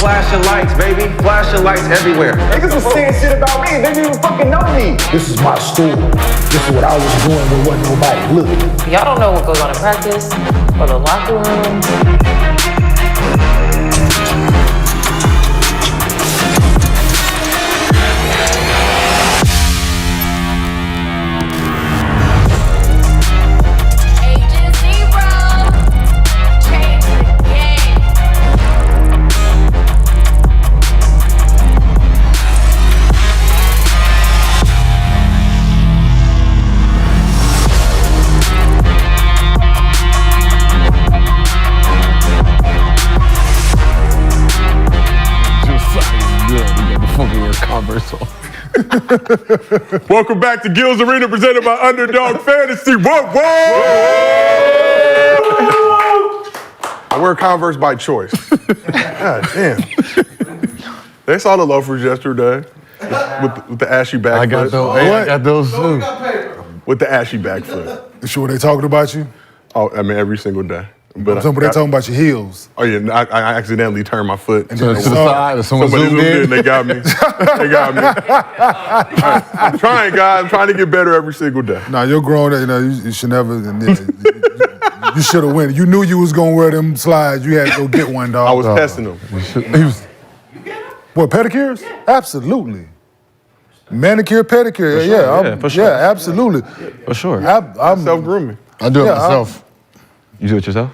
Flashing lights, baby. Flashing lights everywhere. Niggas was saying shit about me. They didn't even fucking know me. This is my story. This is what I was doing when wasn't nobody looking. Y'all don't know what goes on in practice or the locker room. Welcome back to Gil's Arena, presented by Underdog Fantasy. Whoa, whoa! I wear Converse by choice. God damn. They saw the loafers yesterday with the ashy back I got foot. those. I got those too. With the ashy back foot. You sure they talking about you? Oh, I mean, every single day. But Somebody talking about your heels. Oh yeah, I accidentally turned my foot To the side, someone Somebody zoomed in. They got me. They got me. I'm trying, guys. I'm trying to get better every single day. Nah, you're grown. You should never. You should have went. You knew you was gonna wear them slides. You had to go get one, dog. I was testing them. What, pedicures? Absolutely. Manicure, pedicure. For sure. Yeah, absolutely. For sure. I'm Self-grooming. I do it myself. You do it yourself?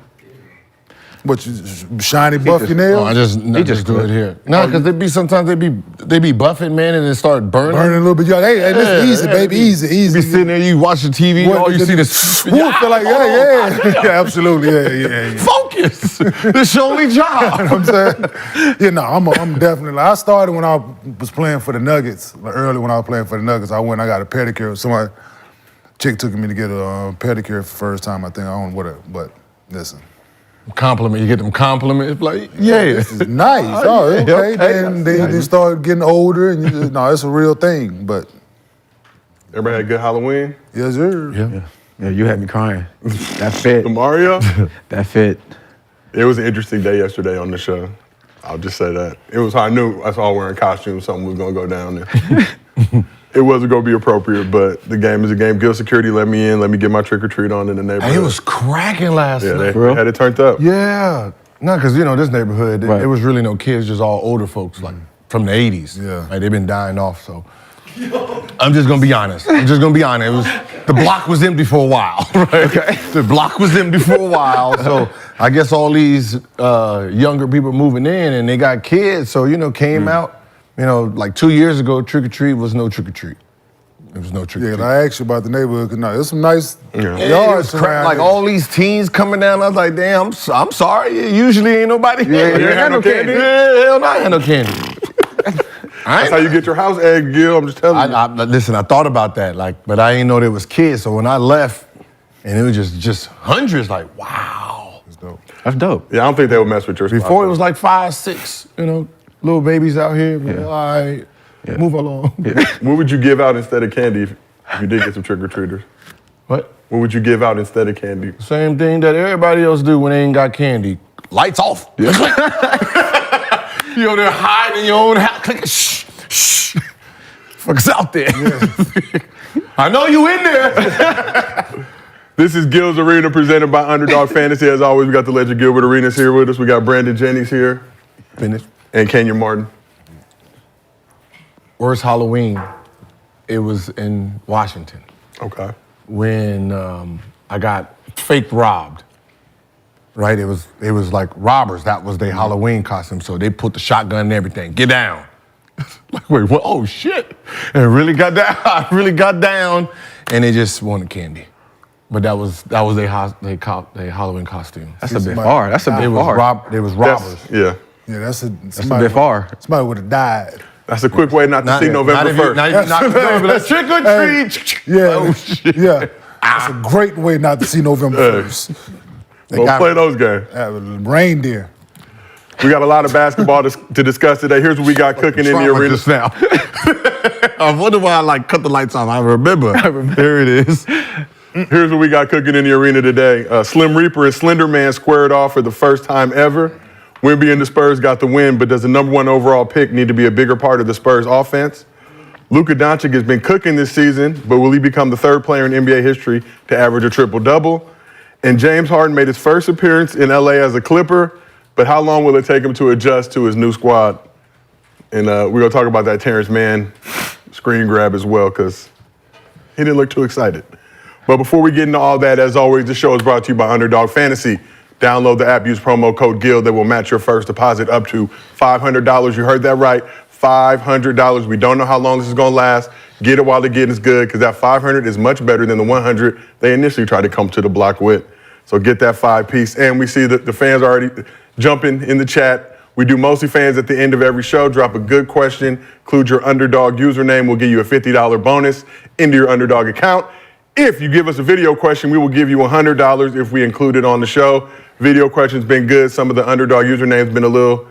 What, you shiny buff your nails? No, I just do it here. No, because sometimes they be buffing, man, and it start burning. Burning a little bit. You're like, hey, listen, easy, baby, easy. You be sitting there, you watch the TV, all you see this. Woo, feel like, yeah, absolutely, yeah. Focus. This your only job. You know what I'm saying? I'm definitely. I started when I was playing for the Nuggets. Early when I was playing for the Nuggets, I got a pedicure. Chick took me to get a pedicure for the first time. I think I don't know whatever, but listen. Compliment, you get them compliments, like, yeah. This is nice. Okay. Then they start getting older, and it's a real thing. But Everybody had a good Halloween? yes, sir. Yeah, you had me crying. That fit. The Mario? That fit. It was an interesting day yesterday on the show. I'll just say that. It was I knew I saw wearing costumes, something was gonna go down there. It wasn't gonna be appropriate, but the game is a game. Guild security let me in, let me get my trick or treat on in the neighborhood. It was cracking last night. Yeah, they had it turned up. Yeah. No, because this neighborhood, it was really no kids, just all older folks, like from the 80s. Yeah. Like they've been dying off, so. I'm just gonna be honest. The block was empty for a while, right? Okay. The block was empty for a while, so I guess all these younger people moving in and they got kids, so came out. Like 2 years ago, trick or treat was no trick or treat. It was no trick or treat. Yeah, I asked you about the neighborhood, because there's some nice yards around. Like all these teens coming down, I was like, damn, I'm sorry. Usually ain't nobody. Yeah, you had no candy? Yeah, hell no, I had no candy. That's how you get your house egged, Gil. I'm just telling you. Listen, I thought about that, but I didn't know there was kids. So when I left, and it was just hundreds, like, wow. That's dope. That's dope. Yeah, I don't think they would mess with your spot. Before it was like 5, 6, little babies out here. All right, move along. Yeah. What would you give out instead of candy if you did get some trick-or-treaters? What? What would you give out instead of candy? Same thing that everybody else do when they ain't got candy. Lights off. Yeah. You over there hiding in your own house. Click, shh. Fuck's out there. Yeah. I know you in there. This is Gil's Arena, presented by Underdog Fantasy. As always, we got the legend Gilbert Arenas here with us. We got Brandon Jennings here. Finish. And Kenyon Martin. Worst Halloween, it was in Washington. Okay. When I got fake robbed. Right, it was like robbers. That was their Halloween costume. So they put the shotgun and everything. Get down. Like, wait, what? Oh shit! And it really got down. I really got down, and they just wanted candy. But that was their Halloween costume. That's a bit far. That's a bit far. They was robbers. Yeah, that's a bit far. Somebody would have died. That's a quick way not to see November 1st. Trick or treat. Yeah, oh, shit. Yeah. That's a great way not to see November 1st. Don't play those games. Reindeer. We got a lot of basketball to discuss today. Here's what we got cooking in the arena. Now. I wonder why I cut the lights off. I remember. There it is. Here's what we got cooking in the arena today. Slim Reaper and Slender Man squared off for the first time ever. Wemby and the Spurs got the win, but does the number 1 overall pick need to be a bigger part of the Spurs offense? Luka Doncic has been cooking this season, but will he become the 3rd player in NBA history to average a triple-double? And James Harden made his first appearance in LA as a Clipper, but how long will it take him to adjust to his new squad? And we're going to talk about that Terrence Mann screen grab as well, because he didn't look too excited. But before we get into all that, as always, the show is brought to you by Underdog Fantasy. Download the app, use promo code GILD that will match your first deposit up to $500. You heard that right, $500. We don't know how long this is going to last. Get it while the getting is good, because that $500 is much better than the $100 they initially tried to come to the block with. So get that 5-piece. And we see that the fans are already jumping in the chat. We do Mostly Fans at the end of every show. Drop a good question, include your Underdog username. We'll give you a $50 bonus into your Underdog account. If you give us a video question, we will give you $100 if we include it on the show. Video questions been good. Some of the Underdog usernames been a little,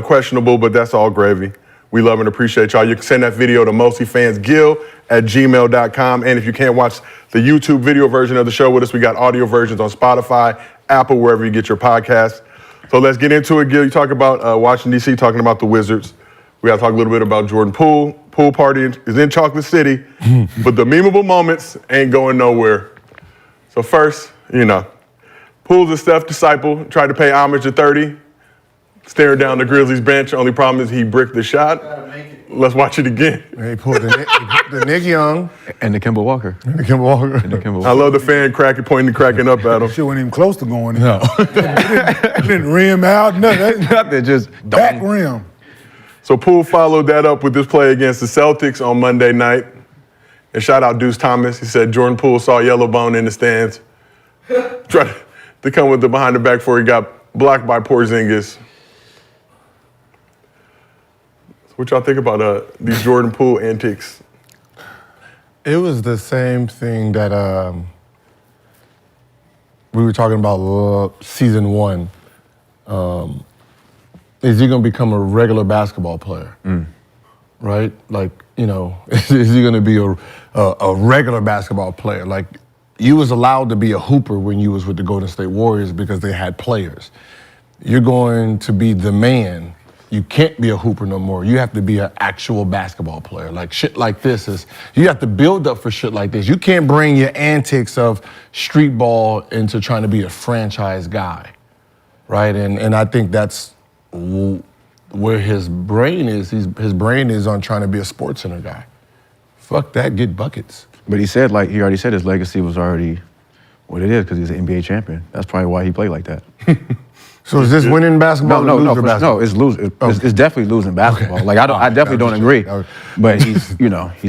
questionable, but that's all gravy. We love and appreciate y'all. You can send that video to mostlyfansgil@gmail.com. And if you can't watch the YouTube video version of the show with us, we got audio versions on Spotify, Apple, wherever you get your podcasts. So let's get into it, Gil. You talk about Washington, D.C., talking about the Wizards. We got to talk a little bit about Jordan Poole. Pool party is in Chocolate City, but the memeable moments ain't going nowhere. So first, Poole's a Steph disciple, tried to pay homage to 30, staring down the Grizzlies bench. Only problem is he bricked the shot. Let's watch it again. He pulled the Nick Young. And the Kemba Walker. I love the fan pointing and cracking up at him. Shit wasn't even close to going in. No. Didn't rim out, nothing. Nothing, just back rim. So Poole followed that up with this play against the Celtics on Monday night. And shout out Deuce Thomas. He said Jordan Poole saw Yellow Bone in the stands. Tried to come with the behind the back before he got blocked by Porzingis. So what y'all think about these Jordan Poole antics? It was the same thing that we were talking about season 1. Is he going to become a regular basketball player? Right? Like, is he going to be a regular basketball player? Like, you was allowed to be a hooper when you was with the Golden State Warriors because they had players. You're going to be the man. You can't be a hooper no more. You have to be an actual basketball player. Like, shit like this you have to build up for shit like this. You can't bring your antics of street ball into trying to be a franchise guy, right? And I think that's where his brain is. His brain is on trying to be a sports center guy. Fuck that, get buckets. But he already said his legacy was already what it is because he's an NBA champion. That's probably why he played like that. So is this winning basketball? No, it's losing. It's definitely losing basketball. Okay. Like I definitely don't agree. But he's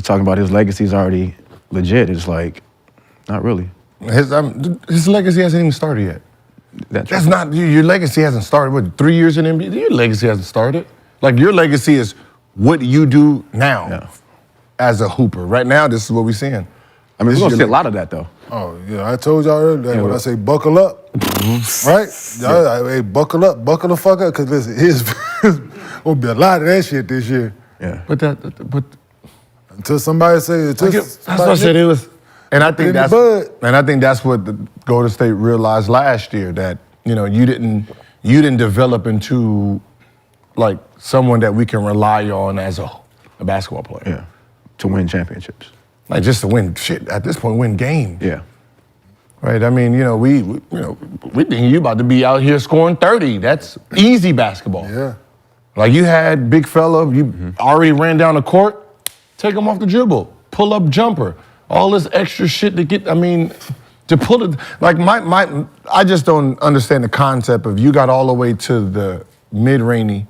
talking about his legacy's already legit. It's like, not really. His legacy hasn't even started yet. That's not, your legacy hasn't started. What, 3 years in NBA? Your legacy hasn't started. Like, your legacy is what you do now as a hooper. Right now, this is what we're seeing. I mean, we're going to see a lot of that, though. Oh, yeah, I told y'all earlier that when I say buckle up, right? Hey, buckle up, buckle the fuck up, because listen, there's going to be a lot of that shit this year. Yeah. But until somebody say, that's what I said it was. And I think that's what the Golden State realized last year, that you didn't develop into like someone that we can rely on as a basketball player. Yeah, to win championships. Like just to win shit at this point, win games. Yeah, right. I mean, we think you about to be out here scoring 30. That's easy basketball. Yeah, like you had big fella, you already ran down the court, take him off the dribble, pull up jumper. All this extra shit to get, to pull it, like I just don't understand the concept of you got all the way to the mid-range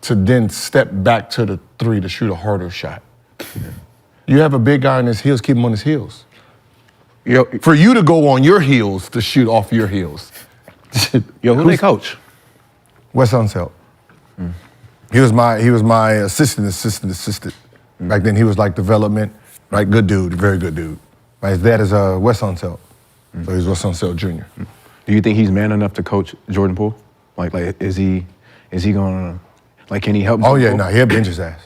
to then step back to the 3 to shoot a harder shot. You have a big guy on his heels, keep him on his heels. For you to go on your heels to shoot off your heels. Who they coach? Wes Unseld. He was my assistant. Back then he was like development. Right, good dude, very good dude. His dad is Wes Unseld, so he's Wes Unseld Jr. Do you think he's man enough to coach Jordan Poole? Like, is he gonna, like, can he help? Oh yeah, he'll bench his ass.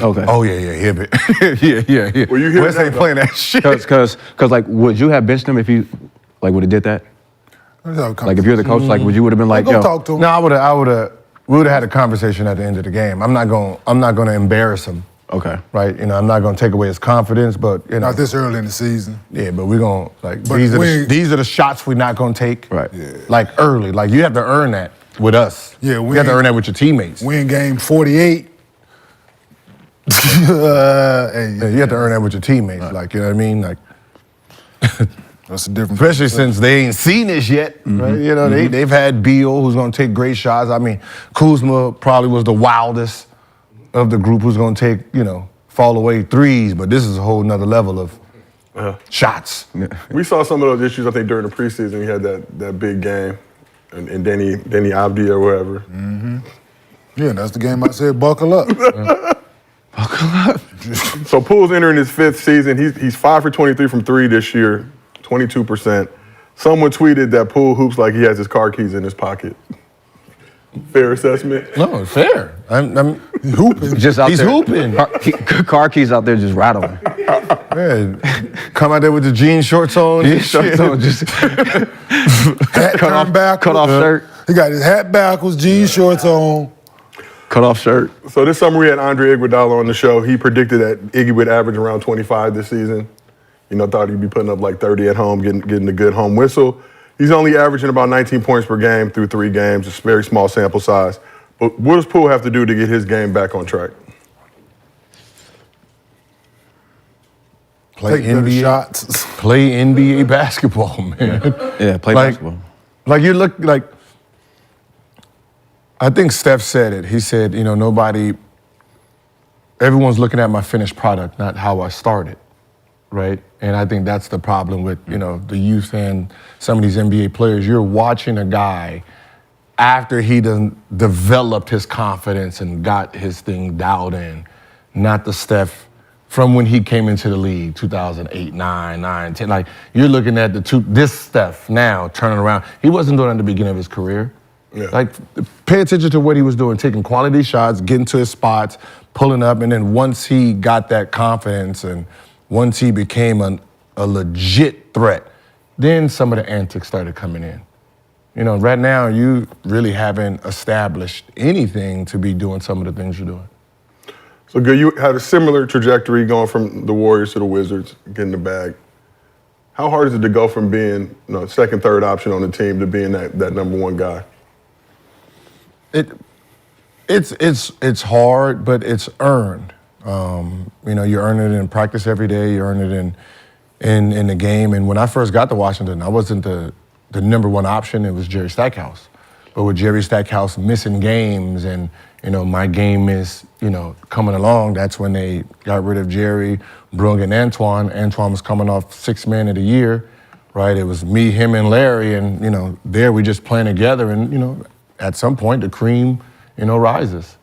Okay. Oh yeah, he'll bench. yeah. Well, you hear Wes ain't playing that shit. Because like, would you have benched him if you, like, would have did that? Like if you're the coach, like would you would have been like, go yo, talk to him. No, we would have had a conversation at the end of the game. I'm not gonna embarrass him. okay, Right? You know, I'm not gonna take away his confidence, but you know. Not this early in the season. Yeah, but we're gonna But these are the shots we're not gonna take. right? Yeah. Like early. Like you have to earn that with us. Yeah, you have to earn that with your teammates. Win game 48. Hey, Yeah, you have to earn that with your teammates. Right. Like, you know what I mean? Like that's a different. especially since they ain't seen this yet. Right? You know, they've had Beal who's gonna take great shots. I mean, Kuzma probably was the wildest of the group who's gonna take, you know, fall away threes, but this is a whole nother level of shots. We saw some of those issues, I think, during the preseason. He had that big game, and Denny Abdi or whatever. Yeah, that's the game I said buckle up. So Poole's entering his 5th season. He's 5 for 23 from 3 this year, 22%. Someone tweeted that Poole hoops like he has his car keys in his pocket. Fair assessment? No, it's fair. I'm Hooping. Just out He's there, hooping. Car keys out there just rattling. Yeah, come out there with the jean shorts on. and shit. So just Hat turned backwards. cut off shirt, He got his hat backwards, jean shorts on. cut off shirt. So this summer we had Andre Iguodala on the show. He predicted that Iggy would average around 25 this season. You know, thought he'd be putting up like 30 at home, getting a good home whistle. He's only averaging about 19 points per game through 3 games. It's a very small sample size. But what does Poole have to do to get his game back on track? Play Take better NBA shots. Play NBA basketball, man. Yeah, play Like- basketball. Like you look like. I think Steph said it. He said, you know, everyone's looking at my finished product, not how I started, right? And I think that's the problem with, you know, the youth and some of these NBA players. You're watching a guy after he done developed his confidence and got his thing dialed in, not the Steph from when he came into the league, 2008, 9, 10. Like, you're looking at this Steph now turning around. He wasn't doing it at the beginning of his career. Yeah. Like, pay attention to what he was doing, taking quality shots, getting to his spots, pulling up, and then once he got that confidence and once he became a legit threat, then some of the antics started coming in. You know, right now you really haven't established anything to be doing some of the things you're doing. So good, you had a similar trajectory going from the Warriors to the Wizards, getting the bag. How hard is it to go from being second, third option on the team to being that number 1 guy? It's hard, but it's earned. You know, you earn it in practice every day. You earn it in the game. And when I first got to Washington, I wasn't the number 1 option. It was Jerry Stackhouse. But with Jerry Stackhouse missing games and, you know, my game is, you know, coming along, that's when they got rid of Jerry, Brung, and Antoine. Antoine was coming off 6th man of the year, right? It was me, him, and Larry, and, you know, there we just playing together. And, you know, at some point, the cream, you know, rises.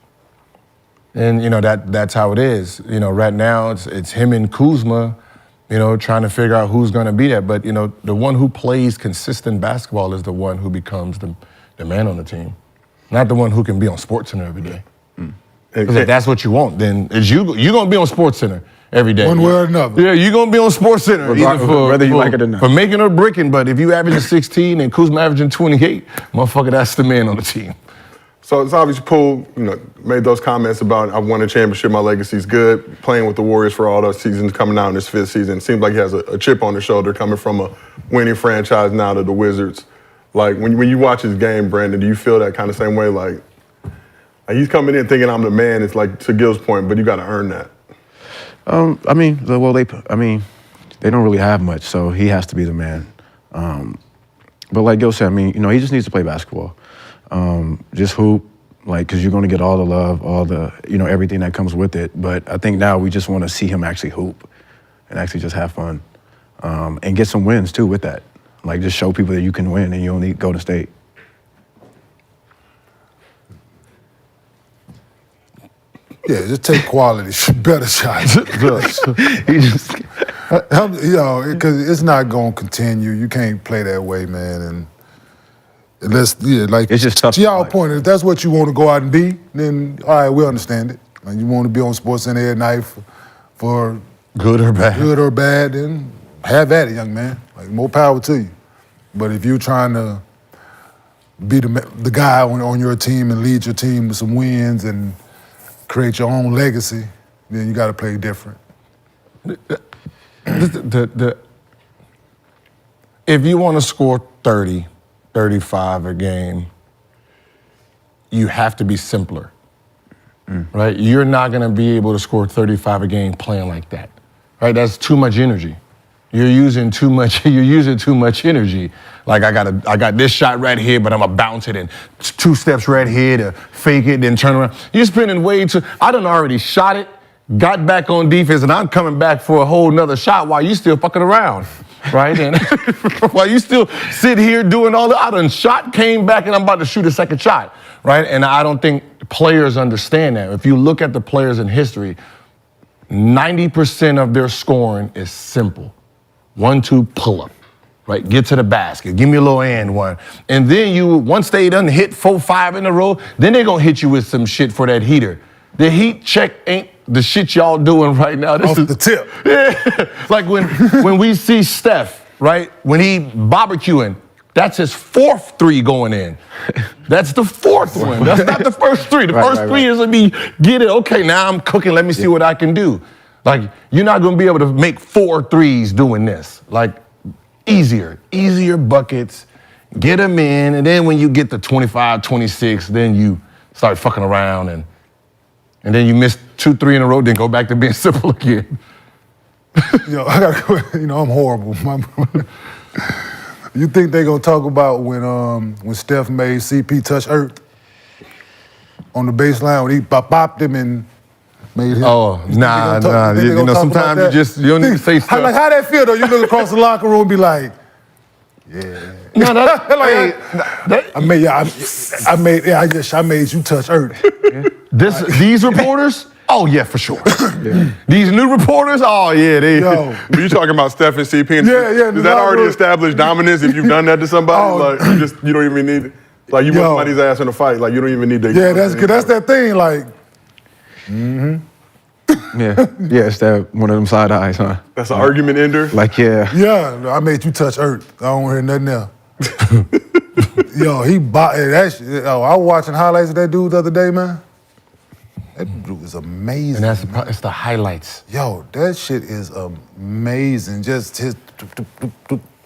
And, you know, that's how it is. You know, right now, it's him and Kuzma, you know, trying to figure out who's going to be that. But, you know, the one who plays consistent basketball is the one who becomes the man on the team, not the one who can be on SportsCenter every day. Because if that's what you want, then you're going to be on SportsCenter every day. One way or another. Yeah, you're going to be on SportsCenter. Whether you like it or not. For making or bricking, but if you averaging 16 and Kuzma averaging 28, motherfucker, that's the man on the team. So it's obvious Poole, made those comments about I won a championship, my legacy's good, playing with the Warriors for all those seasons, coming out in his 5th season. It seems like he has a chip on his shoulder coming from a winning franchise now to the Wizards. Like, when you watch his game, Brandon, do you feel that kind of same way? Like he's coming in thinking I'm the man. It's like, to Gil's point, but you got to earn that. I mean, they don't really have much, so he has to be the man. But like Gil said, I mean, he just needs to play basketball. Just hoop, like, because you're going to get all the love, all the, everything that comes with it. But I think now we just want to see him actually hoop and actually just have fun and get some wins, too, with that. Like, just show people that you can win and you don't need Golden State. Yeah, just take quality, better shots. He just... Because it's not going to continue. You can't play that way, man. And it's just tough. To y'all point, if that's what you want to go out and be, then all right, we understand it. Like, you want to be on SportsCenter every night for good or bad, then have at it, young man. Like, more power to you. But if you're trying to be the guy on your team and lead your team to some wins and create your own legacy, then you got to play different. If you want to score 30, 35 a game, you have to be simpler, right? You're not going to be able to score 35 a game playing like that, right? That's too much energy. You're using too much. You're using too much energy. Like I got this shot right here, but I'm gonna bounce it and 2 steps right here to fake it, then turn around. You're spending way too. I done already shot it, got back on defense, and I'm coming back for a whole nother shot while you still fucking around, right? And while you still sit here doing all that, I done shot, came back, and I'm about to shoot a second shot, right? And I don't think players understand that. If you look at the players in history, 90% of their scoring is simple. 1-2 pull up, right? Get to the basket. Give me a little and one. And then once they done hit 4-5 in a row, then they gonna hit you with some shit for that heater. The heat check ain't the shit y'all doing right now. This Off the tip. Yeah. Like when we see Steph, right? When he barbecuing, that's his 4th 3 going in. That's the 4th one. That's not the first 3. The first 3 is let me get it. Okay, now I'm cooking. Let me see what I can do. Like, you're not going to be able to make 4 threes doing this. Like, easier buckets, get them in, and then when you get to 25, 26, then you start fucking around, and then you miss 2, 3 in a row, then go back to being simple again. I'm horrible. You think they gonna talk about when Steph made CP touch earth on the baseline when he bopped him and made him? Oh, nah. Sometimes you don't need to say stuff. Like, how that feel though? You look across the locker room and be like, yeah. No, I made you touch earth. These reporters? Oh yeah, for sure. These new reporters? Oh yeah, they. Yo. But you talking about Steph and CP? Yeah. Is that already established dominance if you've done that to somebody? Like you don't even need it. Like you put somebody's ass in a fight. Like you don't even need to. Yeah, that's that thing. Like. Yeah, it's that one of them side eyes, huh? That's an argument ender. Like, yeah. Yeah, I made you touch earth. I don't want to hear nothing else. Yo, he bought that shit. Oh, I was watching highlights of that dude the other day, man. That dude is amazing. And it's the highlights. Yo, that shit is amazing. Just his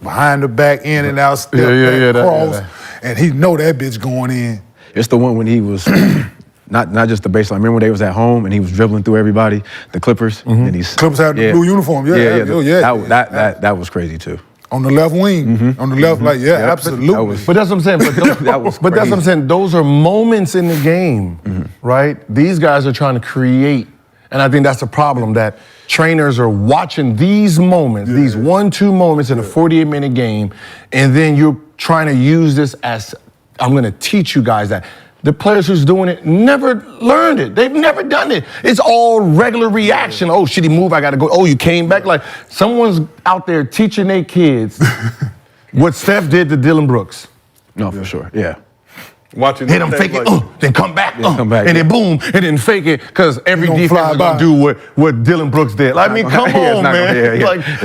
behind the back, in and out, step back, cross, and he know that bitch going in. It's the one when he was not just the baseline. Remember when they was at home and he was dribbling through everybody, the Clippers, and he's Clippers had the blue uniform. That was crazy too. On the left wing, on the left, absolutely. But that's what I'm saying. But that's what I'm saying. Those are moments in the game, right? These guys are trying to create, and I think that's the problem, that trainers are watching these moments, these 1-2 moments in a 48-minute game, and then you're trying to use this as, I'm going to teach you guys that. The players who's doing it never learned it. They've never done it. It's all regular reaction. Oh, shit, he moved, I got to go. Oh, you came back. Like, someone's out there teaching their kids what Steph did to Dylan Brooks. No, for sure, yeah. Watching hit him, fake it, then come back, and then boom, and then fake it, because every defense is going to do what Dylan Brooks did. Like, I mean, come on, man.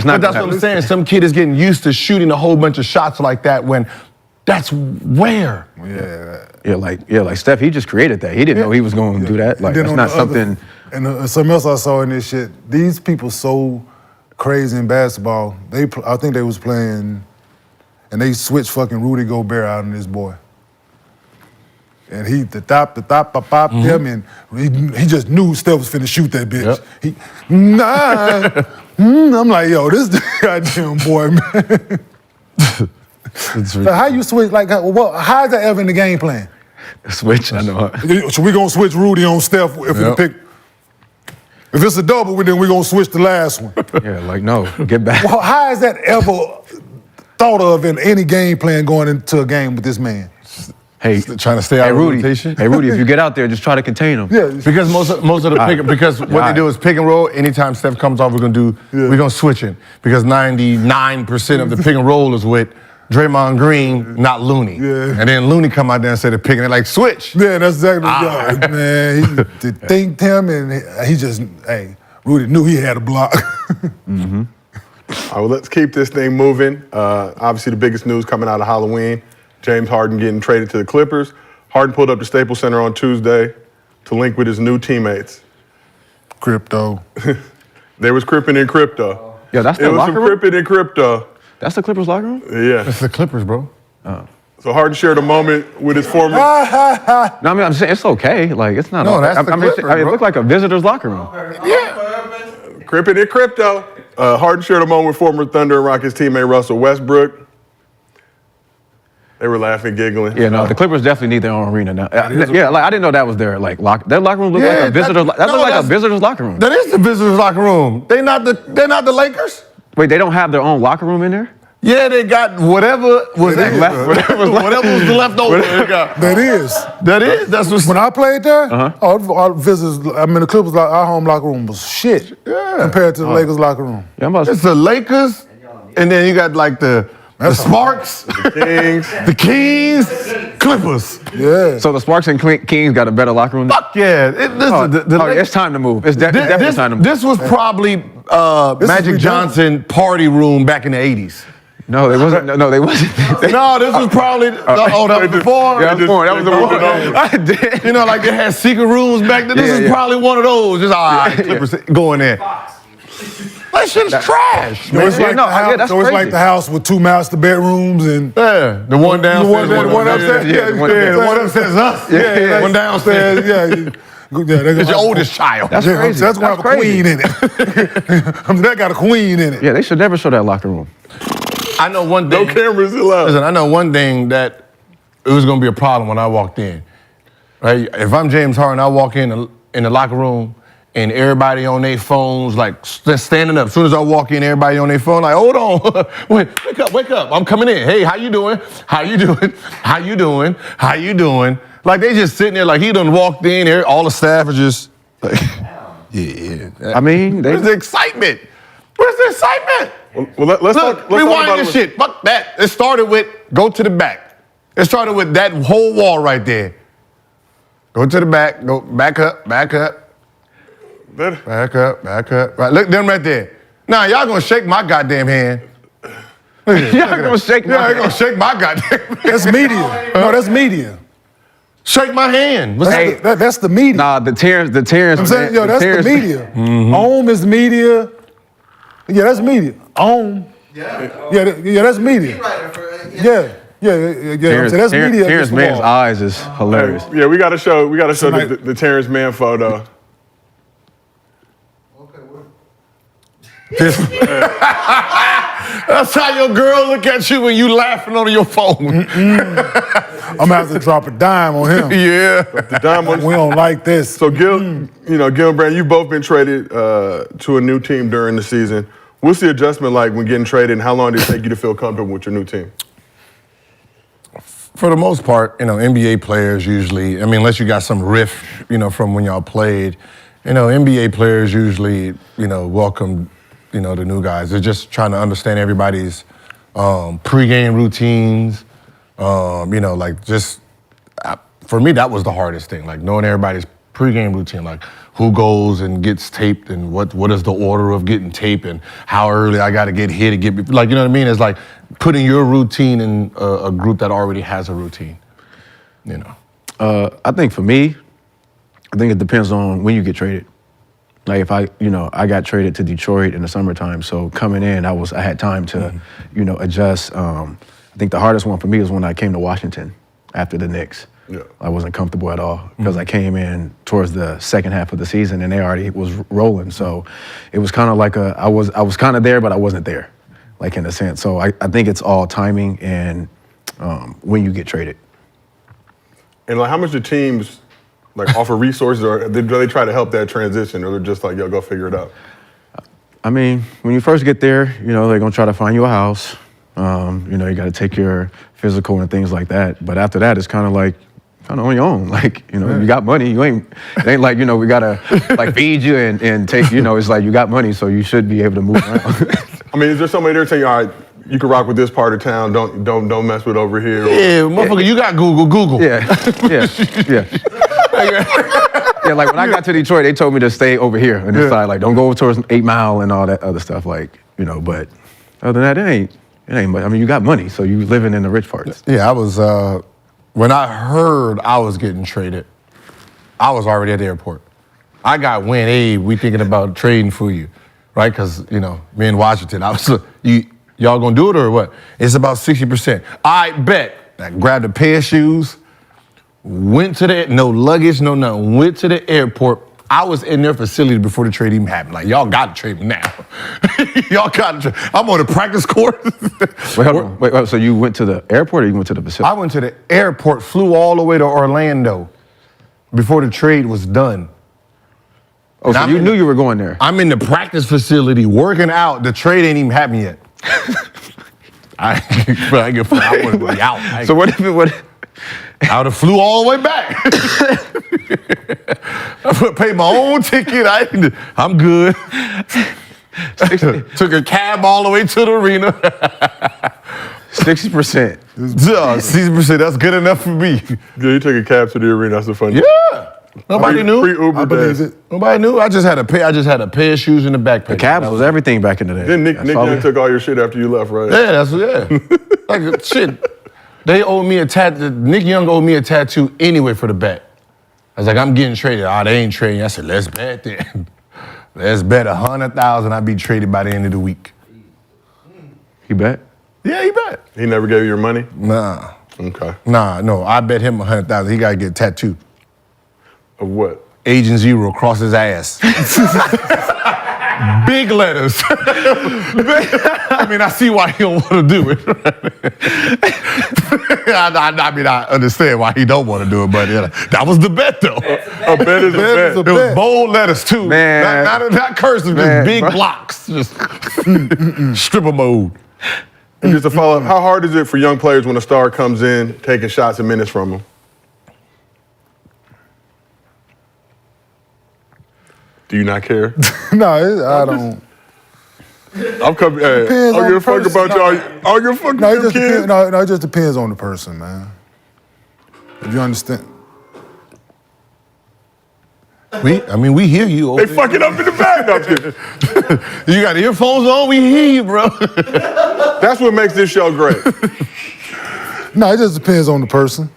But that's what I'm saying. Some kid is getting used to shooting a whole bunch of shots like that when that's rare. Like Steph, he just created that. He didn't know he was going to do that. Like, that's not something. And something else I saw in this shit, these people so crazy in basketball, I think they was playing, and they switched fucking Rudy Gobert out on this boy. And he popped him, and he just knew Steph was finna shoot that bitch. Yep. I'm like, yo, this goddamn boy, man. So how you switch? Like, how is that ever in the game plan? Switch, I know. So we gonna switch Rudy on Steph if we pick. If it's a double, then we gonna switch the last one. Yeah, like no, get back. Well, how is that ever thought of in any game plan going into a game with this man? Hey, trying to stay out of rotation. Hey, Rudy, if you get out there, just try to contain him. Yeah, because most of the pick, because what they do is pick and roll. Anytime Steph comes off, we're gonna switch it, because 99% of the pick and roll is with Draymond Green, not Looney. Yeah. And then Looney come out there and say they're picking it like switch. Yeah, that's exactly what it. Man, he thanked him, and he just, Rudy knew he had a block. All right, well, let's keep this thing moving. Obviously, the biggest news coming out of Halloween, James Harden getting traded to the Clippers. Harden pulled up to Staples Center on Tuesday to link with his new teammates. Crypto. There was crippin' in crypto. Yeah, that's It the was locker some room? crippin' in crypto. That's the Clippers locker room? Yeah. It's the Clippers, bro. So Harden shared a moment with his former. No, I mean, I'm saying it's okay. Like, it's not. No, that's the I mean, Clippers, it bro. looked like a visitor's locker room. Crippin' in crypto. Harden shared a moment with former Thunder and Rockets teammate Russell Westbrook. They were laughing, giggling. Yeah, no, the Clippers definitely need their own arena now. Yeah, like I didn't know that was their like their locker room looked Yeah, like a visitor. That looked like a that's- visitor's locker room. That is the visitors' locker room. They're not the Lakers. Wait, they don't have their own locker room in there? Yeah, they got whatever was Left- extra. whatever was left. Whatever was left over. They got. That is. That is. That's what's. When I played there, our visitors, I mean, the Clippers, our home locker room was shit compared to the Lakers locker room. Yeah, I'm about to It's the Lakers, and then you got like the Sparks, Kings. the Kings, Clippers. Yeah. So the Sparks and Kings got a better locker room. Fuck yeah! It's time to move. It's definitely time to move. This was probably Magic redundant. Johnson party room back in the '80s. No, they wasn't. No, they wasn't. No, this was probably. Oh, that was before. Yeah, that was the one. I did. You know, like they had secret rooms back then. This is probably one of those. Just all right, Clippers going in. That shit is trash. So it's, man. like no, the house, that's so it's crazy. like the house with 2 master bedrooms and Yeah, the one downstairs. the one upstairs. Yeah, the one upstairs. The one upstairs is us. yeah, The one downstairs. Yeah, It's your oldest child. That's Yeah, crazy. that's gonna have a crazy. queen in it. That got a queen in it. Yeah, they should never show that locker room. I know one No thing. cameras allowed. Listen, I know one thing that it was gonna be a problem when I walked in. Right? If I'm James Harden, I walk in the locker room and everybody on their phones, like standing up. As soon as I walk in, everybody on their phone, like, hold on, wake up, I'm coming in. Hey, how you doing? How you doing? How you doing? How you doing? Like they just sitting there, like he done walked in. All the staff are just like, yeah. I mean, Where's the excitement? Where's the excitement? Well, let's Look, talk. Let's talk rewind about this it. shit. Fuck that. It started with go to the back. It started with that whole wall right there. Go to the back. Go back up. Back up. Back up. Back up. Right. Look them right there. Now y'all gonna shake my goddamn hand. y'all gonna shake my Y'all hand. gonna shake my goddamn hand. That's media. No, that's media. Shake my hand. What's That's, that? that's the media. Nah, the Terrence. I'm saying, yo, that's the media. Mm-hmm. Home is media. Yeah, that's media. Home. Yeah, that's media. Yeah. Terrence, So that's media. Terrence Mann's eyes is hilarious. Yeah, we got to show Tonight- the Terrence Mann photo. That's how your girl look at you when you laughing on your phone. I'm gonna have to drop a dime on him. Yeah. The diamond. We don't like this. So Gil, Gil and Brandon, you've both been traded to a new team during the season. What's the adjustment like when getting traded, and how long did it take you to feel comfortable with your new team? For the most part, NBA players usually, unless you got some riff, from when y'all played, NBA players usually, welcome, the new guys. They're just trying to understand everybody's pregame routines, for me, that was the hardest thing, like knowing everybody's pregame routine, like who goes and gets taped and what is the order of getting taped and how early I got to get hit to get, like, you know what I mean? It's like putting your routine in a group that already has a routine, I think for me, I think it depends on when you get traded. Like if I got traded to Detroit in the summertime, so coming in, I had time to, adjust. I think the hardest one for me was when I came to Washington after the Knicks. Yeah. I wasn't comfortable at all because I came in towards the second half of the season and they already was rolling. So it was kind of like I was kind of there, but I wasn't there, like in a sense. So I think it's all timing and when you get traded. And like, how much do teams offer resources, or do they try to help that transition, or they're just like, yo, go figure it out? I mean, when you first get there, they're gonna try to find you a house. You got to take your physical and things like that. But after that, it's kind of on your own. Like, you got money. It ain't like, we gotta feed you and take. It's like you got money, so you should be able to move around. I mean, is there somebody there telling you, all right, you can rock with this part of town, don't mess with over here? Or, Yeah, motherfucker, you got Google. Yeah. Yeah, like when I got to Detroit, they told me to stay over here on this side. Like, don't go towards 8 Mile and all that other stuff. Like, but other than that, it ain't. It ain't much. I mean, you got money, so you living in the rich parts. Yeah, I was, when I heard I was getting traded, I was already at the airport. I got wind, hey, we thinking about trading for you, right? Because, you know, me in Washington, I was, y'all gonna do it or what? It's about 60%. I bet. I grabbed a pair of shoes, went to the, no luggage, no nothing, went to the airport. I was in their facility before the trade even happened. Like, y'all got to trade me now. Y'all got to trade. I'm on the practice court. Wait, hold on. Wait, so you went to the airport or you went to the facility? I went to the airport, flew all the way to Orlando before the trade was done. Oh, so you knew you were going there? I'm in the practice facility working out. The trade ain't even happened yet. I want to be out. So what if it would? I would have flew all the way back. I would paid my own ticket. I'm good. Took a cab all the way to the arena. 60%. 60%, that's good enough for me. Yeah, you took a cab to the arena. That's the funny. Yeah. Nobody knew. Free Uber I believe days. it. Nobody knew. I just had a pair of shoes in the backpack. The cabs was everything back in the day. Then Nick That's all Young we- took all your shit after you left, right? Yeah. Like shit. They owed me a tattoo. Nick Young owed me a tattoo anyway for the bet. I was like, I'm getting traded. They ain't trading. I said, let's bet then. Let's bet 100,000 I'd be traded by the end of the week. You bet? Yeah, he bet. He never gave you your money? Nah. Okay. No. I bet him 100,000. He got to get a tattoo. Of what? Agent Zero across his ass. Big letters. I mean, I see why he don't want to do it. I mean, I understand why he don't want to do it, but that was the bet, though. A bet is a bet. It was bold letters, too. Man. Not cursive, Man, just big bro. blocks. Just stripper mode. And just to follow up, how hard is it for young players when a star comes in, taking shots and minutes from them? Do you not care? No, I don't. I'm coming. Hey, I Depends don't on give a fuck the about person. y'all. I don't give a fuck No, about it them just kids. depends. No, it just depends on the person, man. If you understand. We hear you. They fucking up in the back. No, I'm kidding. You got earphones on? We hear you, bro. That's what makes this show great. No, it just depends on the person.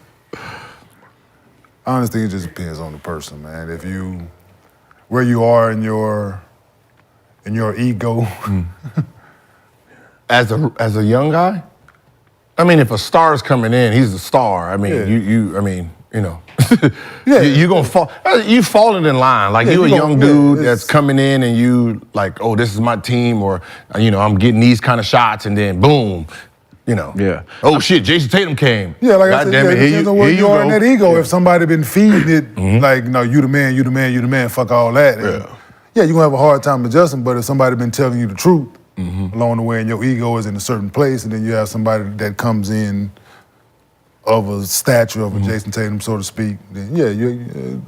Honestly, it just depends on the person, man. If you, where you are in your ego. As a young guy, I mean, if a star's coming in, he's a star. I mean, Yeah. yeah, you gonna fall. You falling in line. Like Yeah, you a you young gonna- yeah, dude that's it's- coming in, and you like, oh, this is my team, or I'm getting these kind of shots, and then boom, Yeah. Oh shit, Jason Tatum came. Yeah, like God I said, damn yeah, it, it here depends you, on where here you are in go. that ego. If somebody been feeding it, like, no, you the man, you the man, you the man, fuck all that. And, yeah, you're gonna have a hard time adjusting, but if somebody been telling you the truth along the way and your ego is in a certain place, and then you have somebody that comes in of a stature of a Jason Tatum, so to speak, then yeah, it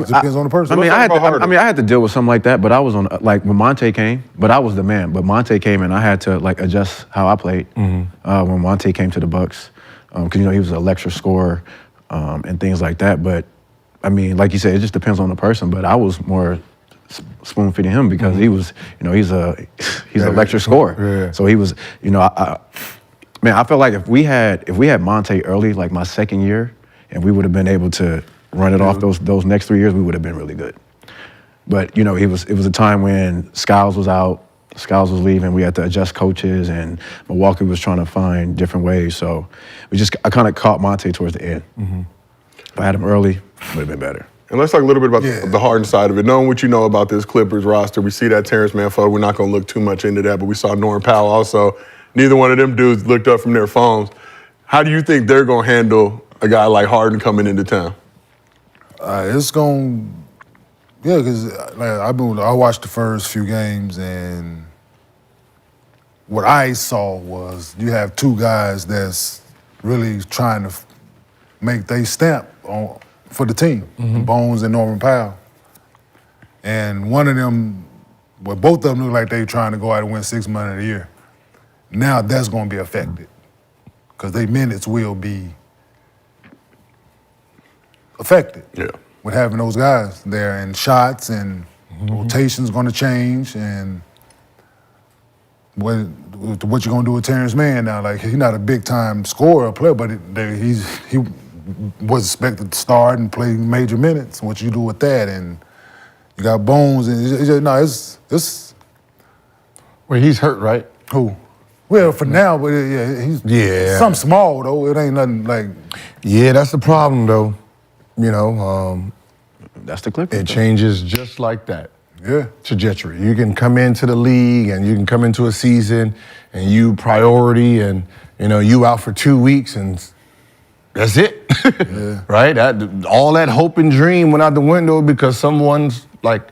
depends on the person. I mean, Let's talk about Harden. I had to deal with something like that, but I was on, like, when Monte came, but I was the man. But Monte came and I had to, like, adjust how I played when Monte came to the Bucks. Because, he was an electric scorer and things like that. But, I mean, like you said, it just depends on the person. But I was more spoon feeding him because he was, he's an electric scorer. Yeah. So he was, man, I felt like if we had Monte early, like my second year, and we would have been able to run it off those next 3 years, we would have been really good. But it was a time when Skiles was out, Skiles was leaving, we had to adjust coaches, and Milwaukee was trying to find different ways. So I kind of caught Monte towards the end. If I had him early, it would have been better. And let's talk a little bit about the Harden side of it. Knowing what you know about this Clippers roster, we see that Terrence Mann photo. We're not going to look too much into that, but we saw Norman Powell also. Neither one of them dudes looked up from their phones. How do you think they're going to handle a guy like Harden coming into town? It's going, because I watched the first few games, and what I saw was you have two guys that's really trying to make their stamp for the team, Bones and Norman Powell. And one of them, both of them look like they're trying to go out and win 6 months of the year. Now that's going to be affected because their minutes will be affected. Yeah. With having those guys there, and shots and rotation's going to change, and what you gonna do with Terrence Mann now? Like he's not a big time scorer player, but he was expected to start and play major minutes. What you do with that? And you got Bones, and it's Well, he's hurt, right? who? Well, for now, but he's something small though. It ain't nothing like. Yeah, that's the problem though. You know, That's the Clippers. it changes just like that. Yeah. Trajectory. You can come into the league and you can come into a season and you priority and you out for 2 weeks and that's it. Yeah. Right? All that hope and dream went out the window because someone's like,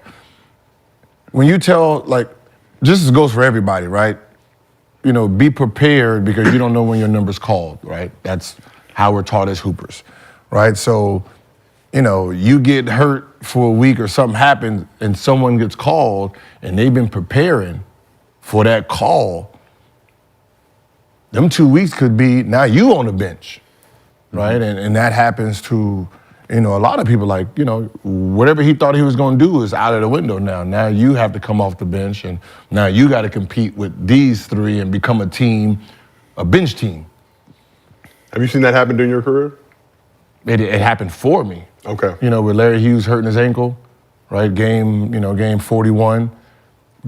when you tell, like, this goes for everybody, right? Be prepared because you don't know when your number's called, right? That's how we're taught as hoopers, right? So, you get hurt for a week or something happens and someone gets called and they've been preparing for that call, them 2 weeks could be now you on the bench, right? And that happens to, a lot of people, like, whatever he thought he was going to do is out of the window now. Now you have to come off the bench and now you got to compete with these three and become a team, a bench team. Have you seen that happen during your career? It happened for me. Okay. With Larry Hughes hurting his ankle, right? Game 41,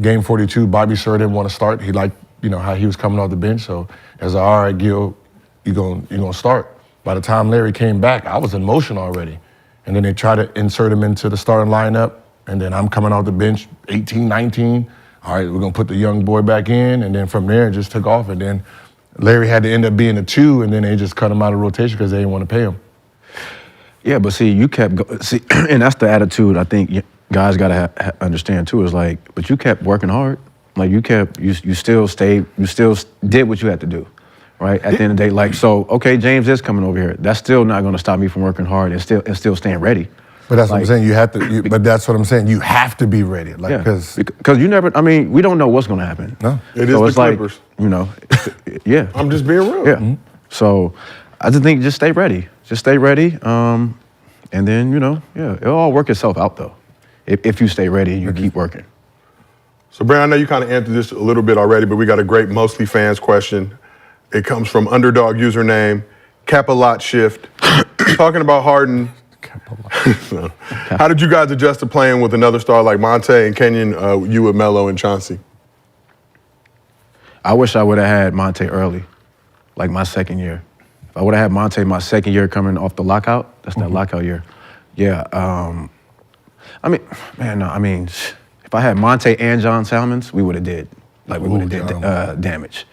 game 42, Bobby Sir didn't want to start. He liked, how he was coming off the bench. So I was like, all right, Gil, you're gonna start. By the time Larry came back, I was in motion already. And then they tried to insert him into the starting lineup. And then I'm coming off the bench, 18, 19. All right, we're gonna put the young boy back in. And then from there, it just took off. And then Larry had to end up being a 2, and then they just cut him out of rotation because they didn't want to pay him. Yeah, but see, you kept and that's the attitude I think guys gotta understand too. Is like, but you kept working hard. Like you still did what you had to do, right? At the end of the day, like, so okay, James is coming over here. That's still not going to stop me from working hard and still staying ready. But that's what I'm saying. You have to. But that's what I'm saying. You have to be ready, like, because you never. I mean, we don't know what's going to happen. No, it is the Clippers. Like, yeah. I'm just being real. Yeah. Mm-hmm. So I just think just stay ready. Just stay ready. And then it'll all work itself out though, if you stay ready and you keep working. So, Brandon, I know you kind of answered this a little bit already, but we got a great MostlyFans question. It comes from Underdog username, Capalot Shift. Talking about Harden. So, how did you guys adjust to playing with another star like Monte and Kenyon, you with Melo and Chauncey? I wish I would have had Monte early, like my second year. If I would have had Monte my second year coming off the lockout, that's that lockout year. Yeah. If I had Monte and John Salmons, we would have did damage.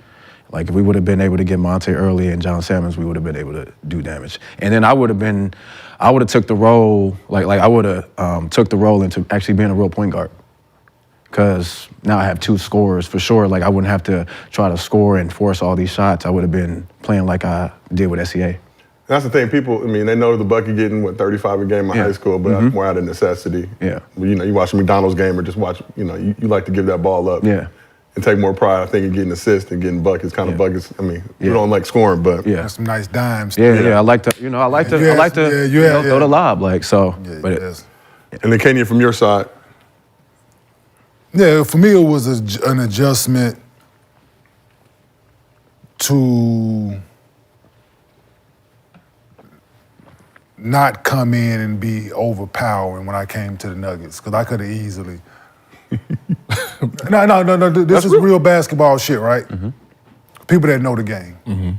Like if we would have been able to get Monte early and John Salmons, we would have been able to do damage. And then I would have took the role, took the role into actually being a real point guard. Because now I have 2 scorers for sure. Like I wouldn't have to try to score and force all these shots. I would have been playing like I did with SEA. That's the thing. People, they know the bucket getting 35 a game in high school, but that's more out of necessity. Yeah. You watch a McDonald's game or just watch. You like to give that ball up. Yeah. And take more pride, I think, in getting assists and getting buckets. Kind of buckets. We don't like scoring, but yeah, some nice dimes. Yeah. I like to throw the lob, like so. Yeah, but and then Kenyon, from your side. Yeah, for me it was an adjustment to not come in and be overpowering when I came to the Nuggets, because I could have easily. No. This is real basketball shit, right? Mm-hmm. People that know the game. Mm-hmm.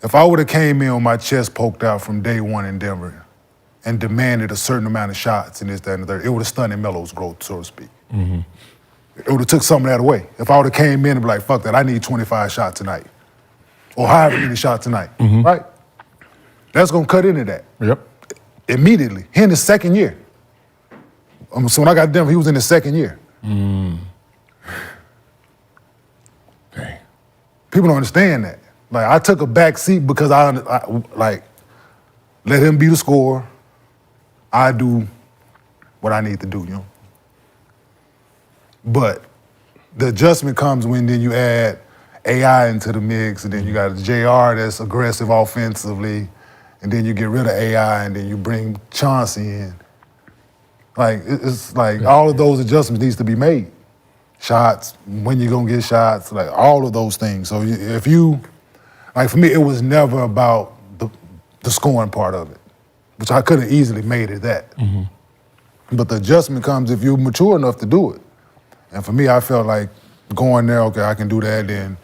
If I would have came in with my chest poked out from day one in Denver and demanded a certain amount of shots and this, that, and the third, it would have stunted Melo's growth, so to speak. Mm-hmm. It would have took some of that away. If I would have came in and be like, fuck that, I need 25 shots tonight. Or however many shots tonight, right? That's gonna cut into that. Yep. Immediately. He in his second year. So when I got to Denver, he was in his second year. Dang. People don't understand that. Like, I took a back seat because I let him be the scorer. I do what I need to do, But the adjustment comes when then you add AI into the mix, and then you got JR that's aggressive offensively, and then you get rid of AI, and then you bring Chauncey in. Like, it's like all of those adjustments needs to be made. shots, when you gonna get shots, like all of those things. So if you, like for me, it was never about the scoring part of it, which I could have easily made it that. But the adjustment comes if you're mature enough to do it. And for me, I felt like going there, okay, I can do that then.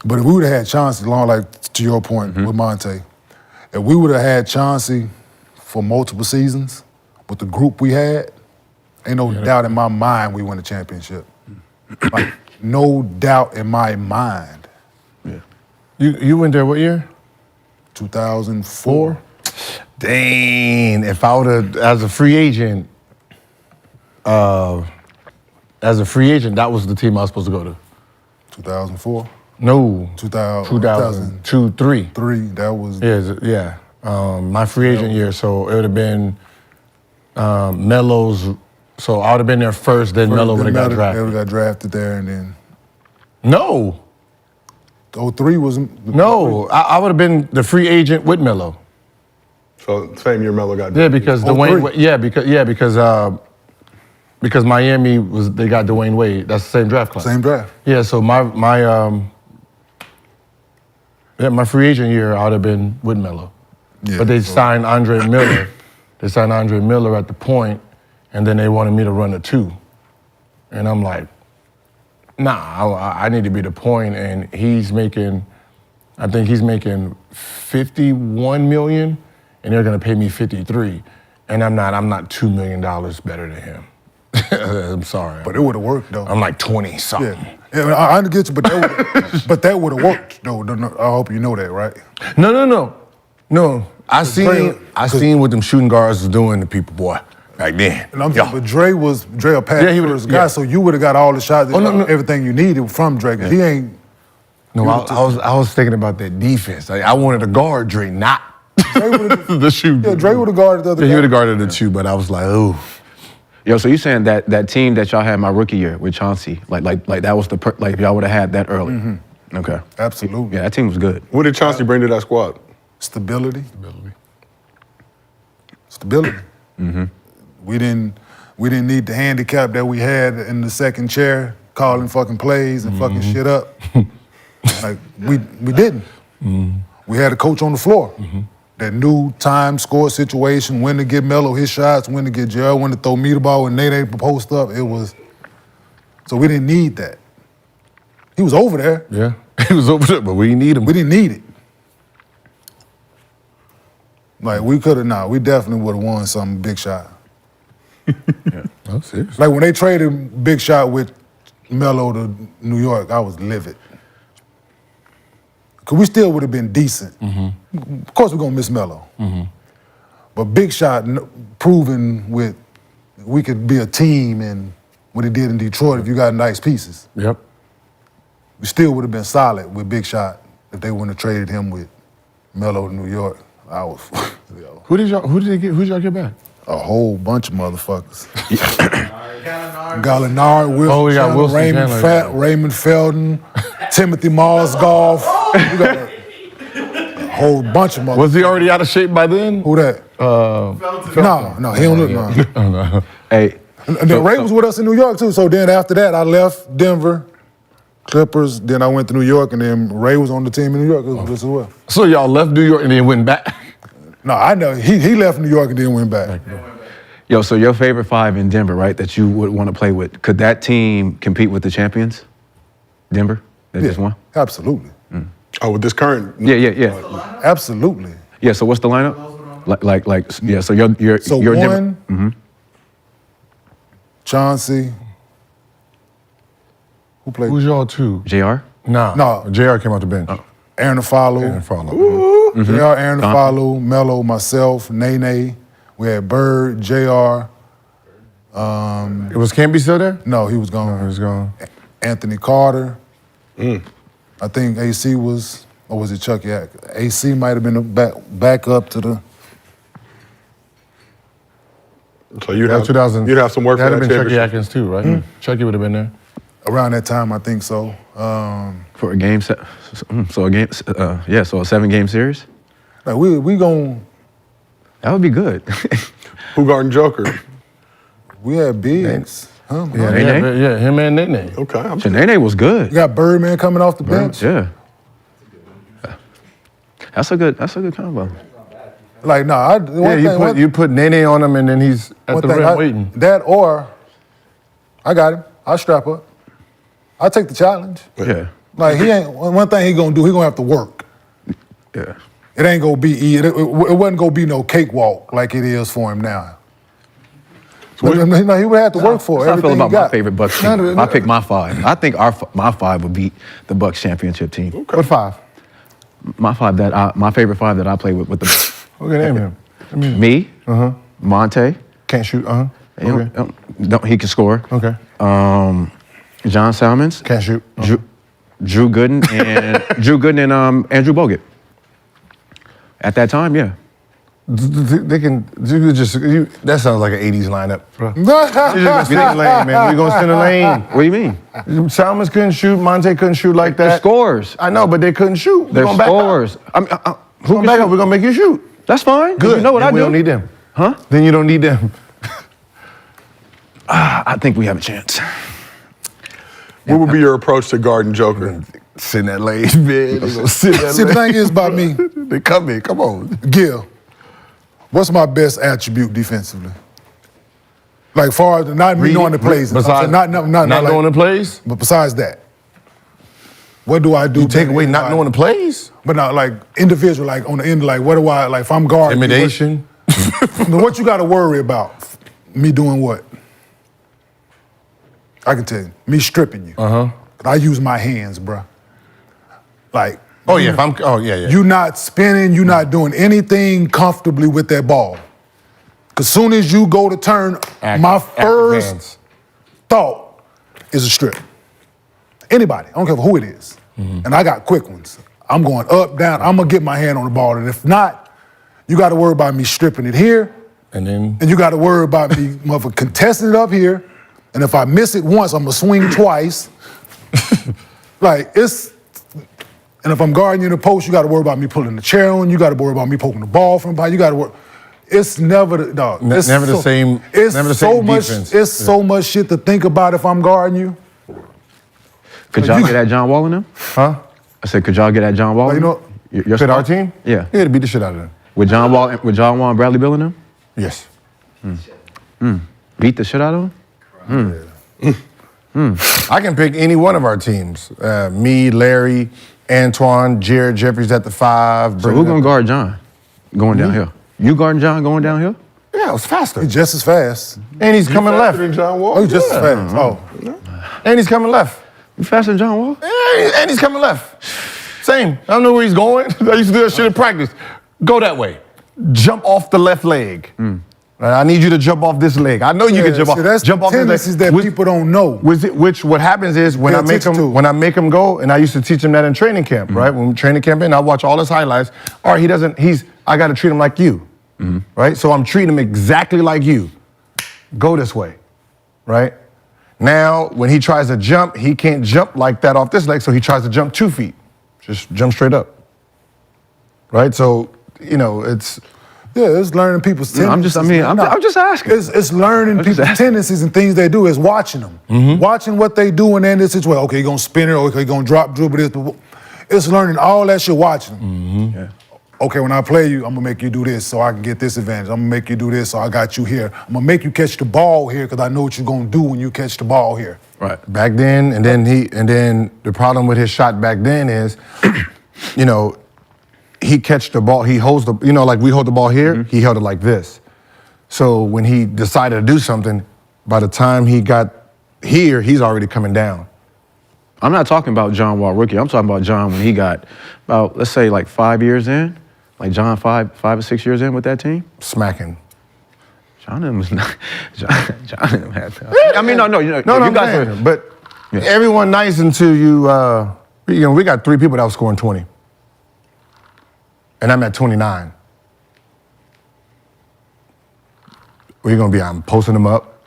But if we would have had Chauncey, like to your point with Monte, if we would have had Chauncey for multiple seasons with the group we had, ain't no doubt in my mind we win a championship. Like, no doubt in my mind. Yeah. You went there what year? 2004. Dang, if I would have, as a free agent, that was the team I was supposed to go to. 2004. No. 2002, 3. 3. That was. Yeah. My free agent year, so it would have been Melo's. So I would have been there first, then Melo would have got drafted. Melo got drafted there, and then. No. 03 was. No, I would have been the free agent with Melo. So same year Melo got Yeah, because 03. Dwayne. Because Miami they got Dwayne Wade. That's the same draft class. Same draft. Yeah, so my free agent year I would have been with Melo. Yeah, But they so- signed Andre Miller. They signed Andre Miller at the point, and then they wanted me to run the 2. And I'm like, nah, I need to be the point, and I think he's making $51 million, and they're gonna pay me 53. And I'm not $2 million better than him. I'm sorry. But it would have worked though. I'm like 20-something. Yeah, I get you, but that would have worked though. I hope you know that, right? No. I seen what them shooting guards was doing to people, boy, back then. And I'm saying, but Dre a pass Yeah, he was- first guy, yeah. so you would have got all the shots, no. everything you needed from Dre. 'Cause he ain't. No, I was thinking about that defense. Like, I wanted to guard Dre, not the shoot. Yeah, Dre would have guarded the other Yeah, guy. he would have guarded the 2, but I was like, ooh. Yo, so you saying that team that y'all had my rookie year with Chauncey, like that was like y'all would have had that early? Okay. Absolutely. Yeah, that team was good. What did Chauncey bring to that squad? Stability. We didn't need the handicap that we had in the second chair, calling fucking plays and fucking shit up. Like we didn't. We had a coach on the floor that knew time, score, situation, when to get Melo his shots, when to get Gerald, when to throw me the ball, when Nate ain't post up. So we didn't need that. He was over there. Yeah, he was over there, but we didn't need him. We didn't need it. Like we we definitely would have won some Big Shot. Oh, serious? Like when they traded Big Shot with Melo to New York, I was livid. Cause we still would have been decent. Of course we're gonna miss Melo. But Big Shot proving we could be a team and what he did in Detroit if you got nice pieces. Yep. We still would have been solid with Big Shot if they wouldn't have traded him with Melo to New York. I was, Who did y'all get back? a whole bunch of motherfuckers. Gallinari, Wilson, Oh, we got Chandler, Wilson Raymond, Chandler. Raymond Felton, Timothy Mozgov. We got a whole bunch of motherfuckers. Was he already out of shape by then? Who that? No, he don't look no. Hey, And then Ray was with us in New York too. So then after that, I left Denver, Clippers. Then I went to New York, and then Ray was on the team in New York as well. So y'all left New York and then went back? No, I know he left New York and then went back. yo, so your favorite 5 in Denver, right? That you would want to play with. Could that team compete with the champions? Denver, that just won. Absolutely, Oh, with this current. Yeah. absolutely. Yeah. So what's the lineup? Yeah. So you're So you're one, Denver. Chauncey. Who played? Who's y'all 2? Jr. Nah. No. JR came off the bench. Aaron Afalo. And follow. JR, Aaron Afalo, Melo, myself, Nene. We had Bird, JR. It was Campy still there? No, he was gone. He was gone. Anthony Carter. I think AC was, or was it Chucky? AC might have been the back up to the. So you'd Yeah, have 2000. You'd have some work for That'd that have been Chucky championship. Atkins too, right? Chucky would have been there. Around that time, I think so. For a game set. So a game. So a 7-game series. Like we gon' That would be good. Who guarding Joker? we had bigs. Yeah, him and Nene. Okay. Nene was good. You got Birdman coming off the bench. Yeah. That's a good combo. Like, You put Nene on him and then he's at the rim waiting. That or, I got him. I'll strap up. I'll take the challenge. Yeah. Like, one thing he gonna do, he gonna have to work. Yeah. It ain't gonna be easy. It wasn't gonna be no cakewalk like it is for him now. But, no, he would have to work for That's how I feel everything about he got. my favorite Bucks team. I pick my 5. I think my 5 would beat the Bucks championship team. Okay. What 5? My favorite 5 that I play with the Bucks. Okay, name him. Me, Monte. Can't shoot, Okay. He can score. Okay. John Salmons. Can't shoot. Drew Gooden and Andrew Bogut. At that time, yeah. That sounds like an 80s lineup, bro. You just gonna lane, man. We gonna send a lane. What do you mean? Salmons couldn't shoot. Monte couldn't shoot like that. They're scores. I know, but they couldn't shoot. They're scores. We're gonna make you shoot. That's fine. Good. You know what I do? We don't need them. Huh? Then you don't need them. I think we have a chance. What would be your approach to guarding Joker? Sit in that lane, man. They gonna sit in that See, the lane. thing is about me, They come in. Come on. Gil, what's my best attribute defensively? Like, far as not me knowing the plays. Besides not knowing the plays? But besides that, what do I do? You take away not knowing the plays? But not like individual, like on the end, like what do I, like if I'm guarding. Intimidation? What you got to worry about? Me doing what? I can tell you. Me stripping you. I use my hands, bruh. Like. Oh, yeah. You not spinning, you not doing anything comfortably with that ball. Because soon as you go to turn, my first thought is a strip. Anybody, I don't care who it is. And I got quick ones. I'm going up, down, I'm gonna get my hand on the ball. And if not, you gotta worry about me stripping it here. And you gotta worry about me motherfucker contesting it up here. And if I miss it once, I'm gonna swing twice. Like, and if I'm guarding you in the post, you got to worry about me pulling the chair on. You got to worry about me poking the ball from behind. You got to worry. It's never the dog. Never the same. It's never the so same much. defense. It's so much shit to think about if I'm guarding you. Could y'all get at John Wall in them? Huh? I said, could y'all get at John Wall? Well, you know, your Fit our team? Yeah. Yeah, to beat the shit out of them. With John Wall and Bradley Beal in them? Yes. Beat the shit out of them? I can pick any one of our teams. Me, Larry, Antoine, Jared Jeffries at the 5. So who's going to guard John going downhill? You guarding John going downhill? Yeah, it was faster. he's just as fast. And he's coming left. Than John Wall? Oh, he's just as fast. Oh, And he's coming left. You faster than John Wall? And he's coming left. Same. I don't know where he's going. I used to do that shit in practice. Go that way. Jump off the left leg. I need you to jump off this leg. I know you can jump off. See, that's jump off this tendencies leg. that people don't know. Which what happens is when Pay I make attention to. him go, and I used to teach him that in training camp, right? When training camp in, I watch all his highlights. All right, I got to treat him like you, right? So I'm treating him exactly like you. Go this way, right? Now, when he tries to jump, he can't jump like that off this leg, so he tries to jump 2 feet. Just jump straight up, right? So, it's... Yeah, it's learning people's tendencies. I'm just asking. It's learning people's tendencies and things they do. It's watching them. Watching what they do and then this is, well, okay, you're going to spin it, okay, you're going to drop, dribble this. It's learning all that shit, watching them. Yeah. Okay, when I play you, I'm going to make you do this so I can get this advantage. I'm going to make you do this so I got you here. I'm going to make you catch the ball here because I know what you're going to do when you catch the ball here. Right. Back then, and then the problem with his shot back then is, he catch the ball, he holds the, like we hold the ball here, he held it like this. So when he decided to do something, by the time he got here, he's already coming down. I'm not talking about John Wall rookie. I'm talking about John when he got about, let's say, like 5 years in. Like John 5 or 6 years in with that team. Smacking. John and was not. John and had to. I mean, no. You guys are. But everyone nice until you. We got 3 people that was scoring 20. And I'm at 29. Where you gonna be? I'm posting them up.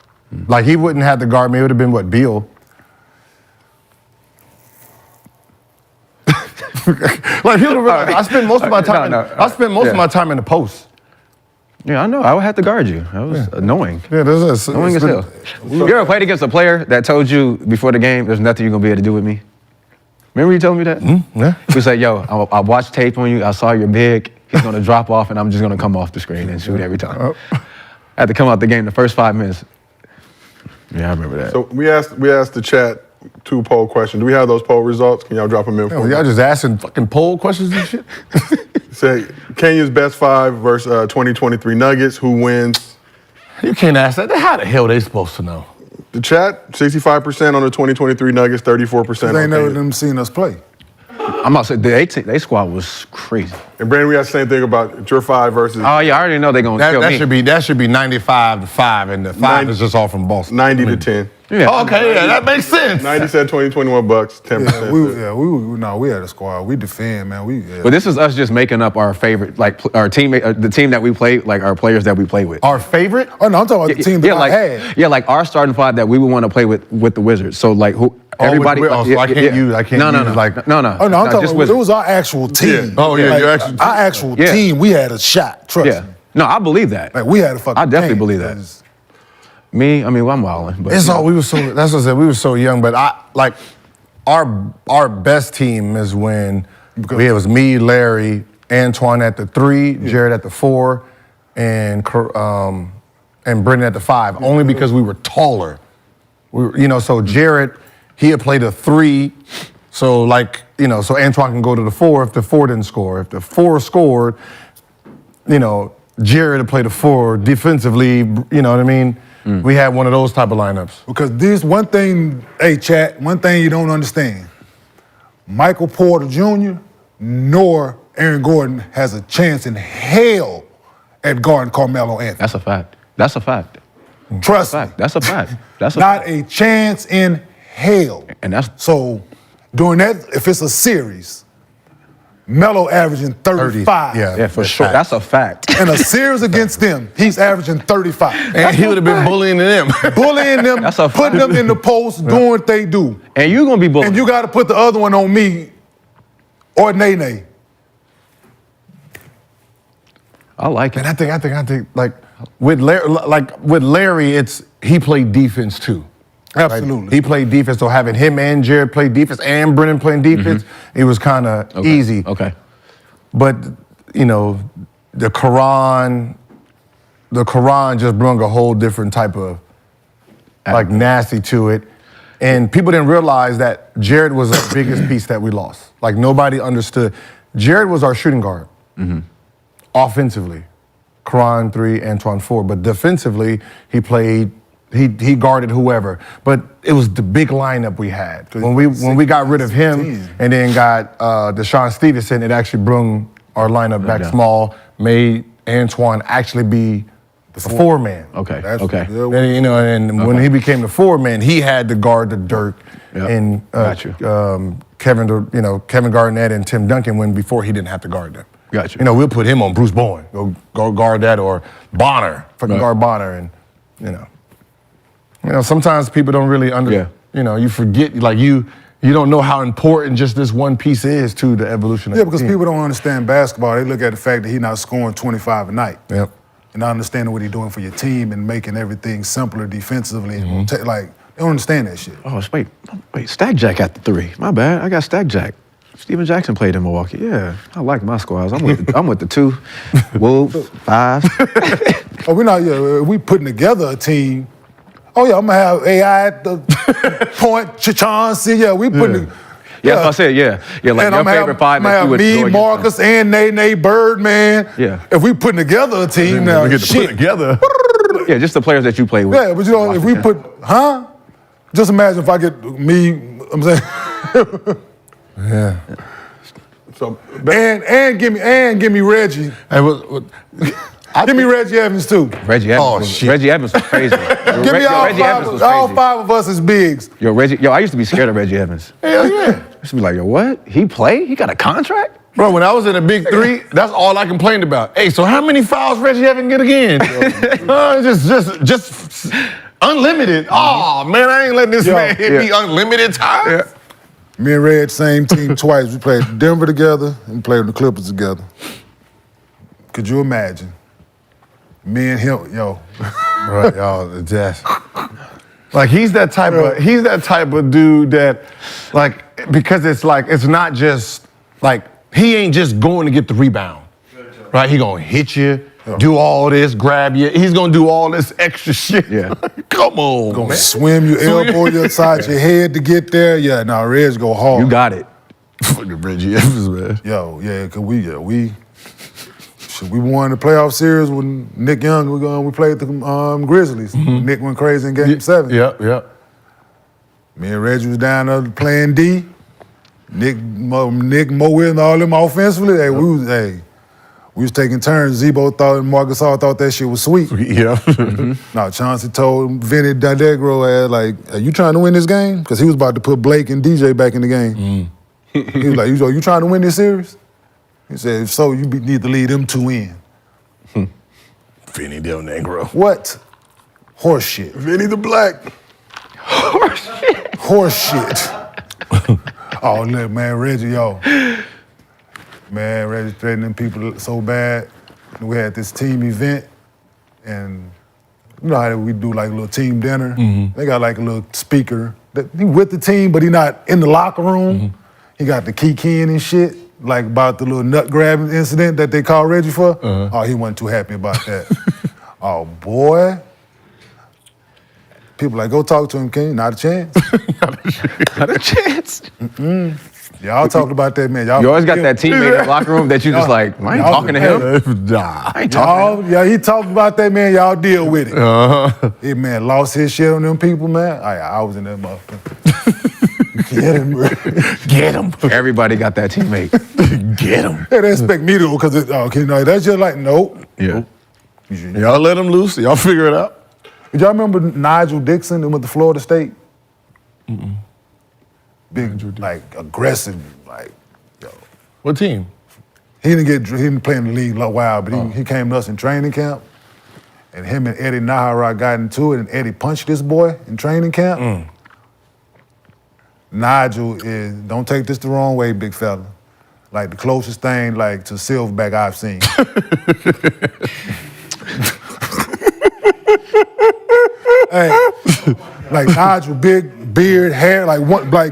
Like he wouldn't have to guard me. It would have been what, Beal? Like he would have. I spend most of my time. I spend most of my time in the post. Yeah, I know. I would have to guard you. That was annoying. Yeah, that's Annoying as hell. You ever played against a player that told you before the game, there's nothing you're going to be able to do with me? Remember you told me that? Yeah. He was like, yo, I watched tape on you. I saw you're big. He's going to drop off, and I'm just going to come off the screen and shoot every time. I had to come out the game the first 5 minutes. Yeah, I remember that. So we asked the chat 2 poll questions. Do we have those poll results? Can y'all drop them in for me? Y'all just asking fucking poll questions and shit? Say Kenyon's best 5 versus 2023 Nuggets. Who wins? You can't ask that. How the hell they supposed to know? The chat, 65% on the 2023 Nuggets, 34% They on ain't never Kenyon. them seen us play. I'm about to say, they squad was crazy. And Brandon, we got the same thing about your 5 versus Oh, yeah, I already know they're going to kill me. That should be 95-5, and the 5 is just all from Boston. 90 to 10. Yeah. Oh, okay, yeah, that makes sense. 90 said 2021 Bucks, 10%. Yeah, we had a squad. We defend, man. But this is us just making up our favorite, like our teammate, the team that we play, like our players that we play with. Our favorite? Oh no, I'm talking about the team that I had. Yeah, like our starting five that we would want to play with the Wizards. So like who everybody. So I can't use. I can't no, use like. No. Oh no, I'm talking just about, it Wizards. was our actual team. Yeah. Oh, yeah, Like, your actual team. our actual Yeah. team. We had a shot. Trust Yeah. me. No, I believe that. Like we had a fucking. I definitely team. believe that. Me, I mean, well, I'm wilding. But It's all we were so. That's what I said. We were so young, but our best team is when it was me, Larry, Antoine at the 3, Jared at the 4, and Brendan at the 5. Only because we were taller. So Jared, he had played a 3, so so Antoine can go to the 4 if the 4 didn't score. If the 4 scored, Jared had played a 4 defensively. You know what I mean? We had one of those type of lineups. Because this one thing, hey chat, one thing you don't understand. Michael Porter Jr. nor Aaron Gordon has a chance in hell at guarding Carmelo Anthony. that's a fact. That's a fact. Trust me. That's a fact. That's a Not a chance in hell. And that's So during that, if it's a series, Melo averaging 35. yeah, for sure. That's a fact. In a series against them, he's averaging 35. And he would have been bullying them. Bullying them, That's a putting fact. them in the post, doing what they do. And you gonna be bullied. And you got to put the other one on me or Nene. I like it. And I think like with Larry, he played defense too. Absolutely. He played defense, so having him and Jared play defense and Brennan playing defense, it was kind of easy. Okay. But the Quran just brought a whole different type of nasty to it, and people didn't realize that Jared was the biggest piece that we lost. Like nobody understood. Jared was our shooting guard, offensively. Quran 3, Antoine 4, but defensively he played. He guarded whoever, but it was the big lineup we had. When we got rid of him and then got Deshaun Stevenson, it actually brought our lineup back small, made Antoine actually be the 4-man. Okay. That's Okay. good. When he became the 4-man, he had to guard the Dirk and Kevin Garnett and Tim Duncan when before he didn't have to guard them. Got you. We'll put him on Bruce Bowen. Go guard that, or Bonner, guard Bonner, and sometimes people don't really you forget, like you don't know how important just this one piece is to the evolution of the Because team. people don't understand basketball. They look at the fact that he's not scoring 25 a night. Yep. And not understanding what he's doing for your team and making everything simpler defensively. And they don't understand that shit. Oh, wait, Stack Jack at the 3. My bad. I got Stack Jack. Steven Jackson played in Milwaukee. Yeah, I like my squads. I'm with the 2, Wolves, 5. We putting together a team. Oh yeah, I'm gonna have AI at the point, Chauncey. Yeah, we putting. Yeah, that's what I said. Yeah, like And your I'm favorite 5 that you would me, go against Marcus, and Nene, Birdman. Yeah. If we putting together a team now, we get to put together. them. Yeah, just the players that you play with. Yeah, but if we put, just imagine if I get me. I'm saying. Yeah. So And give me Reggie. Give me Reggie Evans too. Reggie Evans. Reggie Evans was crazy. Give me all 5 of us as bigs. I used to be scared of Reggie Evans. Hell yeah. I used to be like, yo, what? He play? He got a contract? Bro, when I was in the Big 3, that's all I complained about. Hey, so how many fouls Reggie Evans get again? Just unlimited. Oh man, I ain't letting this man hit me unlimited times. Yeah. Me and Red, same team twice. We played Denver together and played the Clippers together. Could you imagine Me and him, yo. Right, y'all, just like he's that type of dude that, like, because it's not just like he ain't just going to get the rebound, right? He gonna hit you, do all this, grab you. He's gonna do all this extra shit. Yeah. Come on, Gonna man. swim your elbow your side your head to get there. Yeah, now Reg go hard. You got it. Fucking Reggie Evans, man. Yo, yeah, cause we won the playoff series when Nick Young, we played the Grizzlies. Nick went crazy in game 7. Yep. Me and Reggie was down there playing D. Nick, Mo Williams, all them offensively. Hey, we was taking turns. Zebo thought and Marcus All thought that shit was sweet. Yeah. Now Chauncey told Vinny D'Allegro, like, are you trying to win this game? Because he was about to put Blake and DJ back in the game. He was like, you trying to win this series? He said, if so, you need to lead them 2 in. Vinny Del Negro. What? Horse shit. Vinny the Black. Horse shit. Oh, look, man, Reggie, yo. Man, Reggie threatening people so bad. We had this team event, and you know how we do like a little team dinner? They got like a little speaker. He with the team, but he not in the locker room. He got the key in and shit, like about the little nut grabbing incident that they called Reggie for. Oh, he wasn't too happy about that. Oh, boy. People like, go talk to him, Kenyon. Not a chance. Not a chance. Y'all talked about that, man. You always got that teammate in the locker room that you just like, I ain't talking to him. Nah. I ain't talking to him. Yeah, he talked about that, man. Y'all deal with it. He, man, lost his shit on them people, man. I was in that motherfucker. Get him, bro. Get him. Everybody got that teammate. Get him. Hey, they expect me to, because that's just like, nope. Yeah. Y'all let him loose. Y'all figure it out. Did y'all remember Nigel Dixon that went to Florida State? Big, like, aggressive, like, yo. What team? He didn't play in the league a while, but he came to us in training camp, and him and Eddie Nahara got into it, and Eddie punched this boy in training camp. Nigel is, don't take this the wrong way, big fella, like the closest thing like to Silverback I've seen. Hey, like Nigel, big beard, hair, like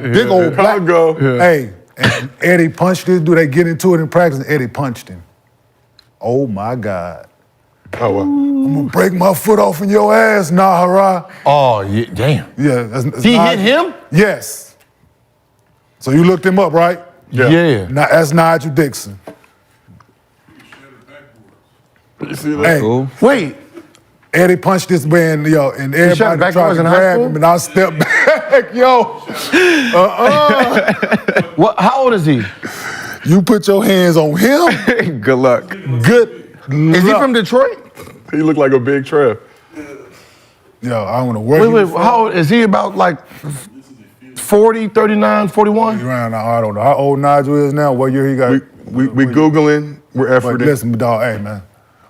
big old black. Congo. Hey, and Eddie punched this dude. They get into it in practice, and Eddie punched him. Oh my God. Oh, well. I'm gonna break my foot off in your ass, Nahara. Oh, yeah, damn. Yeah, that's He hit him? Yes. So you looked him up, right? Yeah. Now that's Nigel Dixon. You see that? Hey, Cool. Wait. Eddie punched this man, yo, and shot everybody tried backboards to in high grab school? him, and I stepped back, yo. What? How old is he? You put your hands on him. Good luck. Good luck. Is he from Detroit? He looked like a big Trev. Yo, I want to work. Wait, how old is he? About like 40, 39, 41? Around, I don't know how old Nigel is now. What year he got? We Googling, we're But efforting. listen, dog, hey man,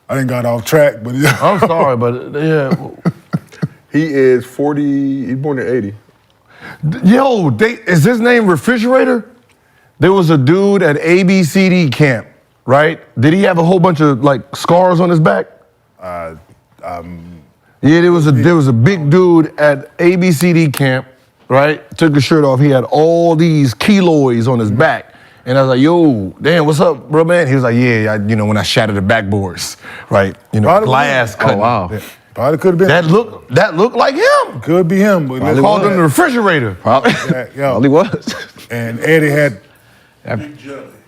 I didn't got off track, but yeah. I'm sorry, but yeah. He is 40, he's born in 80. Yo, is his name Refrigerator? There was a dude at ABCD camp, right? Did he have a whole bunch of like scars on his back? Yeah, there was a big dude at ABCD camp, right? Took his shirt off. He had all these keloids on his back. And I was like, yo, damn, what's up, bro, man? He was like, yeah, when I shattered the backboards, right? Probably Glass Oh, cutting. wow. Probably could have been. That looked like him. Could be him, but Probably Called him the Refrigerator. Probably, yo. probably was. And Eddie had. Yeah,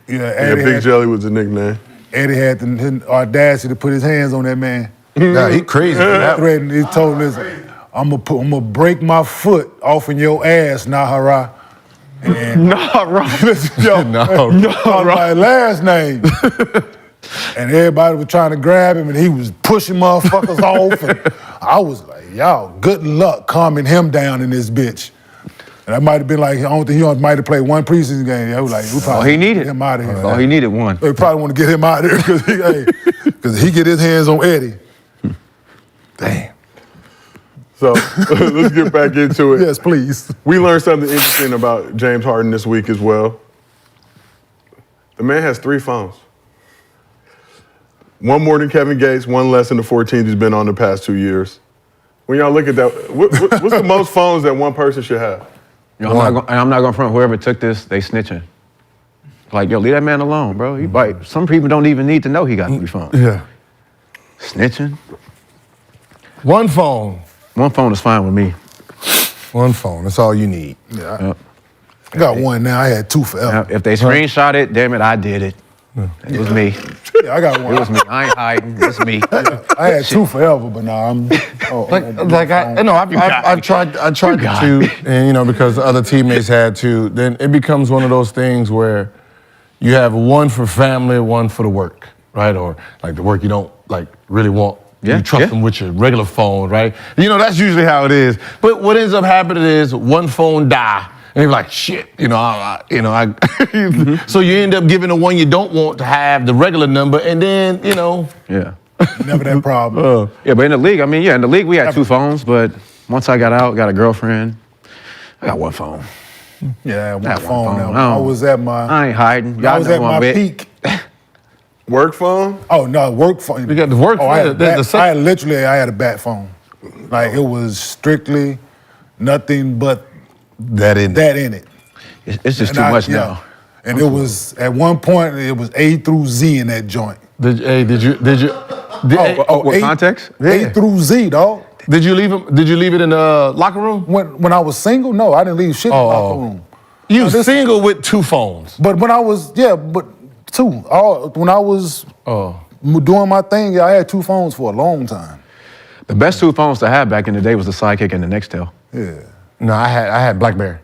Eddie Big had, Jelly was the nickname. Eddie had the audacity to put his hands on that man. Nah, he crazy. for that. Threatened. He told him, I'm gonna break my foot off in your ass, Nahara. And Nah, right. yo, No, called my last name. And everybody was trying to grab him, and he was pushing motherfuckers off. And I was like, y'all, good luck calming him down in this bitch. And that might have been like, I don't think he might have played one preseason game. I was like, we probably All he needed. get him out of here. All he needed one. They probably want to get him out of there because he get his hands on Eddie. Damn. So let's get back into it. Yes, please. We learned something interesting about James Harden this week as well. The man has 3 phones. One more than Kevin Gates, one less than the 14 he's been on the past 2 years. When y'all look at that, what's the most phones that one person should have? You know, I'm not going to front. Whoever took this, they snitching. Like, yo, leave that man alone, bro. He bite. Some people don't even need to know he got 3 phones. Yeah. Snitching. One phone. One phone is fine with me. One phone. That's all you need. Yeah. Yep. I got one now. I had 2 forever. Now, if they screenshot it, damn it, I did it. It was me. Yeah, I got one. It was me. I ain't hiding. It's me. I had 2 forever, but now I'm. I've tried to, and you know, because other teammates had to. Then it becomes one of those things where you have one for family, one for the work, right? Or like the work you don't like really want. Yeah, You trust them with your regular phone, right? You know, that's usually how it is. But what ends up happening is one phone die. And you're like, shit, so you end up giving the one you don't want to have the regular number, and then, you know. Yeah. never that problem. Yeah, but in the league, I mean, in the league we had 2 phones, but once I got out, got a girlfriend, I got 1 phone. Yeah, I had I one had phone one now. phone. I was at my. I ain't hiding. I Y'all was know at who I'm my with. peak. Work phone? Oh no, work phone. You got the work Oh, I phone. had, I had a bat phone. Like it was strictly nothing but That in it. It's just And too much now. And it was at one point it was A through Z in that joint. Did you? What context? A through Z, dog. Did you leave it in the locker room? When I was single, no, I didn't leave shit in the locker room. You single with 2 phones. But when I was 2. When I was doing my thing, I had 2 phones for a long time. The best 2 phones to have back in the day was the Sidekick and the Nextel. Yeah. No, I had BlackBerry.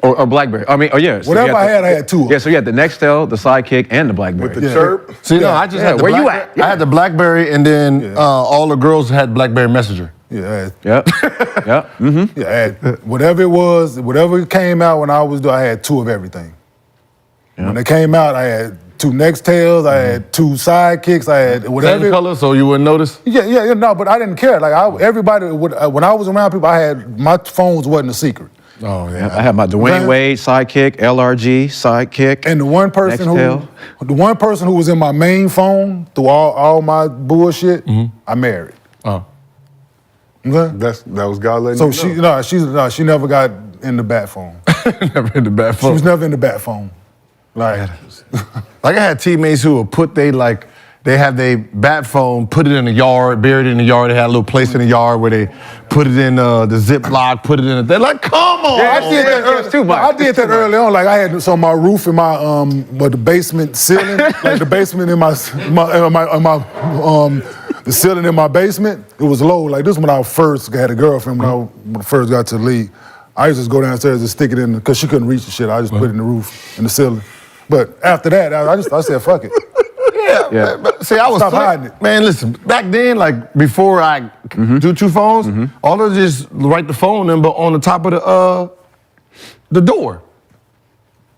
Or BlackBerry. I mean, yeah. So Whatever you I had 2. Yeah, so you had the Nextel, the Sidekick, and the BlackBerry. With the chirp? See, no, I just had the where you Blackberry. at? Yeah. I had the BlackBerry, and then all the girls had BlackBerry Messenger. Yeah. Yep. Yep. Mm-hmm. Yeah, I had, whatever it was, whatever came out when I was doing, I had 2 of everything. Yeah. When it came out, I had 2 Nextels, I had 2 Sidekicks, I had whatever. Same color, so you wouldn't notice? Yeah, no, but I didn't care. Like everybody, when I was around people, my phones wasn't a secret. Oh, yeah. I had my Dwayne Wade Sidekick, LRG Sidekick. And the one person who was in my main phone through all my bullshit, I married. Oh. Okay? That was God letting So you know. she never got in the bat phone. Never in the bat She phone. was never in the bat phone. Like, I had teammates who would put they have their bat phone, put it in the yard, buried it in the yard. They had a little place in the yard where they put it in the Ziploc, put it in it. They're like, come on. I did that early on. Like I had this on my roof in my the basement ceiling, like the basement in the ceiling in my basement. It was low. Like this when I first had a girlfriend when I first got to the league. I used to just go downstairs and stick it in because she couldn't reach the shit. I just put it in the roof in the ceiling. But after that, I said fuck it. Yeah. But see, I was Stop hiding it. Man, listen, back then, like before I do 2 phones, all of just write the phone number on the top of the door.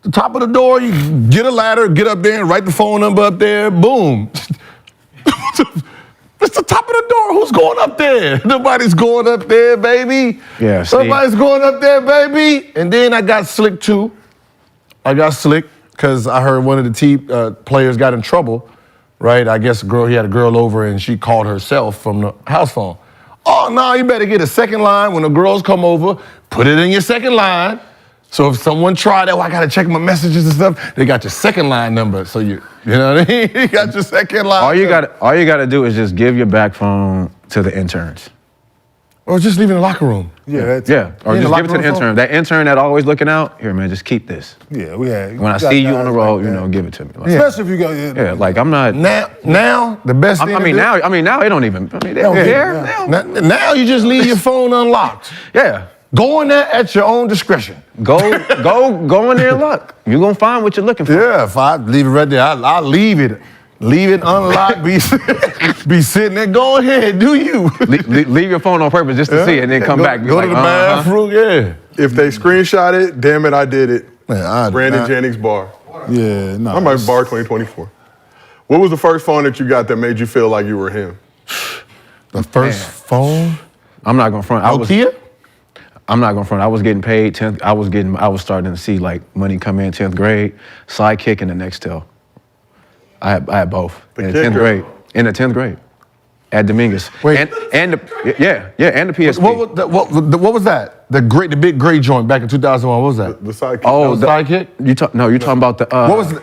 The top of the door, you get a ladder, get up there and write the phone number up there, boom. It's the top of the door. Who's going up there? Nobody's going up there, baby. Yeah, see. Nobody's going up there, baby. And then I got slick too. I got slick because I heard one of the players got in trouble, right? I guess he had a girl over and she called herself from the house phone. Oh, no, you better get a second line. When the girls come over, put it in your second line. So if someone tried, I got to check my messages and stuff, they got your second line number. So you know what I mean? You got your second line All you got to do is just give your back phone to the interns. Or just leave it in the locker room. Yeah, that's Yeah, or In the just give it to locker the room intern. That intern that always looking out, here, man, just keep this. Yeah, we had. When I see you on the road, give it to me. Like, Especially if you go. yeah, like I'm not. Now the best thing I mean, now it don't even. I mean, they're don't here care, now. now you just leave your phone unlocked. Yeah, Go in there at your own discretion. go in there and look. You're gonna find what you're looking for. Yeah, if I leave it right there, I'll leave it. Leave it unlocked, be sitting there, go ahead, do you. Leave your phone on purpose just to see it and then come back. Be Go like, to the bathroom, yeah. If they screenshot it, damn it, I did it. Man, Brandon Jennings bar. Yeah, no. I might bar 2024. What was the first phone that you got that made you feel like you were him? The first phone? I'm not gonna front. Nokia? I'm not gonna front. I was getting paid 10th. I was starting to see like money come in 10th grade, Sidekick and the Nextel. I had both. The in kicker. 10th grade. In the 10th grade. At Dominguez. Wait. And the PSP. What was that? The big gray joint back in 2001. What was that? The sidekick. Oh, the sidekick? You're talking about the. What was it?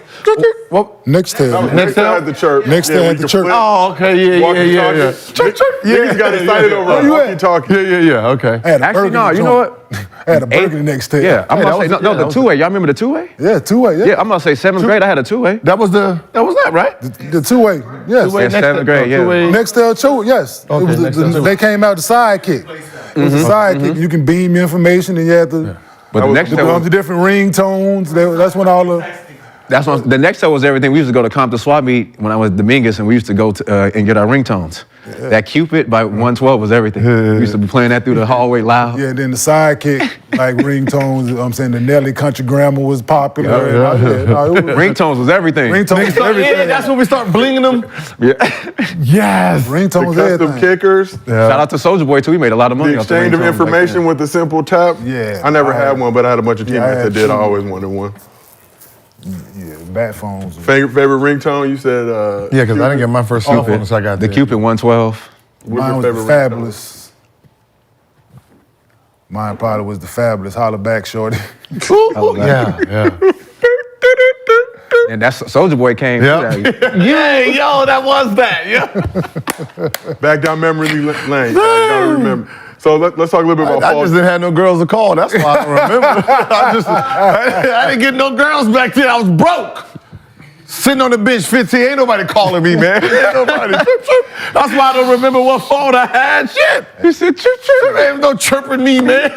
What? Next tail. Next time at the church. Next time at the church. Oh, okay, yeah. Church. Niggas got excited over walkie-talkie. Yeah, okay. Actually, no, you know what? I had a burger next tail. Yeah, I'm gonna say the two-way. Y'all remember the two-way? Yeah, two-way, yeah. Yeah, I'm gonna say 7th grade. I had a two-way. That was that, right? The two-way, yes. Yeah, 7th grade. Yeah. Next tail two, yes. Okay, It was next tail two. they came out the sidekick. It was a sidekick. You can beam information and you had to But the next the different ringtones. That's when all the the next show was everything. We used to go to Compton Swap Meet when I was Dominguez, and we used to go to, and get our ringtones. Yeah. That Cupid by 112 was everything. We used to be playing that through the hallway loud. Yeah, then the sidekick, like ringtones, I'm saying the Nelly Country Grammar was popular. Ringtones was everything. Ringtones was everything. Yeah, that's when we start blinging them. Yeah. Yes. Ringtones was Custom everything. kickers. Shout out to Soulja Boy too. He made a lot of money The off the exchange of ringtones back information then. with a simple tap. Yeah. I never had one, but I had a bunch of Yeah, I teammates had that did. I two. always wanted one. Yeah, bat phones. Favorite ringtone? You said. Yeah, because I didn't get my first cell phone until I got The there. Cupid 112. What's Mine your was the favorite Fabulous. Mine probably was the Fabulous. Holla back, shorty. Yeah. And that's Soulja Boy came. Yeah. Yeah, yo, that was that. Yeah. ringtone? Back down memory lane. I gotta remember. So let's talk a little bit about I Paul. just didn't have no girls to call. That's why I don't remember. I didn't get no girls back then. I was broke. Sitting on the bench 15, ain't nobody calling me, man. Ain't nobody. That's why I don't remember what phone I had. Shit. He said, chirp, chirp. Ain't no chirping me, man.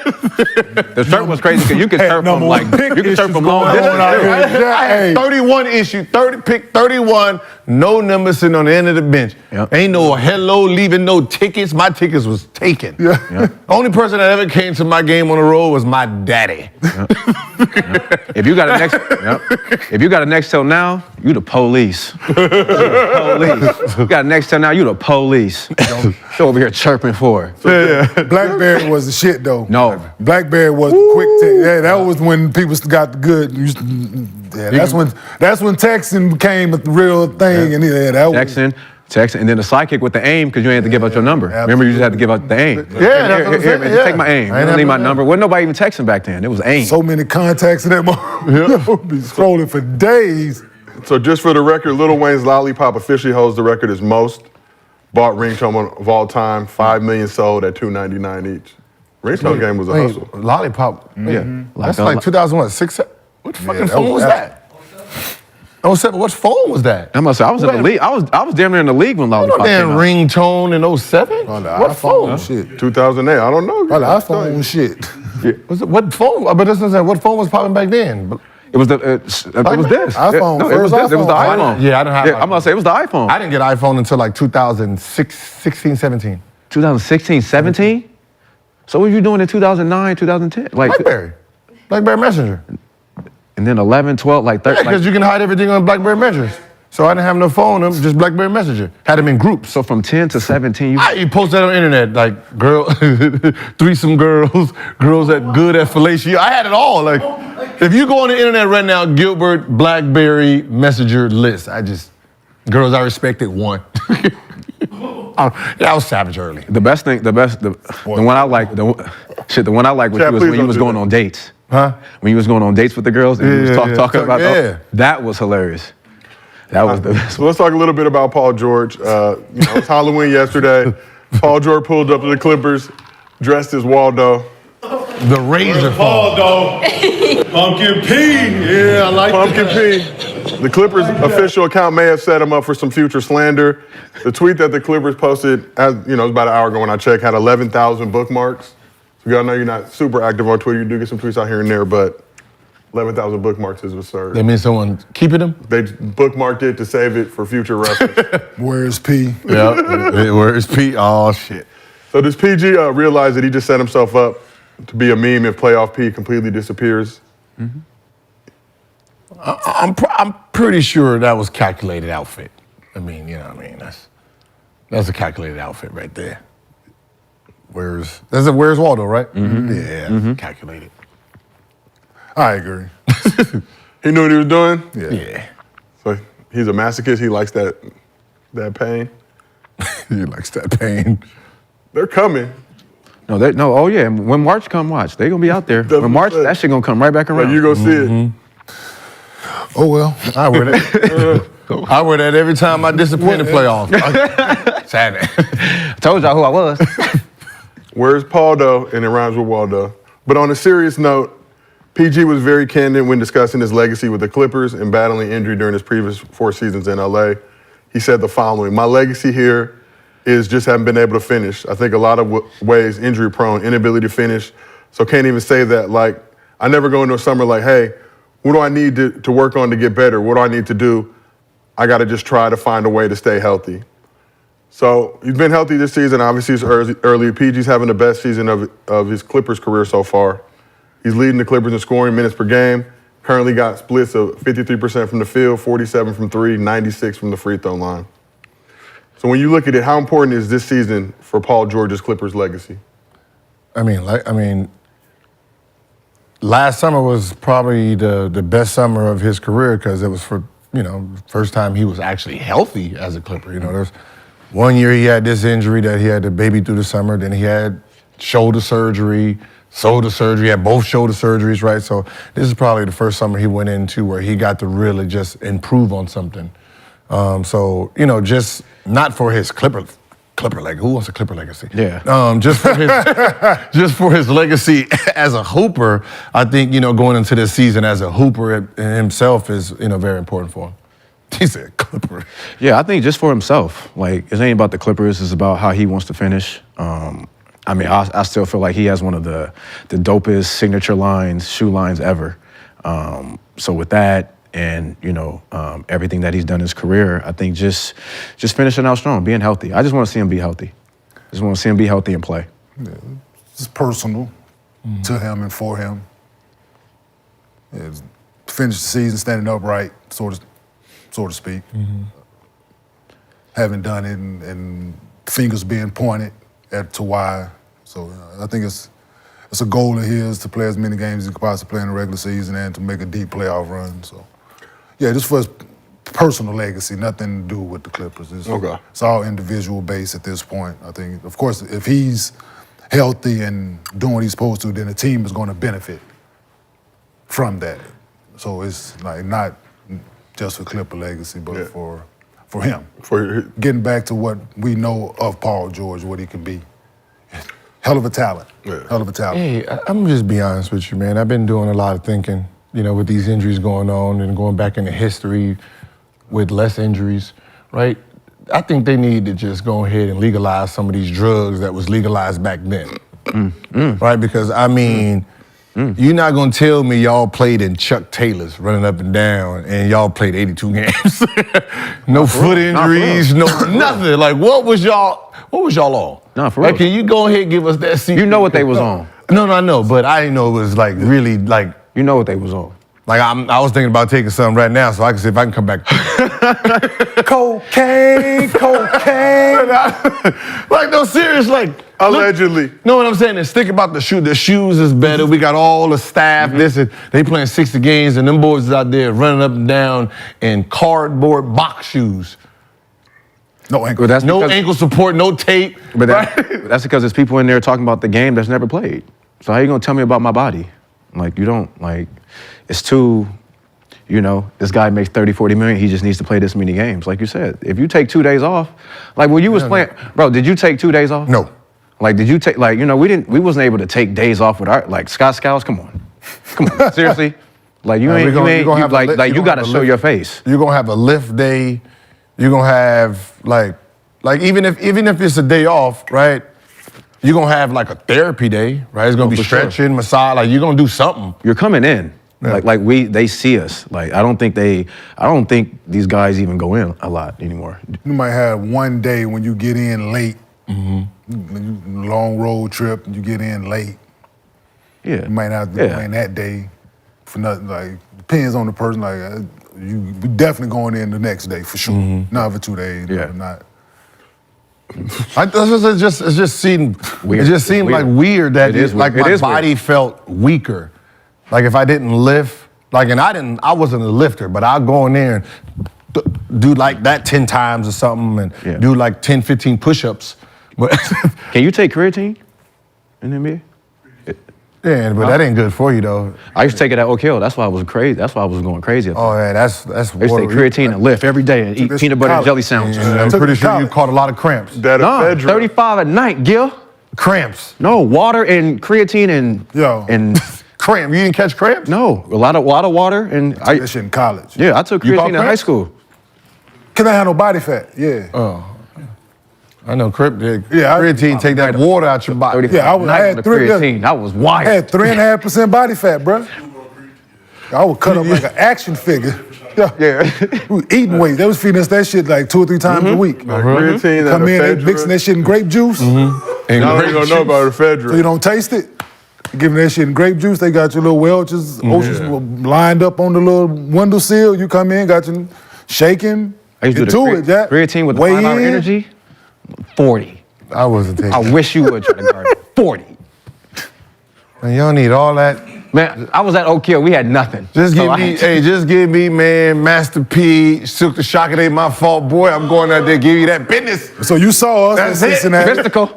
The chirp was crazy because you could chirp from number one you could chirp from long going on out distance. here. I had 31 issue, pick 31, no number sitting on the end of the bench. Yep. Ain't no hello, leaving no tickets. My tickets was taken. Yeah. Only person that ever came to my game on the road was my daddy. If you got a next till now, you the police. You got a next till now, you the police. Show over here chirping for it. Blackberry was the shit, though. No. Blackberry was the quick text. Yeah, that was when people got the good. Yeah, that's when texting became a real thing. And yeah, that was. Texting, and then the sidekick with the aim because you ain't had to give out your number. Remember, you just had to give out the aim. Yeah, that's what I'm saying, man, yeah. take my aim. I I ain't don't need my have to- number. Wasn't nobody even texting back then. It was aim. So many contacts in that moment. Be scrolling for days. So just for the record, Lil Wayne's Lollipop officially holds the record as most bought ringtone of all time. 5 million sold at $2.99 each. Ringtone game was a hustle. Lollipop. Yeah. That's like 2001, 6, 7. What fucking that phone was was that? 07, what phone was that? I must say, I was in the league. I was damn near in the league when No Lollipop damn came out. ringtone in 07? On the What iPhone phone? shit. 2008, I don't know. On the iPhone shit. Was it, what phone? But this is what phone was popping back then? But It was it was this. iPhone, No, it was first this. It was the iPhone. iPhone. Yeah, I didn't have Yeah, iPhone. I'm gonna say it was the iPhone. I didn't get iPhone until like 2016, 17. 2016, 17. So what were you doing in 2009, 2010? Like, BlackBerry Messenger. and then 11, 12, like 13. Yeah, because you can hide everything on BlackBerry Messengers. So I didn't have no phone, just BlackBerry Messenger. Had them in groups. So from 10 to 17, You post that on the internet, like girl, threesome girls, girls that good at fellatio. I had it all. Like, if you go on the internet right now, Gilbert BlackBerry Messenger list. Girls I respected, one. I was savage early. the one I like, the one I like was Chad, was please when you don't was do going that. on dates. Huh? When you was going on dates with the girls and you was talking about that was hilarious. That was the best. So let's talk a little bit about Paul George. It's Halloween yesterday. Paul George pulled up to the Clippers, dressed as Waldo. The Razor phone. Though. Pumpkin P. Yeah, I like Pumpkin that. P. The Clippers official account may have set him up for some future slander. The tweet that the Clippers posted, it was about an hour ago when I checked, had 11,000 bookmarks. So y'all know you're not super active on Twitter. You do get some tweets out here and there, but 11,000 bookmarks is absurd. That means someone keeping them? They bookmarked it to save it for future reference. Where's P? Yeah. Where's Pete? Oh, shit. So does PG realize that he just set himself up to be a meme if playoff P completely disappears? Mm-hmm. I'm pretty sure that was calculated outfit. I mean, that's a calculated outfit right there. Where's Waldo, right? Mm-hmm. Yeah, calculated. I agree. He knew what he was doing? Yeah. So he's a masochist. He likes that That pain. He likes that pain. They're coming. No. Oh yeah. When March come, watch. They gonna be out there. When March, that shit gonna come right back around. Like you gonna see it. Oh well. I wear that. I wear that every time I disappoint in the playoffs. Sad. I told y'all who I was. Where's Paul Doe? And it rhymes with Waldo. But on a serious note, PG was very candid when discussing his legacy with the Clippers and battling injury during his previous 4 seasons in LA. He said the following: "My legacy here is just haven't been able to finish. I think a lot of ways injury prone, inability to finish. So can't even say that. Like, I never go into a summer like, hey, what do I need to work on to get better? What do I need to do? I got to just try to find a way to stay healthy." So he's been healthy this season. Obviously, it's early. PG's having the best season of his Clippers career so far. He's leading the Clippers in scoring minutes per game. Currently got splits of 53% from the field, 47 from 3, 96 from the free throw line. So when you look at it, how important is this season for Paul George's Clippers legacy? I mean, last summer was probably the best summer of his career because it was for, first time he was actually healthy as a Clipper. There's 1 year he had this injury that he had to baby through the summer. Then he had shoulder surgery, he had both shoulder surgeries, right? So this is probably the first summer he went into where he got to really just improve on something. Just not for his Clipper legacy. Who wants a Clipper legacy? Yeah. Just for his legacy as a hooper, I think, going into this season as a hooper himself is, very important for him. He said Clipper. Yeah, I think just for himself. Like, it ain't about the Clippers. It's about how he wants to finish. I still feel like he has one of the dopest signature shoe lines ever. So with that and, everything that he's done in his career, I think just finishing out strong, being healthy. I just want to see him be healthy. I just want to see him be healthy and play. Yeah, it's personal to him and for him. Yeah, finish the season standing upright, so to speak. Haven't done it and fingers being pointed to why. So I think it's a goal of his to play as many games as he could possibly play in the regular season and to make a deep playoff run. So yeah, just for his personal legacy, nothing to do with the Clippers. It's all individual based at this point. I think, of course, if he's healthy and doing what he's supposed to, then the team is going to benefit from that. So it's like not just for Clipper legacy, but for him. For getting back to what we know of Paul George, what he can be. Hell of a talent. Yeah. Hell of a talent. Hey, I'm just be honest with you, man. I've been doing a lot of thinking, with these injuries going on and going back into history with less injuries, right? I think they need to just go ahead and legalize some of these drugs that was legalized back then, right? Because, you're not going to tell me y'all played in Chuck Taylor's running up and down and y'all played 82 games. No foot injuries, no nothing. Like, what was y'all on? Nah, for real. Like, can you go ahead and give us that secret? You know what they was on. No, I know, but I didn't know it was like really like. You know what they was on. Like, I was thinking about taking something right now so I can see if I can come back. Cocaine. Like, no, serious, like. Allegedly. Look, know what I'm saying? Is think about the shoe. The shoes is better. We got all the staff. They playing 60 games, and them boys is out there running up and down in cardboard box shoes. No ankle. Well, no ankle support, no tape. But that's because there's people in there talking about the game that's never played. So how you gonna tell me about my body? Like, you don't, it's too, this guy makes 30, 40 million, he just needs to play this many games. Like you said, if you take 2 days off, like when you was playing, bro, did you take 2 days off? No. Like, did you take, we wasn't able to take days off with our, Scott Skiles, come on, seriously? Like, you gotta show your face. You're gonna have a lift day, you're gonna have, even if it's a day off, right? You're gonna have a therapy day, right? It's gonna be stretching, massage, you're gonna do something. You're coming in. Yeah. They see us. I don't think these guys even go in a lot anymore. You might have one day when you get in late, long road trip, and you get in late. Yeah. You might not go in that day for nothing. Depends on the person. You definitely going in the next day for sure. Not for 2 days. Yeah. Not. It just seemed weird. It just seemed weird that my body felt weaker. If I didn't lift, and I wasn't a lifter, but I'll go in there and do like that 10 times or something and do like 10, 15 push-ups. But Can you take creatine in the NBA? yeah, but that ain't good for you though. I used to take it at Oak Hill. That's why I was crazy. That's why I was going crazy. Oh yeah, that's I used to take creatine and lift every day and eat peanut butter and jelly sandwiches. Yeah, I'm pretty sure you caught a lot of cramps. That No, ephedrine. 35 at night, Gil. Cramps. No, water and creatine and Cramp. You didn't catch cramps? no, a lot of water and That shit in college. yeah, I took You caught creatine in high cramps? school. Cause I had no body fat. Yeah. I know Yeah, creatine take that water out your body. 35 Yeah, I at night had with the 3 creatine. I was I wired. had 3.5% body fat, bro. I would cut up like an action figure. Yeah. We were eating weight. They was feeding us that shit like 2 or 3 times a week. Like creatine and Come in, they ephedrine. mixing that shit in grape juice. And Y'all ain't gonna know about ephedrine. So you don't taste it. Giving that shit in grape juice. They got your little Welch's, Oceans lined up on the little window sill. You come in, got your shaking. I used to Get do to the it, Jack. creatine with the Weigh 5 hour in. energy. 40. I wasn't taking I wish you would try to guard it. 40. Man, y'all need all that. Man, I was at Oak Hill. We had nothing. Just So give I me, had to- hey, just give me, man, Master P, Silk the Shock. It ain't my fault, boy. I'm going out there, give you that business. So you saw us That's at it. Cincinnati. Mystical.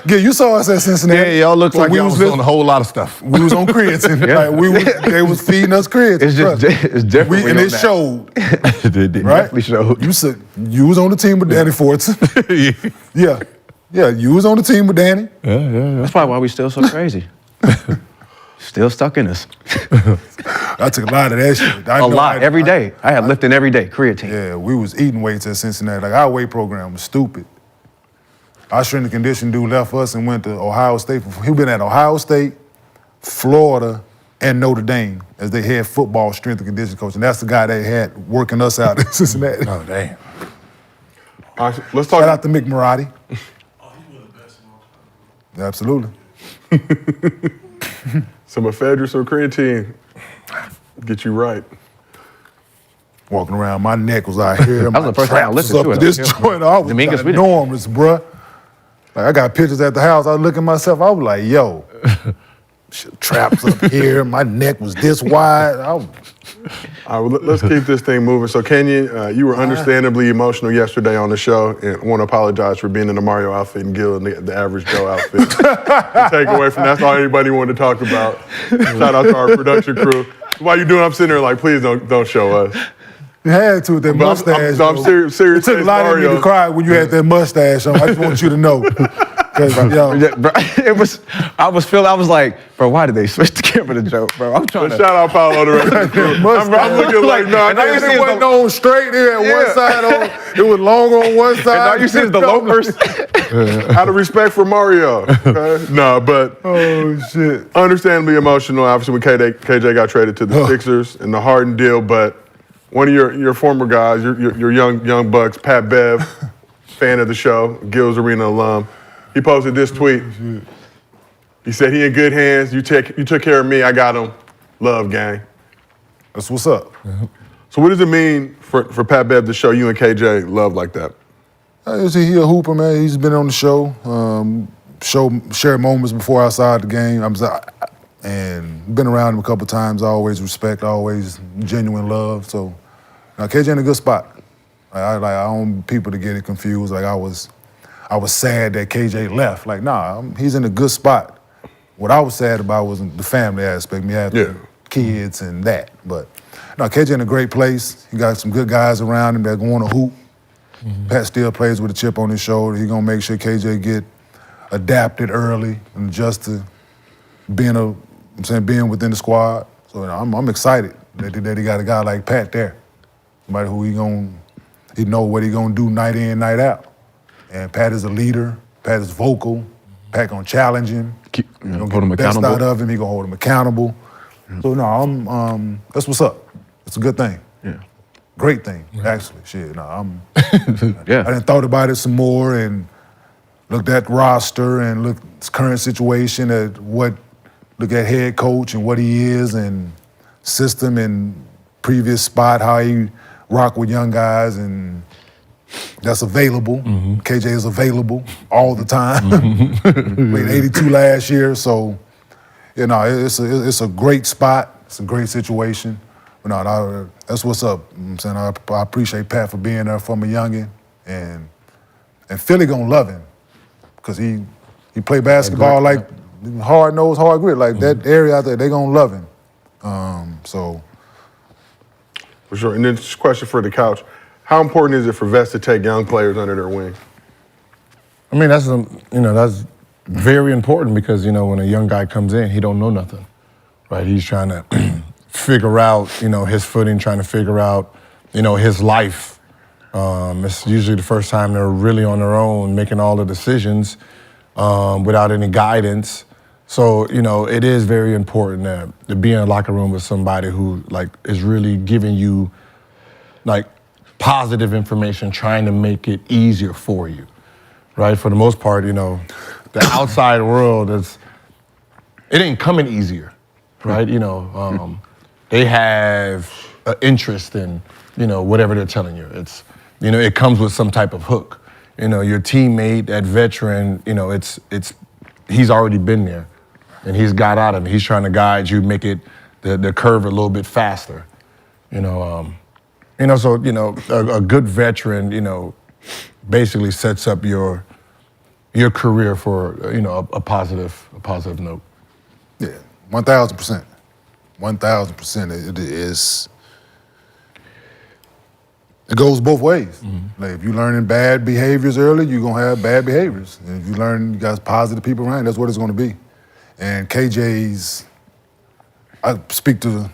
You saw us at Cincinnati. Yeah, y'all look So like we y'all was was on a whole lot of stuff. We was on creatine. They was feeding us creatine. It's just Trust. it's different. And when it you're showed, it right? definitely showed. You said you was on the team with Danny Fortson. Yeah, you was on the team with Danny. That's probably why we still so crazy. Still stuck in us. I took a lot of that shit. A lot every day. I had lifting every day, creatine. Yeah, we was eating weights at Cincinnati. Like our weight program was stupid. Our strength and conditioning dude left us and went to Ohio State. He been at Ohio State, Florida, and Notre Dame as their head football strength and conditioning coach. And that's the guy they had working us out in Cincinnati. Oh, damn. All right, let's talk. Shout out to Mick Marotti. Absolutely. Some ephedrine or creatine. Get you right. Walking around, my neck was out here. That was the first time I lifted up too. to this joint. I was Dominguez, we did. enormous, bruh. Like I got pictures at the house. I was looking at myself. I was like, yo, shit, traps up here. My neck was this wide. All right, well, let's keep this thing moving. So, Kenyon, you were understandably emotional yesterday on the show, and want to apologize for being in the Mario outfit and Gil in the average Joe outfit. Take away from that's all anybody wanted to talk about. Shout out to our production crew. While you doing, I'm sitting there like, please don't show us. You had to with that But mustache. I'm though. serious. It took a lot of me to cry when you had that mustache on. I just want you to know. 'Cause, yo, Yeah, bro, I was like, bro, why did they switch the camera to Joe, bro? I'm trying to. Shout out Paul Doe, the rest of the crew. I'm looking like, no, and all you it see is wasn't the, on straight. It had one side on. It was long on one side. and all you see is the loafers. out of respect for Mario. Okay? No, but Oh, shit. understandably emotional. Obviously, when KJ got traded to the Sixers and the Harden deal, but one of your former guys, your young bucks, Pat Bev, fan of the show, Gil's Arena alum, he posted this tweet. He said, he in good hands. You took care of me. I got him. Love, gang. That's what's up. So what does it mean for Pat Bev to show you and KJ love like that? He a hooper, man. He's been on the show, shared moments before outside the game. And been around him a couple times. I always respect, always genuine love. So now KJ in a good spot. I don't want people to get it confused. Like I was sad that KJ left. Like he's in a good spot. What I was sad about was the family aspect. Me having kids and that. But no, KJ in a great place. He got some good guys around him that going to hoop. Pat still plays with a chip on his shoulder. He gonna make sure KJ get adapted early and adjust to being within the squad. So I'm excited that he got a guy like Pat there. Somebody who he know what he gonna do night in, night out. And Pat is a leader. Pat is vocal. Pat gonna challenge him. Hold him Get the best accountable. out of him. He gonna hold him accountable. So that's what's up. It's a good thing. Yeah. Great thing, actually. Shit, I Yeah. done thought about it some more and looked at roster and looked at his current situation look at head coach and what he is and system and previous spot, how he rock with young guys and that's available. KJ is available all the time. Played 82 last year, so it's a great spot. It's a great situation. But no, that's what's up. You know what I'm saying? I appreciate Pat for being there from a youngin', and Philly gonna love him because he play basketball like hard nose, hard grit. Like that area out there, they gonna love him. So. For sure. And then just a question for the couch. How important is it for vets to take young players under their wing? I mean, that's very important because, when a young guy comes in, he don't know nothing, right? He's trying to figure out, his footing, trying to figure out, his life. It's usually the first time they're really on their own, making all the decisions without any guidance. So, it is very important to be in a locker room with somebody who, is really giving you, positive information, trying to make it easier for you, right? For the most part, the outside world, it ain't coming easier, right? They have an interest in, whatever they're telling you. It's, it comes with some type of hook. Your teammate, that veteran, he's already been there. And he's got out of it. He's trying to guide you, make it the curve a little bit faster. So a good veteran, basically sets up your career for a positive note. Yeah, 1,000%. 1,000%. It is. It goes both ways. Like if you're learning bad behaviors early, you're gonna have bad behaviors. And if you learn you got positive people around, that's what it's gonna be. And KJ's, I speak to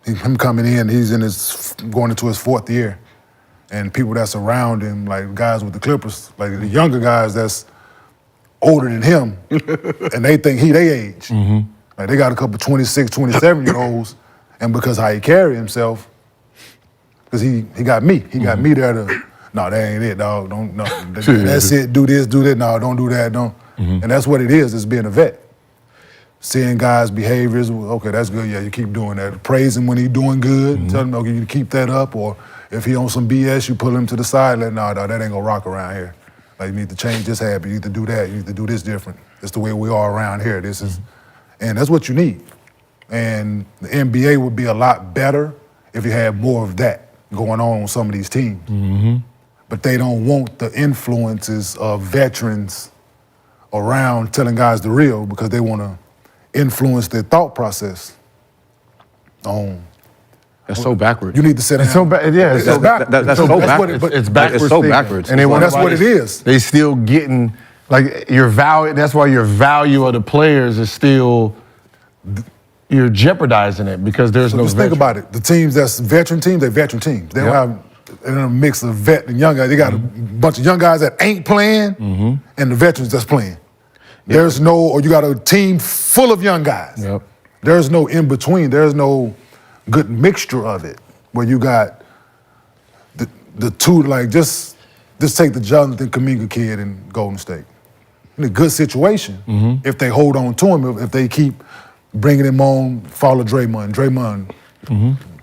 him coming in, he's going into his 4th year. And people that's around him, like guys with the Clippers, like the younger guys that's older than him, and they think he their age. Like they got a couple 26, 27-year-olds, and because how he carry himself, because he got me. He got me there to, no, that ain't it, dog. Don't, no, that's it, do this, do that. No, don't do that, don't. And that's what it is being a vet. Seeing guys' behaviors, okay, that's good, yeah, you keep doing that. Praise him when he's doing good, tell him, okay, you keep that up, or if he on some BS, you pull him to the side, no, that ain't gonna rock around here. Like, you need to change this habit, you need to do that, you need to do this different. It's the way we are around here, and that's what you need. And the NBA would be a lot better if you had more of that going on some of these teams. But they don't want the influences of veterans around telling guys the real because they want to influence their thought process on. That's so backwards. You need to sit down. It's so backwards. That's so backwards. It's backwards. It's so thinking. backwards. And that's what it is. They still getting your value. That's why your value of the players is still. You're jeopardizing it because there's no. Just think about it. The teams that's veteran teams, they're veteran teams. They don't have a mix of vet and young guys. They got a bunch of young guys that ain't playing, and the veterans that's playing. There's no, or you got a team full of young guys. There's no in between. There's no good mixture of it where you got the two. Like just take the Jonathan Kuminga kid in Golden State. In a good situation if they hold on to him. If they keep bringing him on, follow Draymond.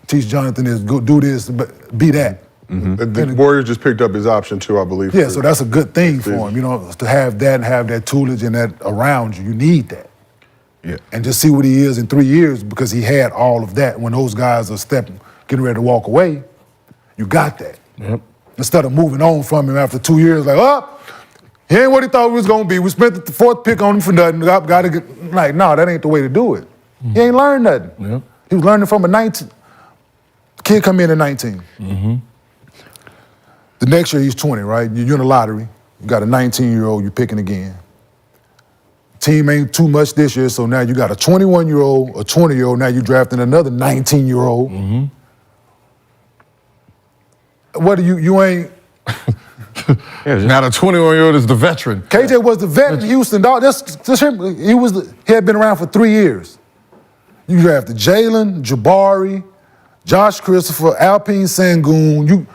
Teach Jonathan this, go do this, but be that. The Warriors just picked up his option too, I believe. Yeah, so that's a good thing for him, to have that and have that toolage and that around you. You need that. Yeah. And just see what he is in 3 years because he had all of that. When those guys are getting ready to walk away, you got that. Instead of moving on from him after 2 years, like, he ain't what he thought he was gonna be. We spent the 4th pick on him for nothing. Got to get, no, that ain't the way to do it. He ain't learned nothing. He was learning from a 19. Kid come in at 19. The next year he's 20, right? You're in the lottery. You got a 19-year-old, you're picking again. Team ain't too much this year, so now you got a 21-year-old, a 20-year-old, now you drafting another 19-year-old. What do you ain't... Now the 21-year-old is the veteran. KJ was the vet in Houston, dog. That's him. He had been around for 3 years. You drafted Jalen, Jabari, Josh Christopher, Alpine Sengun.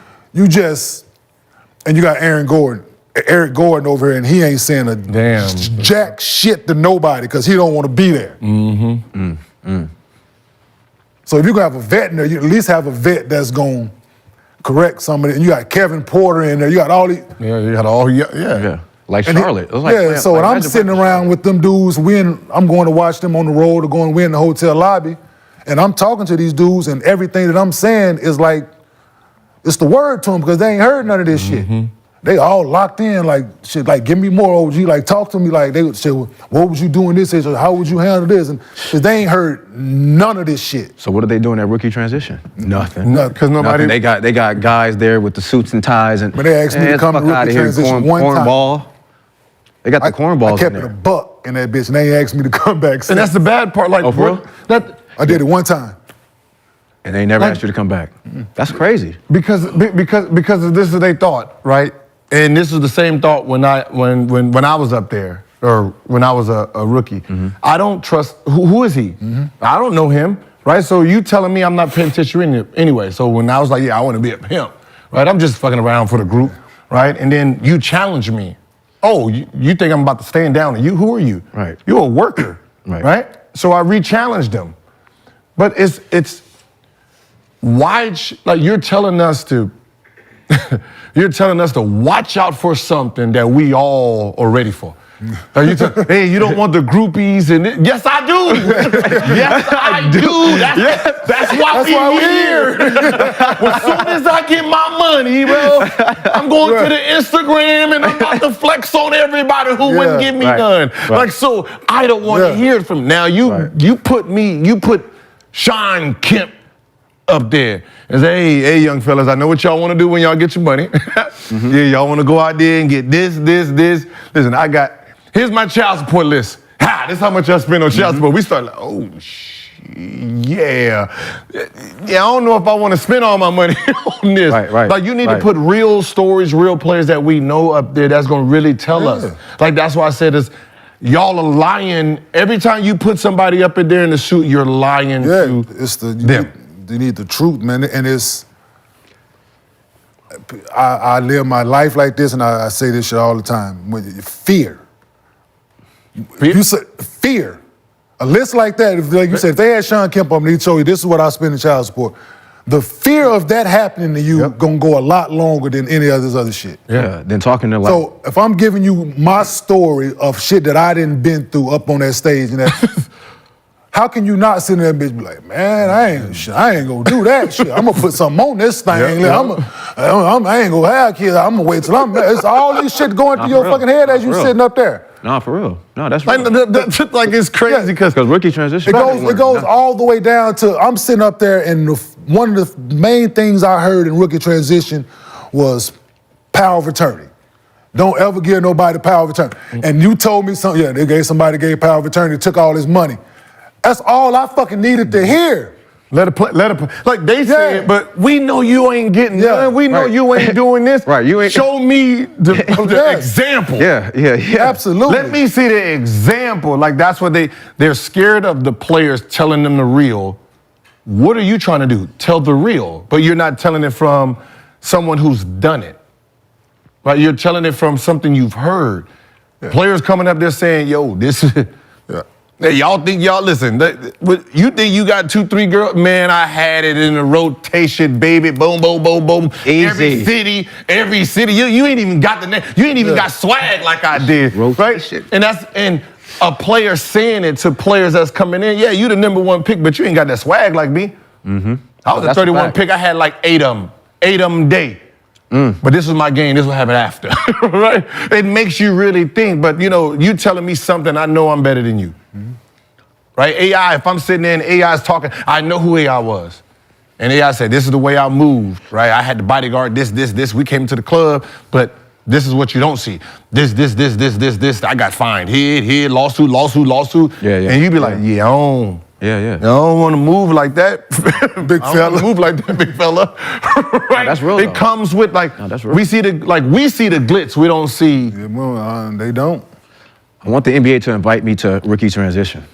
And you got Eric Gordon over here, and he ain't saying a jack shit to nobody because he don't want to be there. So if you're going to have a vet in there, you at least have a vet that's going to correct somebody. And you got Kevin Porter in there. You got all these. Yeah, you got all. Yeah. Like Charlotte. So when I'm sitting around with them dudes, I'm going to watch them on the road or going to win the hotel lobby, And I'm talking to these dudes, and everything that I'm saying is like, it's the word to them because they ain't heard none of this shit. They all locked in, like, shit, like, give me more, OG, like, talk to me, like, they would say, well, what would you do in this age, or how would you handle this? And because they ain't heard none of this shit. So what are they doing at rookie transition? Nothing. Because Nothing. They got guys there with the suits and ties and. But they asked me to come to rookie transition one time. Cornball. They got the cornballs I kept in it a there. buck in that bitch, and they asked me to come back. And that's the bad part. Like, Oh, for real? I did it one time. And they never asked you to come back. That's crazy. Because this is their thought, right? And this is the same thought when I was up there, or when I was a rookie. I don't trust, who is he? I don't know him, right? So you telling me I'm not paying attention anyway. So when I was like, yeah, I want to be a pimp, right? I'm just fucking around for the group, right? And then you challenge me. Oh, you think I'm about to stand down, and you, who are you? Right. You're a worker, right? So I re-challenged them. But it's why, like, you're telling us to watch out for something that we all are ready for. Like hey, you don't want the groupies and yes, I do. Yes, I do. That's why we're here. As soon as I get my money, bro, I'm going to the Instagram and I'm about to flex on everybody who wouldn't give me none. Like, so I don't want to hear it from now. You put Sean Kemp up there and say, hey, young fellas, I know what y'all want to do when y'all get your money. Yeah, y'all want to go out there and get this. Listen, here's my child support list. This is how much I spend on child support. We start like, oh, yeah. I don't know if I want to spend all my money on this. Right. Like, you need to put real stories, real players that we know up there that's going to really tell us. Like, that's why I said this. Y'all are lying. Every time you put somebody up in there in the suit, you're lying to it's them. You need the truth, man. And it's, I live my life like this, and I say this shit all the time. Fear. You say fear. A list like that, like you said, if they had Sean Kemp on, he told you this is what I spend in child support. The fear of that happening to you gonna go a lot longer than any of this other shit. Yeah. Then talking to like. So if I'm giving you my story of shit that I didn't been through up on that stage and that. How can you not sit in that bitch and be like, man, I ain't gonna do that shit. I'm gonna put something on this thing. I ain't gonna have kids. I'm gonna wait till it's all this shit going through your fucking head as you sitting up there. Nah, for real. No, that's real. Like it's crazy because rookie transition. It goes all the way down to I'm sitting up there, and one of the main things I heard in rookie transition was power of attorney. Don't ever give nobody power of attorney. And you told me something. Yeah, they gave power of attorney, took all his money. That's all I fucking needed to hear. Let it play. Like they said, but we know you ain't getting done. We know you ain't doing this. You ain't. Show me the example. Yeah. Absolutely. Let me see the example. Like that's what they're scared of the players telling them the real. What are you trying to do? Tell the real, but you're not telling it from someone who's done it. Right? You're telling it from something you've heard. Players coming up there saying, yo, this is. Hey, y'all think listen, you think you got 2-3 girls? Man, I had it in a rotation, baby. Boom, boom, boom, boom. Easy. Every city. You ain't even got the name. You ain't even got swag like I did. Rotation. Right? And a player saying it to players that's coming in, yeah, you the #1 pick, but you ain't got that swag like me. I was a 31 pick. I had like 8 of them day. But this was my game. This is what happened after, right? It makes you really think. But you telling me something, I know I'm better than you, right? AI. If I'm sitting there and AI is talking, I know who AI was, and AI said, "This is the way I moved, right? I had to bodyguard this. We came to the club, but this is what you don't see. This. I got fined. Here, lawsuit. Yeah. And you be like, I don't want to move like that, big fella. Move like that, big fella. Right? No, that's real. It comes with that's real. we see the glitz. We don't see. Yeah, well, they don't. I want the NBA to invite me to rookie transition.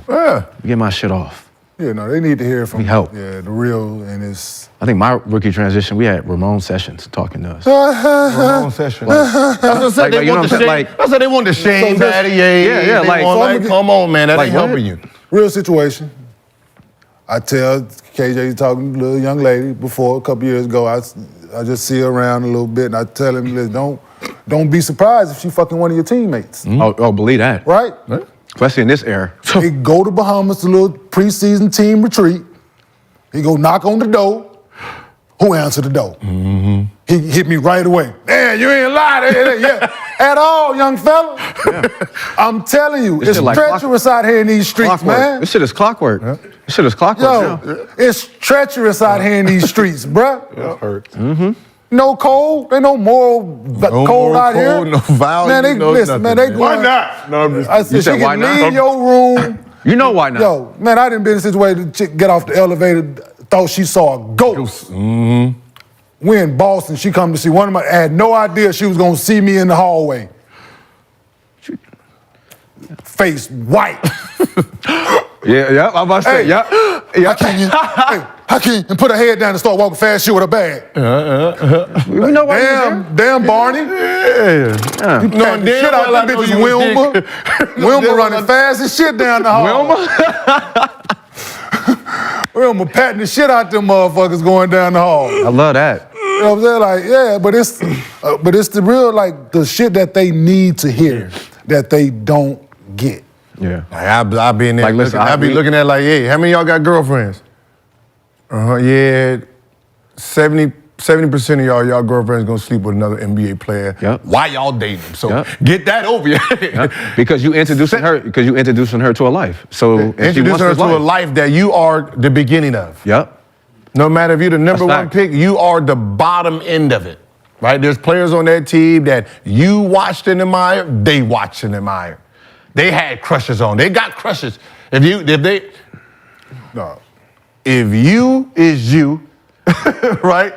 Yeah. Get my shit off. Yeah, no, they need to hear from help. Yeah, the real, and it's. I think my rookie transition, we had Ramon Sessions talking to us. Ramon Sessions. That's what I said. They want the shame daddy. Yeah. Come on, man. That ain't what? helping you. Real situation. I tell KJ talking to a little young lady before a couple years ago. I just see her around a little bit, and I tell him, don't be surprised if she fucking one of your teammates. Oh, believe that. Right? Especially in this era. He go to Bahamas, a little preseason team retreat. He go knock on the door. Who answered the door? He hit me right away. Man, you ain't lied. Yeah, at all, young fella. Yeah. I'm telling you, This it's shit like treacherous out here in these streets, Clockwork. man. This shit is clockwork. This shit is clockwork. Yo, it's treacherous out here in these streets, bruh. That hurts. No cold, ain't no moral cold out here. No value, man, they no listen, man. nothing, They man. going. Why not? No, I'm just. I said You said she why can not? leave your room. You know why not? Yo, man, I didn't been in a situation. Chick get off the elevator, thought she saw a ghost. We in Boston. She come to see one of my. I had no idea she was gonna see me in the hallway. Face white. Yeah, I'm about to say, Hey, yeah. How can you? Hey, how can you? And put her head down and start walking fast. She with a bag. We know why you're Damn, Barney. Yeah. You patting the shit out them bitches, Wilma. Wilma running fast as shit down the hall. Wilma patting the shit out them motherfuckers going down the hall. I love that. You know what I'm saying? Like, yeah, but it's the real, like, the shit that they need to hear that they don't get. Yeah. Like, I be in there. Like, listen, I be looking at like, hey, how many of y'all got girlfriends? Yeah, 70% of y'all girlfriends gonna sleep with another NBA player. Yep. Why y'all dating them? So Yep. get that over your Yeah. Because you introducing her to a life. So if she Introduce wants her this to a life that you are the beginning of. Yep. No matter if you're the number That's one fact. pick, you are the bottom end of it. Right? There's players on that team that you watched and admired, they watched and admired. They had crushes on. They got crushes. If you is you, right?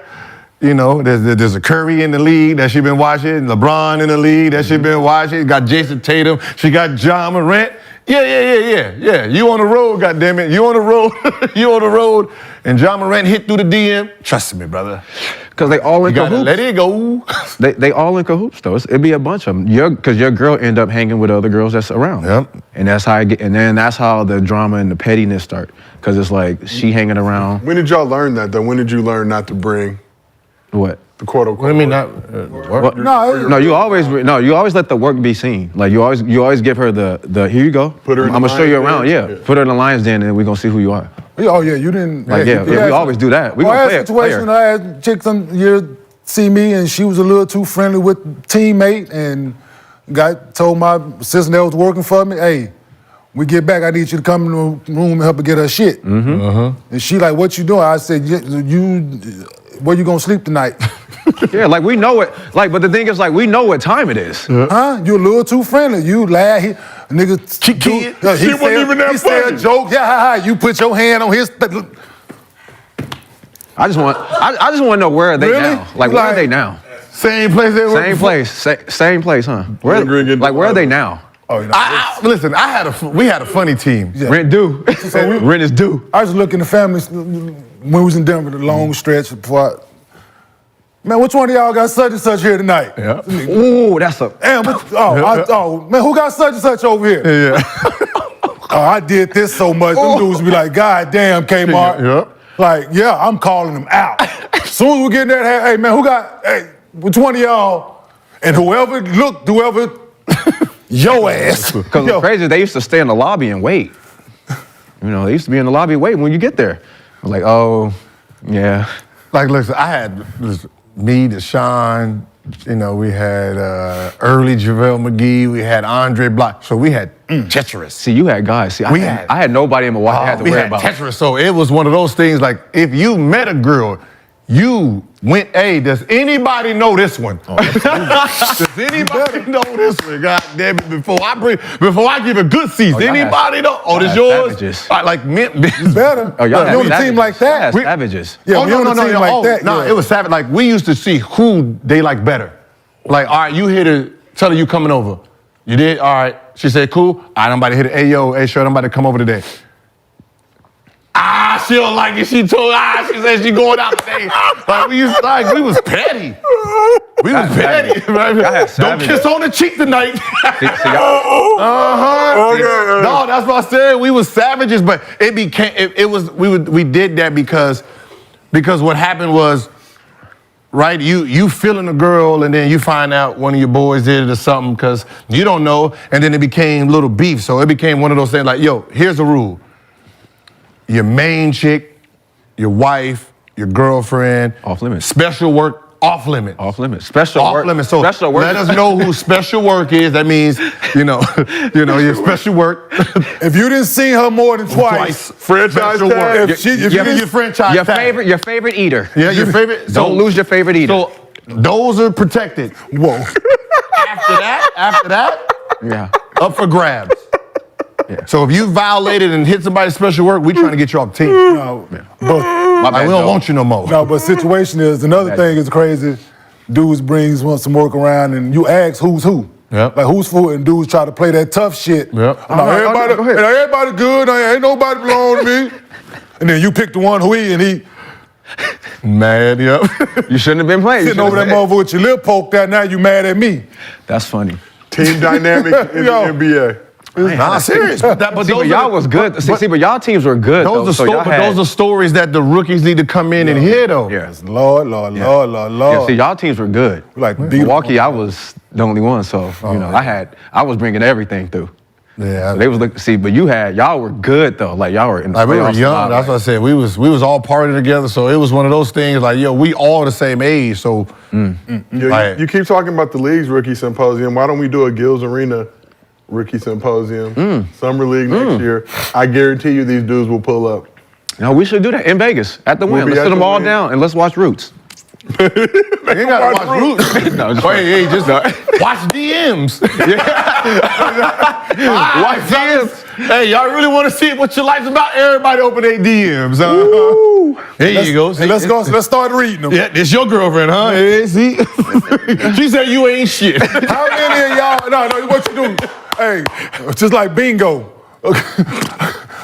You know, there's a Curry in the league that she been watching, LeBron in the league that she been watching, got Jason Tatum, she got John Morant. Yeah. You on the road, goddammit. You on the road. You on the road. And John Morant hit through the DM. Trust me, brother. Because they all in You gotta cahoots. let it go. They all in cahoots though. It'd be a bunch of them. Because your girl end up hanging with other girls that's around. Yep. And that's how then that's how the drama and the pettiness start. Because it's like she hanging around. When did y'all learn that though? When did you learn not to bring What? the quote unquote? What do you mean not? What? No, you always let the work be seen. Like you always give her the here you go. Put her in I'm the gonna show you lion's around. den? Yeah. Yeah. Put her in the lion's den and we're gonna see who you are. Oh yeah, you didn't. Like, you we always do that. We I gonna had play a it. situation. I had chick some year see me and she was a little too friendly with teammate and told my assistant that was working for me, hey, we get back, I need you to come in the room and help her get her shit. And she like, what you doing? I said, where you gonna sleep tonight? Yeah, like we know it. Like, but the thing is, like, we know what time it is. Huh? You a little too friendly. You laugh. Nigga, Kid. She wasn't even that he said a funny. joke. Yeah, you put your hand on his. I just want to know where are they Really? now? Like, where are they now? Same place they were. Same place, same place, huh? Where are they now? Oh, you know, Listen, we had a funny team. Yeah. Rent due. Rent is due. I was looking at the family when we was in Denver, the long stretch before. Man, which one of y'all got such and such here tonight? Yeah. Ooh, that's a. Damn, man, who got such and such over here? Yeah. Oh, I did this so much. Them dudes be like, God damn, Kmart. Yeah. Like, yeah, I'm calling them out. As soon as we get in there, hey, man, which one of y'all? And whoever, your ass. Because it's crazy, they used to stay in the lobby and wait. You know, they used to be in the lobby waiting when you get there. I was like, oh, yeah. Like, listen, I had me, Deshaun, you know, we had early JaVale McGee, we had Andre Block. So we had Tetris. See, you had guys. See, I had nobody in Milwaukee I had to we worry had about. Tetris. So it was one of those things like, if you met a girl, you went, hey, does anybody know this one? Does anybody know this one? God damn it, before I give a good season, y'all anybody know? Oh, this had yours? savages. Like mint. Better. Oh, y'all you on a had team like that? Y'all had savages. Yeah, Oh, we on a team like that. No, yeah. it was savage. Like, we used to see who they like better. Like, all right, you hit her, tell her you coming over. You did? All right. She said, cool. All right, I'm about to hit it. Hey, yo, hey, sure, I'm about to come over today. She don't like it. She said she going out today. Like, we was petty. We was petty, right? had Don't savages. kiss on the cheek tonight. See, y'all- No, that's what I said. We was savages, but it became we did that because what happened was right? You feeling a girl and then you find out one of your boys did it or something because you don't know, and then it became little beef. So it became one of those things like, yo, here's the rule. Your main chick, your wife, your girlfriend. Off limits. Special work, off limits. Off limits. Special Off work. limits. So special work. let us know who special work is. That means, your special work. If you didn't see her more than twice, Franchise special tag. work. If you Give me your franchise Your tag. your favorite eater. Yeah, your favorite. Don't lose your favorite eater. So those are protected. whoa. After that, yeah. up for grabs. Yeah. So if you violated and hit somebody's special work, we trying to get you off the team. No, but Like, we don't want you no more. no, but situation is another thing is crazy. Dudes brings want some work around and you ask who's who. Yep. Like who's who, and dudes try to play that tough shit. Yep. I'm like, everybody, go ahead. everybody good. Ain't nobody belong to me. And then you pick the one who he and he Mad, yep. You shouldn't have been playing. You sitting over that shouldn't have- motherfucker with your lip poked out. Now you mad at me. That's funny. Team dynamic in Yo. the NBA. Nah, serious. But See, but y'all was good. See, but y'all teams were good. Those though, are so y'all had- those are stories that the rookies need to come in and hear, though. Yeah. Lord, Lord, Lord, Lord, Lord. Yeah, see, y'all teams were good. Like Milwaukee, I was the only one, so I was bringing everything through. Yeah. So they was looking. See, but y'all were good though. Like y'all were in the Like we were playoffs a young. lot, That's like- what I said. We was all partying together, so it was one of those things. Like, yo, we all the same age, so. You keep talking about the league's rookie symposium. Why don't we do a Gills Arena rookie symposium? Summer league next year. I guarantee you these dudes will pull up. No, we should do that in Vegas at the We'll win. be Let's at sit them the all Win. down and let's watch Roots. You ain't gotta watch Roots. No, just Hey, just watch DMs. watch DMs. Hey, y'all really want to see what your life's about? Everybody open their DMs. There you go. Hey, let's go. Let's start reading them. Yeah, this your girlfriend, huh? Hey, see? She said you ain't shit. How many of y'all? No, what you do? Hey, just like bingo.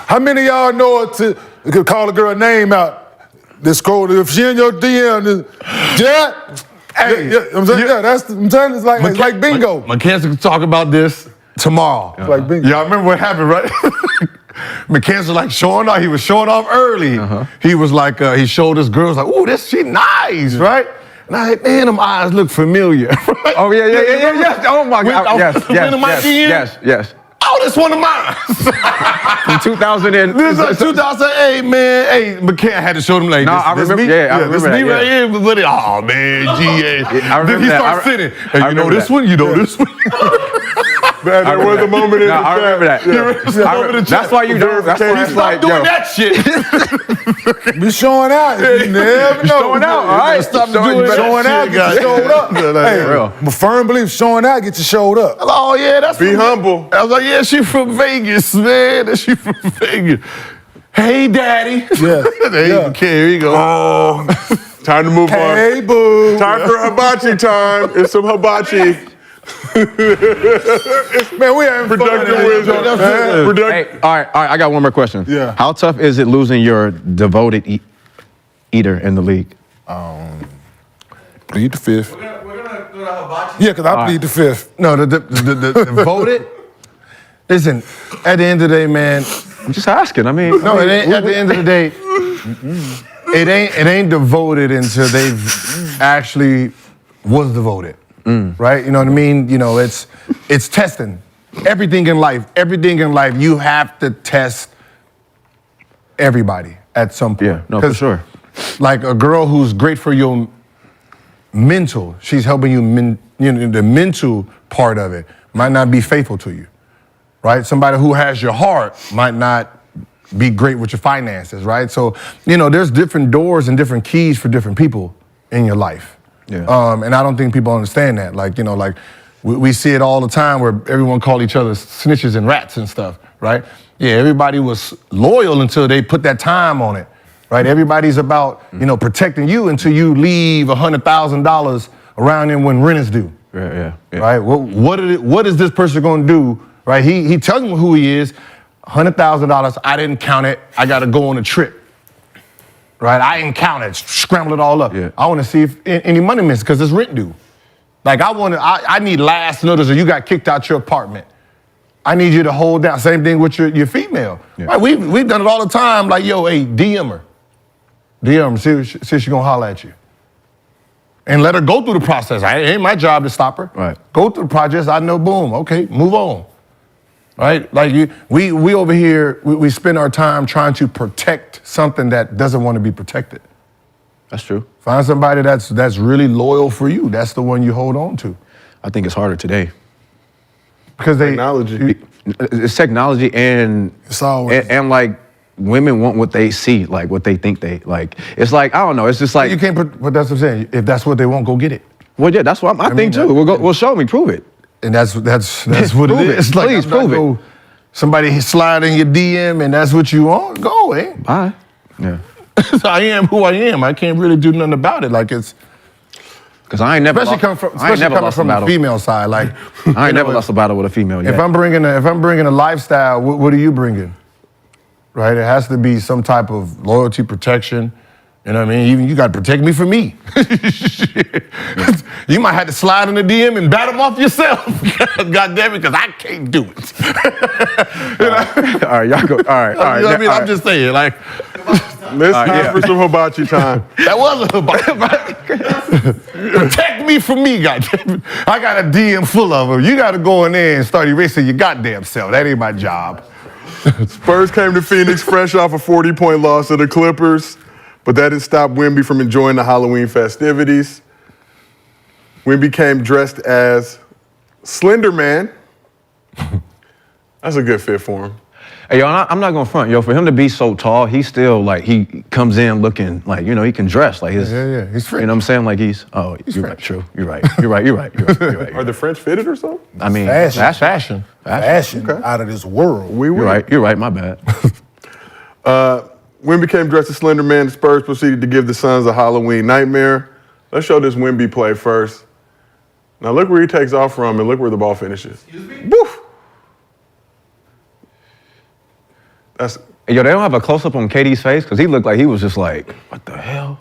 How many of y'all know to call a girl name out? Just scroll. If she in your DM, Hey, I'm saying, I'm saying it's like bingo. Mackenzie can talk about this tomorrow. Like bingo. Y'all remember what happened, right? Mackenzie like showing off. He was showing off early. He was like, he showed his girls like, "Ooh, she nice, right?" And I said, "Man, them eyes look familiar." Right? Oh yeah. Oh my God. Yes. Oh, this one of mine. From 2000 and This is 2008, man. Hey, McCann had to show them like No, this. I this remember- me? yeah, I remember this me that, right yeah. here. But oh man, GA. I remember Then he that. starts sitting. Hey, I you know remember this that. one? You know this one? Man, there was a moment in No, the I remember that. chat. That's why you don't. That's why it's Stop like, doing yo, that shit. Be showing out. You never know. showing out, all right? Stop Showing- doing showing that out. shit, Get you guys. showed up. Hey, real. I'm a firm believer showing out get you showed up. Oh yeah, that's Be humble. I was like, yeah, she from Vegas, man. She from Vegas. Hey, daddy. Yeah. There here you go. Oh, time to move on. Hey, boo. Time for hibachi time. It's some hibachi. Man, we having fun. Productive in here, wisdom. man. Productive. Hey, all right. I got one more question. Yeah. How tough is it losing your devoted eater in the league? Plead the fifth. We're gonna go to hibachi. Yeah, because I plead the fifth. No, the voted. Listen, at the end of the day, man. I'm just asking. I mean, No, it ain't. At the end of the day, it ain't devoted until they've actually was devoted, right? You know what I mean? You know, it's testing. Everything in life, you have to test everybody at some point. Yeah, no, for 'Cause, sure. Like a girl who's great for your mental, she's helping you, the mental part of it might not be faithful to you, right? Somebody who has your heart might not be great with your finances, right? So, there's different doors and different keys for different people in your life. Yeah. And I don't think people understand that. Like, we see it all the time where everyone call each other snitches and rats and stuff, right? Yeah, everybody was loyal until they put that time on it, right? Everybody's about, protecting you until you leave $100,000 around them when rent is due. Yeah. Right? What is this person going to do? Right? He tells me who he is. $100,000. I didn't count it. I got to go on a trip. Right? I didn't count it. Scramble it all up. Yeah. I want to see if any money missing because it's rent due. Like I need last notice or you got kicked out your apartment. I need you to hold down. Same thing with your female. Yeah. Right? We've done it all the time. Like, yo, hey, DM her. See if she gonna holler at you. and let her go through the process. It ain't my job to stop her. Right. Go through the process. I know, boom, okay, move on. Right? Like we over here, we spend our time trying to protect something that doesn't want to be protected. That's true. Find somebody that's really loyal for you. That's the one you hold on to. I think it's harder today. Because Technology. It's technology and It's always- and like women want what they see, like what they think they like. It's like, I don't know. It's just like, you can't but that's what I'm saying. If that's what they want, go get it. well, yeah, that's what I think too. Well, show me, prove it. And that's what Prove it it. is. Like, Please I'm not prove it. go- Somebody slide in your DM and that's what you want, go, eh? Bye. Yeah. I am who I am. I can't really do nothing about it. Like it's Because I ain't never especially lost, coming from, I ain't never the lost a battle. female side. Like I ain't never lost a battle with a female yet. if I'm bringing a lifestyle, what are you bringing? Right? It has to be some type of loyalty, protection. You know what I mean? Even you got to protect me from me. You might have to slide in the DM and bat them off yourself. God damn it, because I can't do it. You know? All right, y'all go. All right. You know what I mean? all I'm right. just saying, like, It's time for some hibachi time. that wasn't about protect me from me, goddamn. I got a DM full of them. You got to go in there and start erasing your goddamn self. That ain't my job. Spurs came to Phoenix fresh off a 40-point loss to the Clippers, but that didn't stop Wemby from enjoying the Halloween festivities. Wemby came dressed as Slender Man. That's a good fit for him. Hey, yo, I'm not gonna front, yo. For him to be so tall, he's still like he comes in looking like, you know, he can dress like his. Yeah, he's French. You know what I'm saying? Like he's you're right, French. true. You're right. You're right. You're right. You're right. You're right. Are the French fitted or something? I mean, Fashion. that's Fashion. Fashion out of this world. We You're will. right. You're right. My bad. Wemby came dressed as Slender Man. The Spurs proceeded to give the Suns a Halloween nightmare. Let's show this Wemby play first. Now look where he takes off from and look where the ball finishes. Excuse me? Woof! That's Hey, yo, they don't have a close up on KD's face because he looked like he was just like, what the hell?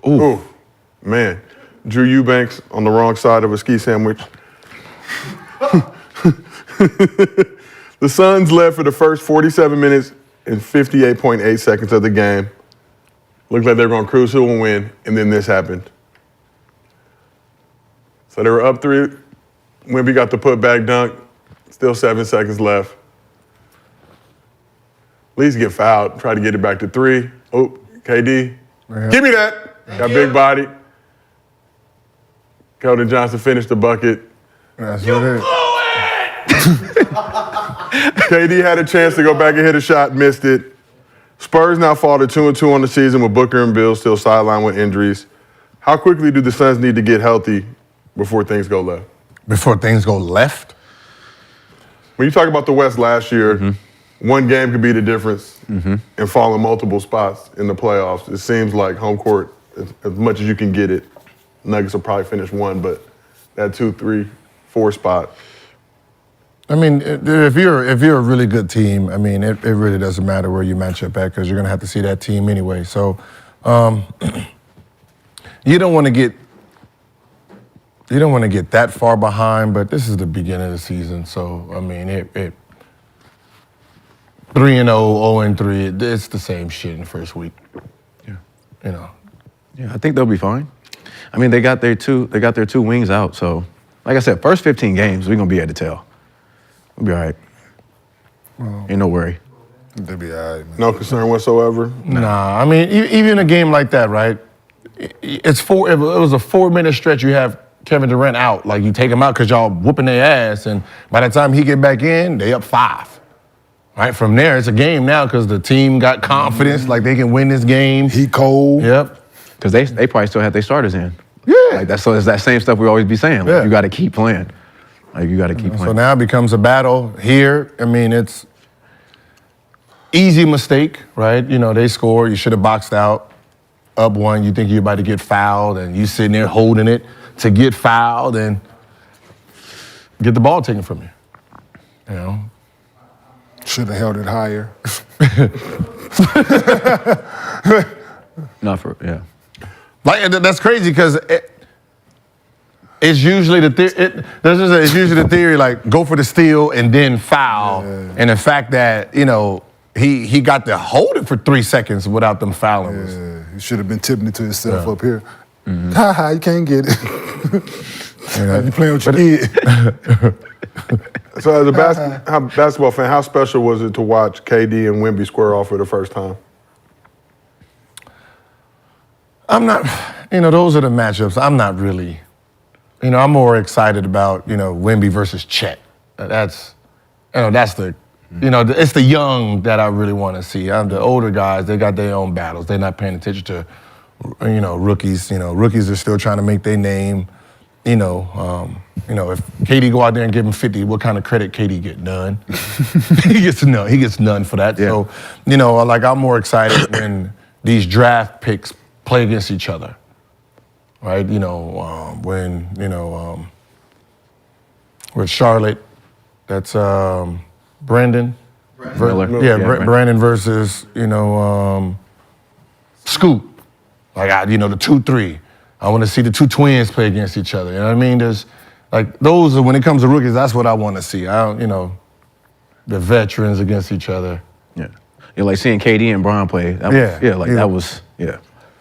ooh, man. Drew Eubanks on the wrong side of a ski sandwich. The Suns led for the first 47 minutes and 58.8 seconds of the game. Looked like they were going to cruise to a win, and then this happened. So they were up 3. Wemby got the putback dunk. Still 7 seconds left. At least get fouled. Try to get it back to 3. Oh, KD. Give me that. Got big body. Keldon Johnson finished the bucket. That's what it is. KD had a chance to go back and hit a shot, missed it. Spurs now fall to 2-2 on the season with Booker and Bill still sidelined with injuries. How quickly do the Suns need to get healthy before things go left? Before things go left? When you talk about the West last year, one game could be the difference and fall in multiple spots in the playoffs. It seems like home court, as much as you can get it, Nuggets will probably finish 1, but that 2, 3, 4 spot. I mean, if you're a really good team, I mean, it really doesn't matter where you match up at because you're going to have to see that team anyway. So you don't want to get that far behind, but this is the beginning of the season. So, I mean, 3-0, 0-3, it's the same shit in the first week. Yeah. You know. Yeah, I think they'll be fine. I mean, they got their two wings out. So, like I said, first 15 games, we're gonna be at the tail. We'll be all right. Ain't no worry. They'll be all right, man. No concern whatsoever. Nah, I mean, even a game like that, right? It was a 4-minute stretch. You have Kevin Durant out, like you take him out because y'all whooping their ass, and by the time he get back in, they up 5. Right from there, it's a game now because the team got confidence, like they can win this game. He cold. Yep. Because they probably still have their starters in. Yeah. Like that's so it's that same stuff we always be saying. Like, Yeah. you got to keep playing. Like you got to keep So playing. now it becomes a battle here. I mean, it's easy mistake, right? You know, they score. You should have boxed out. Up 1, you think you're about to get fouled, and you sitting there holding it to get fouled and get the ball taken from you. You know. Should have held it higher. Not for yeah. Like that's crazy because it's usually it's usually the theory like go for the steal and then foul, and the fact that he got to hold it for 3 seconds without them fouling. Yeah, he should have been tipping it to himself up here. You can't get it. You playing with your kid. So as a basketball fan, how special was it to watch KD and Wemby square off for the first time? I'm not, those are the matchups. I'm not really, I'm more excited about, Wemby versus Chet. That's the, it's the young that I really want to see. The older guys, they got their own battles. They're not paying attention to, rookies. Rookies are still trying to make their name. If KD go out there and give him 50, what kind of credit KD get? None. He gets none. He gets none for that. Yeah. So, I'm more excited when these draft picks play against each other, right? With Charlotte, that's Brandon. Miller. Brandon versus Scoop. Like the 2-3. I want to see the two twins play against each other. You know what I mean? There's those are, when it comes to rookies, that's what I want to see. The veterans against each other. Yeah. Like seeing KD and Bron play. That was.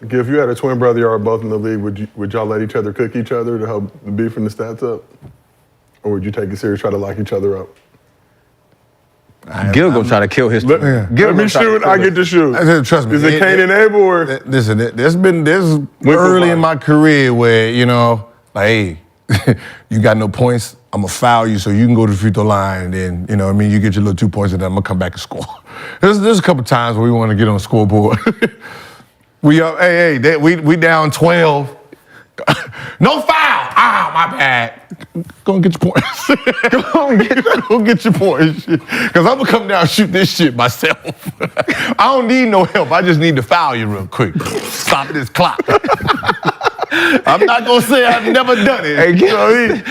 If you had a twin brother, y'all are both in the league, would y'all let each other cook each other to help the beef and the stats up? Or would you take it serious, try to lock each other up? Gil gonna try to kill his. Let me shoot, I get to shoot. Trust me. Is it Cain and Abel or? Listen, there's early in my career where, hey, you got no points, I'm gonna foul you so you can go to the free throw line and then, you get your little 2 points and then I'm gonna come back and score. There's a couple times where we want to get on the scoreboard. We down 12. No foul! My bad. Go and get your points. Go get your points. Because I'm going to come down and shoot this shit myself. I don't need no help. I just need to foul you real quick. Stop this clock. I'm not going to say I've never done it. You know what I mean?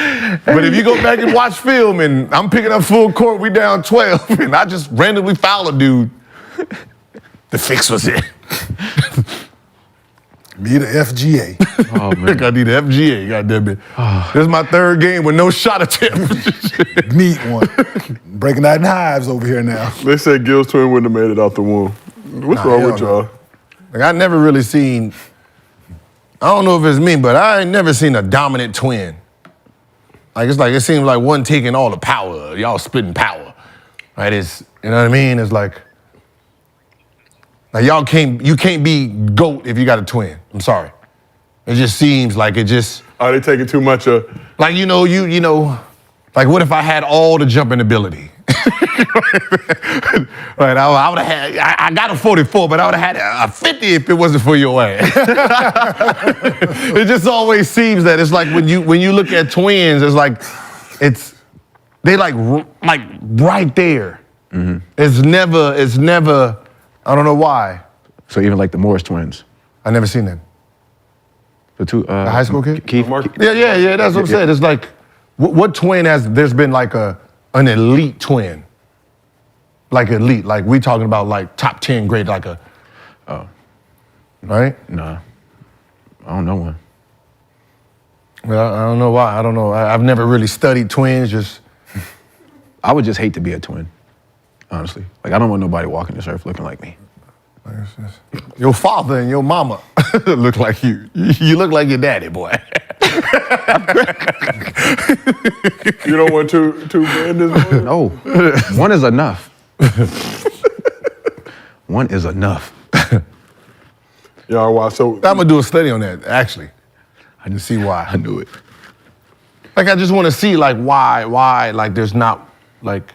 But if you go back and watch film and I'm picking up full court, we down 12, and I just randomly foul a dude, the fix was it. Need an FGA. Oh, man. I need an FGA, goddamn it. This is my third game with no shot attempt. Need one. Breaking out in hives over here now. They said Gil's twin wouldn't have made it out the womb. What's wrong with y'all? I never really seen, I don't know if it's me, but I ain't never seen a dominant twin. It seems like one taking all the power. Y'all splitting power. Right? You know what I mean? It's like you can't be GOAT if you got a twin. I'm sorry. It just seems like it just. Are they taking too much of? What if I had all the jumping ability? Right, I would have had, I got a 44, but I would have had a 50 if it wasn't for your ass. It just always seems that it's like when you look at twins, it's like, they like right there. Mm-hmm. It's never, I don't know why. So even like the Morris twins. I never seen them. The two the high school kid? Keith. Yeah, that's what I'm saying. It's like, what twin there's been like an elite twin? Like elite, like we talking about like top 10 grade, like right? Nah, I don't know one. Well, I don't know why. I don't know. I've never really studied twins. I would just hate to be a twin, honestly. Like I don't want nobody walking this earth looking like me. Your father and your mama look like you. You look like your daddy, boy. You don't want two men this morning? No, one is enough. One is enough. Y'all, why? So I'm gonna do a study on that. Actually, I just see why. I knew it. Like I just want to see like why like there's not like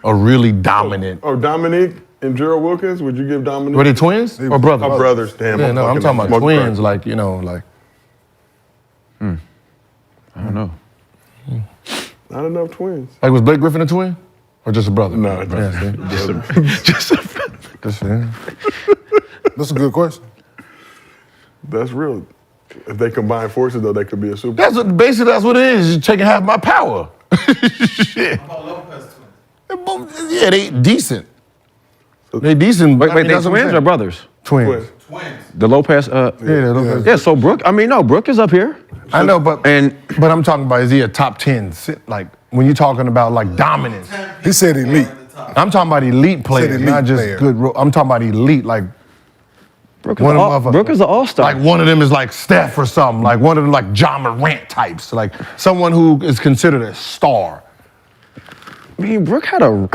a really dominant. Oh, Dominique and Gerald Wilkins. Would you give Dominique? Were they twins or brothers? Oh, brothers. Damn. Yeah, no, I'm talking about twins. Crack. Like I don't know. Not enough twins. Like was Blake Griffin a twin or just a brother? No, Just That's a good question. That's real. If they combine forces, though, they could be a super. That's what it is. You're taking half my power. Shit. Paul Lopez twins. Yeah, they decent. They decent. Wait, they twins or brothers? Twins. Twins. The Lopez. Lopez. Yeah. So Brooke. I mean, no, Brooke is up here. I know, but And I'm talking about, is he a top 10? Like when you're talking about like dominance. He said elite. I'm talking about elite players, elite not just player. good. I'm talking about elite, like Brooke is an all-star. Like one of them is like Steph or something. Like one of them like John Morant types. Like someone who is considered a star. I mean, Brooke had a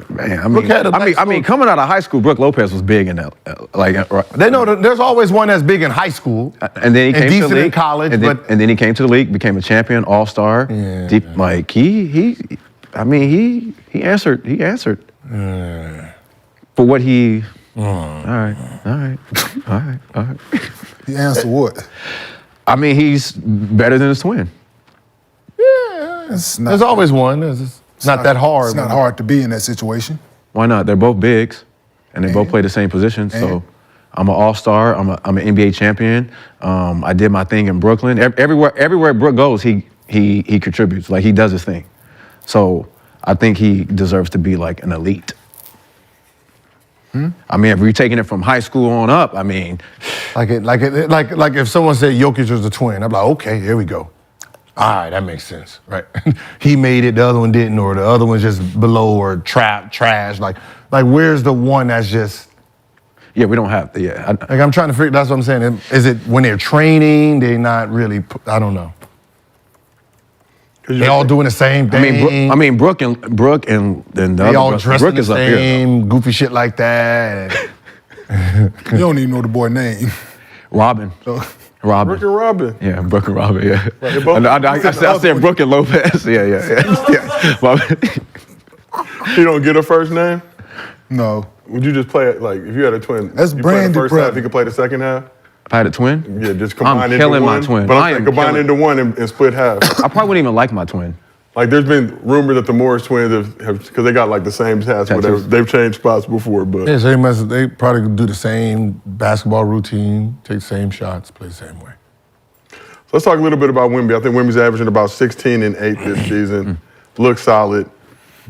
man. I mean, coming out of high school, Brooke Lopez was big in that. They know there's always one that's big in high school, and then he came to the league in college, and then he came to the league, became a champion, all-star. Yeah. Deep, like he answered. He answered for what he. All right. He answered what? I mean, he's better than his twin. Yeah, there's always one. It's not that hard. It's not hard to be in that situation. Why not? They're both bigs, and they both play the same position. So I'm an all-star. I'm an NBA champion. I did my thing in Brooklyn. Everywhere Brooke goes, he contributes. Like he does his thing. So I think he deserves to be like an elite. I mean, if we're taking it from high school on up, I mean, like if someone said Jokic was a twin, I'm like, okay, here we go. All right, that makes sense, right? He made it, the other one didn't, or the other one's just below or trash. Like where's the one that's just? Yeah, we don't have. I'm trying to figure. That's what I'm saying. Is it when they're training? They not really. I don't know. They all doing the same thing. I mean, Brooke and the they other all dressed Brooke the is up here. same, goofy shit like that. You don't even know the boy name. Robin. Brooke and Robin. Yeah, Brooke and Robin, yeah. Both, I said Brooke and Lopez. Yeah. Robin. You don't get a first name? No. Would you just play it like if you had a twin? That's you play Brandy the first Brother. half, you could play the second half? If I had a twin? Yeah, just combine I'm into killing one. my twin. But I I'm am saying combine killing. into one and split half. I probably wouldn't even like my twin. Like there's been rumor that the Morris twins have because they got like the same tats, whatever. They've changed spots before, but Yeah, they probably do the same basketball routine, take the same shots, play the same way. So let's talk a little bit about Wemby. I think Wemby's averaging about 16 and 8 this season. Looks solid,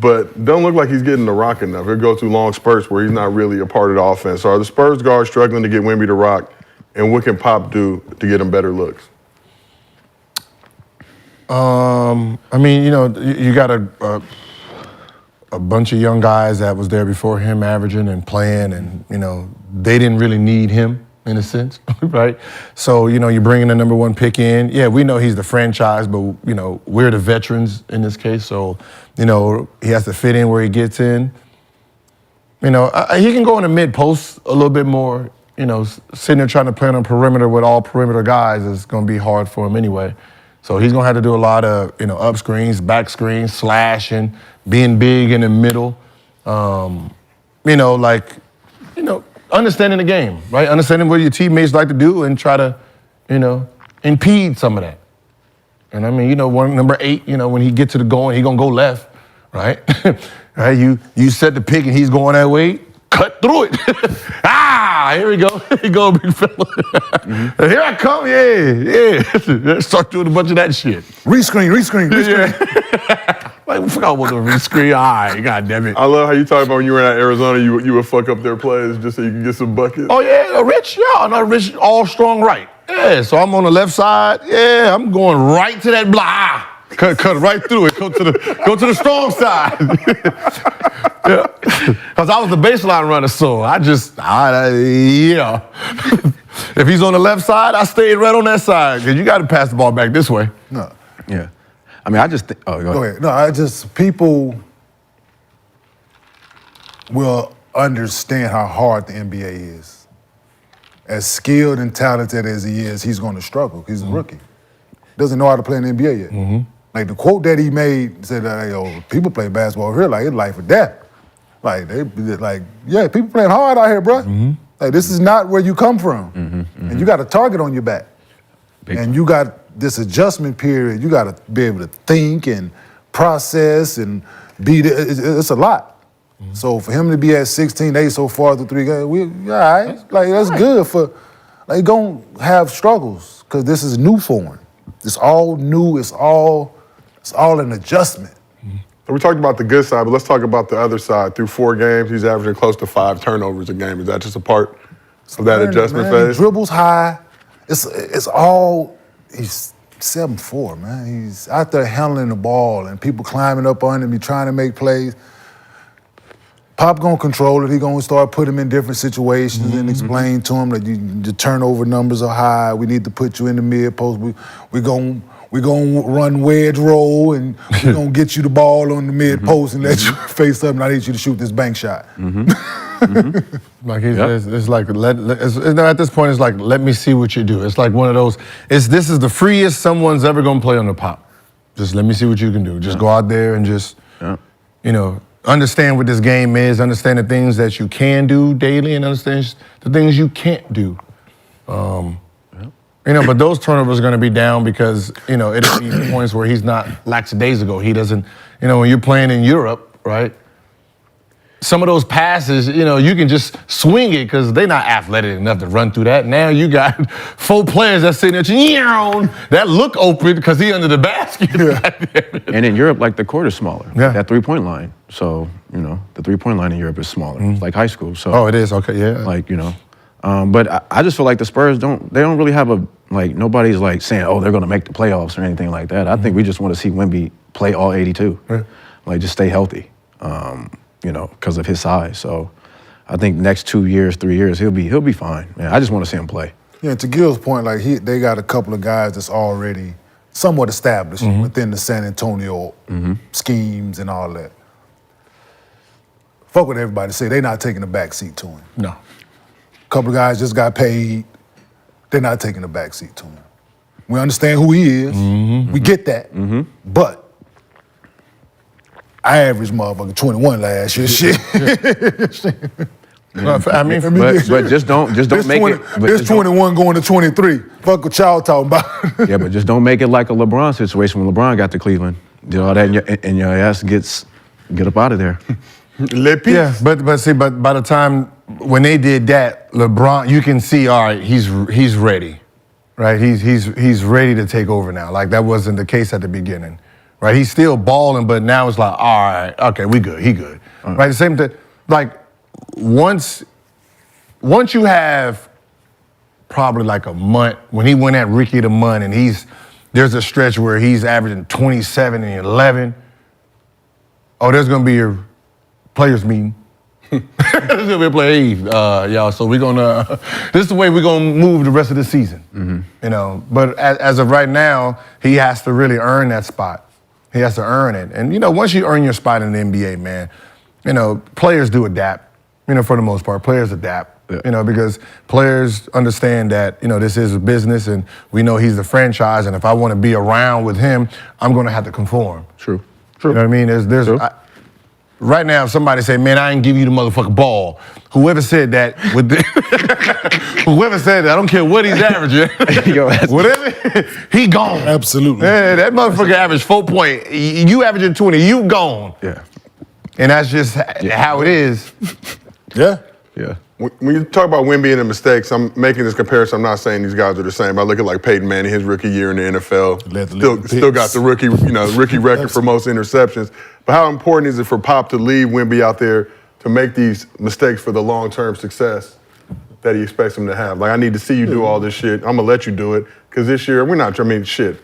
but don't look like he's getting the rock enough. He'll go through long spurts where he's not really a part of the offense. So are the Spurs guards struggling to get Wemby to rock, and what can Pop do to get him better looks? I mean, you got a bunch of young guys that was there before him averaging and playing, and, they didn't really need him in a sense, right? So, you're bringing the number one pick in. Yeah, we know he's the franchise, but, we're the veterans in this case. So, he has to fit in where he gets in. He can go in the mid-post a little bit more. Sitting there trying to play on a perimeter with all perimeter guys is going to be hard for him anyway. So he's going to have to do a lot of, up screens, back screens, slashing, being big in the middle. Understanding the game, right? Understanding what your teammates like to do and try to, impede some of that. And I mean, number 8, when he gets to the going, he's going to go left, right? Right? You set the pick and he's going that way, cut through it. Here we go. Here you go, big fella. Here I come, yeah. Start doing a bunch of that shit. Rescreen. Like, we forgot about the rescreen. All right, God damn it. I love how you talk about when you were in Arizona, you would fuck up their plays just so you can get some buckets. Oh, yeah, Rich? Yeah, no, Rich, all strong right. Yeah, so I'm on the left side. Yeah, I'm going right to that block. Cut right through it. Go to the strong side. Yeah, because I was the baseline runner, so yeah. If he's on the left side, I stayed right on that side because you got to pass the ball back this way. No. Yeah. I mean, I just think. Oh, Go ahead. No, people will understand how hard the NBA is. As skilled and talented as he is, he's going to struggle. He's a rookie. Doesn't know how to play in the NBA yet. Like the quote that he made said, people play basketball here like it's life or death. Like people playing hard out here, bro. Like this is not where you come from, and you got a target on your back, and you got this adjustment period. You got to be able to think and process and be. It's a lot. So for him to be at 16-8 so far through 3 games, we all right. Like that's good for. Like gonna have struggles because this is new for him. It's all new. It's all an adjustment. We talked about the good side, but let's talk about the other side. Through 4 games, he's averaging close to 5 turnovers a game. Is that just a part of that adjustment phase? He dribbles high. It's all. He's 7'4", man. He's out there handling the ball and people climbing up on him, trying to make plays. Pop gonna control it. He gonna start putting him in different situations and explain to him that the turnover numbers are high. We need to put you in the mid post. We gonna run wedge roll and we gonna get you the ball on the mid post and let you face up. And I need you to shoot this bank shot. Like it's like at this point it's like let me see what you do. It's like one of those. This is the freest someone's ever gonna play on the Pop. Just let me see what you can do. Just go out there and just understand what this game is. Understand the things that you can do daily and understand the things you can't do. But those turnovers are going to be down because it'll be points where he's not lackadaisical. He doesn't. When you're playing in Europe, right? Some of those passes, you can just swing it because they're not athletic enough to run through that. Now you got 4 players that's sitting there, that look open because he under the basket. And in Europe, like the court is smaller. Yeah. That 3-point line. So, the 3-point line in Europe is smaller. It's like high school. So it is, okay, yeah. Like, but I just feel like the Spurs don't really have nobody's like saying, oh, they're gonna make the playoffs or anything like that. I think we just want to see Wemby play all 82. Yeah. Like just stay healthy. Because of his size. So I think next 2 years, 3 years, he'll be fine. Man, I just want to see him play. Yeah, to Gil's point, like they got a couple of guys that's already somewhat established within the San Antonio schemes and all that. Fuck what everybody say. They're not taking a back seat to him. No. A couple of guys just got paid. They're not taking a back seat to him. We understand who he is. We get that. But I averaged motherfucker 21 last year. Shit. But just don't make it. This 21 going to 23. Fuck what y'all talking about. Yeah, but just don't make it like a LeBron situation when LeBron got to Cleveland. Did all that and your ass get up out of there. Yeah, but see, by the time when they did that, LeBron, you can see, all right, he's ready, right? He's ready to take over now. Like that wasn't the case at the beginning. Right, he's still balling, but now it's like, all right, okay, we good, he good. Right, the same thing. Like once you have probably like a month when he went at Ricky the month, and there's a stretch where he's averaging 27 and 11. Oh, there's gonna be a players meeting. There's gonna be a player, y'all. So we're gonna. This is the way we're gonna move the rest of the season. But as of right now, he has to really earn that spot. He has to earn it. And, once you earn your spot in the NBA, man, players do adapt, for the most part. Players adapt, because players understand that, this is a business and we know he's the franchise. And if I want to be around with him, I'm going to have to conform. True. You know what I mean? There's right now, if somebody say, man, I ain't give you the motherfucking ball. Whoever said that, whoever said that, I don't care what he's averaging. Whatever, he gone. Absolutely. Yeah, that motherfucker averaged 4 points. You averaging 20, you gone. Yeah. And that's just how it is. Yeah. Yeah. When you talk about Wemby and the mistakes, I'm making this comparison. I'm not saying these guys are the same. I look at like Peyton Manning, his rookie year in the NFL. Still got the rookie record for most interceptions. But how important is it for Pop to leave Wemby out there to make these mistakes for the long-term success that he expects him to have? Like, I need to see you do all this shit. I'm gonna let you do it because this year we're not. I mean, shit.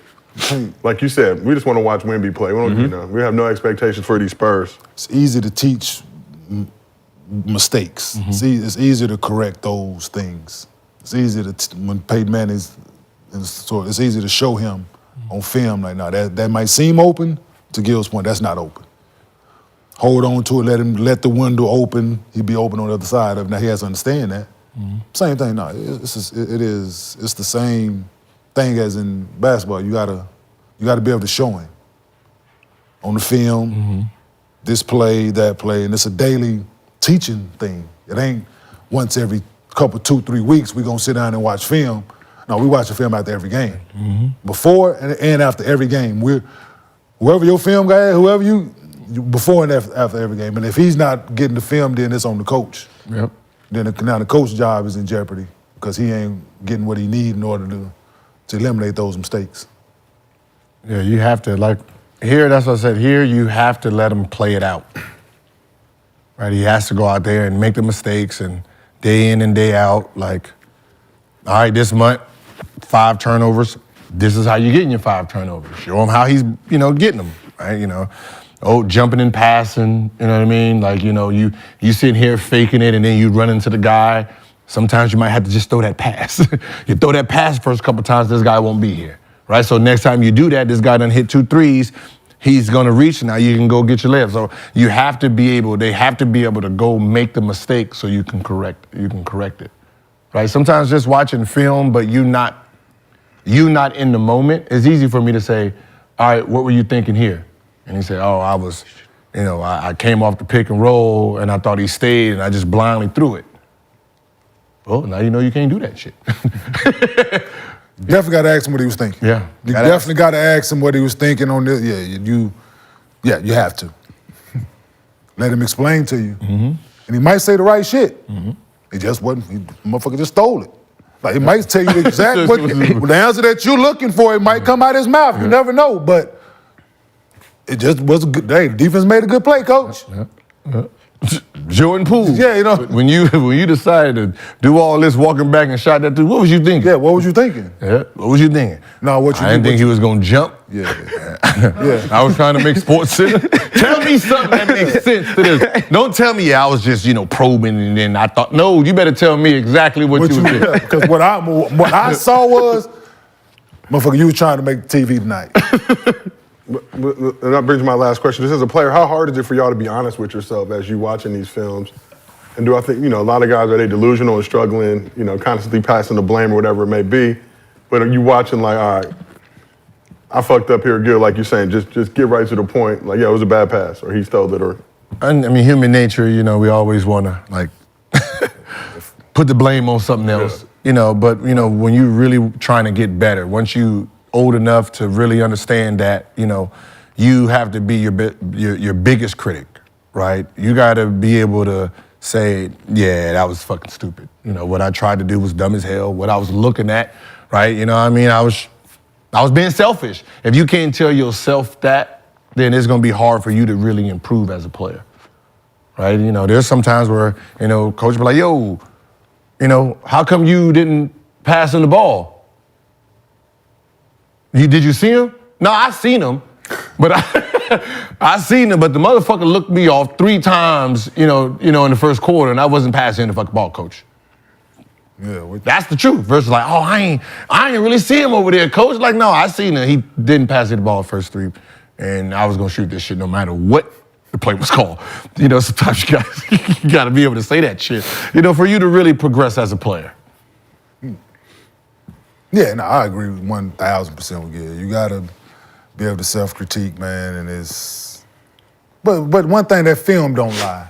Like you said, we just want to watch Wemby play. We don't, we have no expectations for these Spurs. It's easy to teach mistakes. It's easy to correct those things. It's easy to when Peyton Manning it's easy to show him on film like, no, that might seem open. To Gil's point, that's not open. Hold on to it. Let the window open. He'll be open on the other side of it. Now he has to understand that. Same thing. No, it's the same thing as in basketball. You gotta be able to show him on the film, this play, that play, and it's a daily teaching thing. It ain't once every couple, 2-3 weeks we gonna sit down and watch film. No, we watch the film after every game. Before and after every game. Whoever your film guy is, whoever you before and after every game. And if he's not getting the film, then it's on the coach. Yep. Then now the coach's job is in jeopardy because he ain't getting what he needs in order to eliminate those mistakes. Yeah, you have to, like, here, that's what I said, here you have to let him play it out. Right, he has to go out there and make the mistakes and day in and day out, like, all right, this month, 5 turnovers. This is how you're getting your 5 turnovers. Show him how he's, getting them, right? jumping and passing, you know what I mean? Like, you sitting here faking it and then you run into the guy. Sometimes you might have to just throw that pass. You throw that pass first couple times, this guy won't be here, right? So next time you do that, this guy done hit 2 threes, he's gonna reach now, you can go get your layup. So they have to be able to go make the mistake so you can correct it, right? Sometimes just watching film, but you not in the moment, it's easy for me to say, all right, what were you thinking here? And he said, oh, I was, I came off the pick and roll and I thought he stayed and I just blindly threw it. Well, now you know you can't do that shit. Definitely got to ask him what he was thinking. Yeah. You definitely got to ask him what he was thinking on this. Yeah, you have to. Let him explain to you. Mm-hmm. And he might say the right shit. Mm-hmm. He just wasn't, motherfucker just stole it. Like, he might tell you exactly what the answer that you're looking for, it might come out his mouth. You never know, but it just was a good day. The defense made a good play, coach. Jordan Poole. Yeah, When you decided to do all this walking back and shot that dude, what was you thinking? Yeah, what was you thinking? Yeah, what was you thinking? No, I didn't think he was gonna jump. Yeah. I was trying to make Sports Center. Tell me something that makes sense to this. Don't tell me I was just, probing and then I thought, no, you better tell me exactly what you were thinking. Because what I saw was, motherfucker, you was trying to make TV tonight. And that brings me to my last question. Just as a player, how hard is it for y'all to be honest with yourself as you watching these films? And do I think, a lot of guys, are they delusional and struggling, constantly passing the blame or whatever it may be? But are you watching like, all right, I fucked up here good, like you're saying, just get right to the point. Like, yeah, it was a bad pass, or he stole it, or... I mean, human nature, we always want to, like, put the blame on something else, But, when you're really trying to get better, once you old enough to really understand that, you have to be your biggest critic, right? You got to be able to say, yeah, that was fucking stupid. What I tried to do was dumb as hell. What I was looking at, right? I was being selfish. If you can't tell yourself that, then it's going to be hard for you to really improve as a player, right? There's some times where, coach be like, yo, how come you didn't pass him the ball? Did you see him? No, I seen him, but I seen him, but the motherfucker looked me off 3 times, in the first quarter, and I wasn't passing the fucking ball, coach. Yeah, that's the truth. Versus like, oh, I ain't really see him over there, coach. Like, no, I seen him. He didn't pass the ball first 3, and I was gonna shoot this shit no matter what the play was called. Sometimes you gotta be able to say that shit, for you to really progress as a player. Yeah, no, I agree 1,000% with you. You gotta be able to self-critique, man, and it's... But one thing, that film don't lie.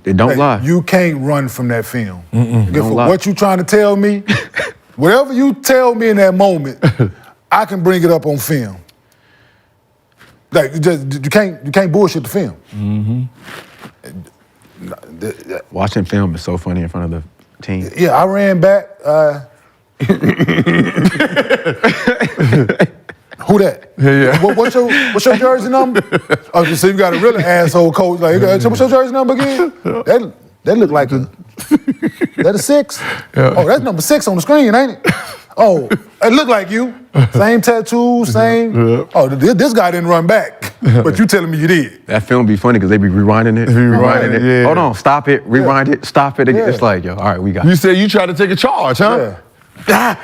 It don't lie. You can't run from that film. Don't lie. What you trying to tell me, whatever you tell me in that moment, I can bring it up on film. Like, you can't bullshit the film. Watching film is so funny in front of the team. Yeah, I ran back. Who that? Yeah. What's your jersey number? Oh, you see, you got a really asshole coach. Like, what's your jersey number again? That look like that a 6? Yeah. Oh, that's number 6 on the screen, ain't it? Oh, it look like you. Same tattoo, same. Yeah. Oh, this guy didn't run back, but you telling me you did. That film be funny because they be rewinding it, Yeah. Hold on, stop it, rewind it, stop it. Again. Yeah. It's like, yo, all right, we got it. You said you tried to take a charge, huh? Yeah.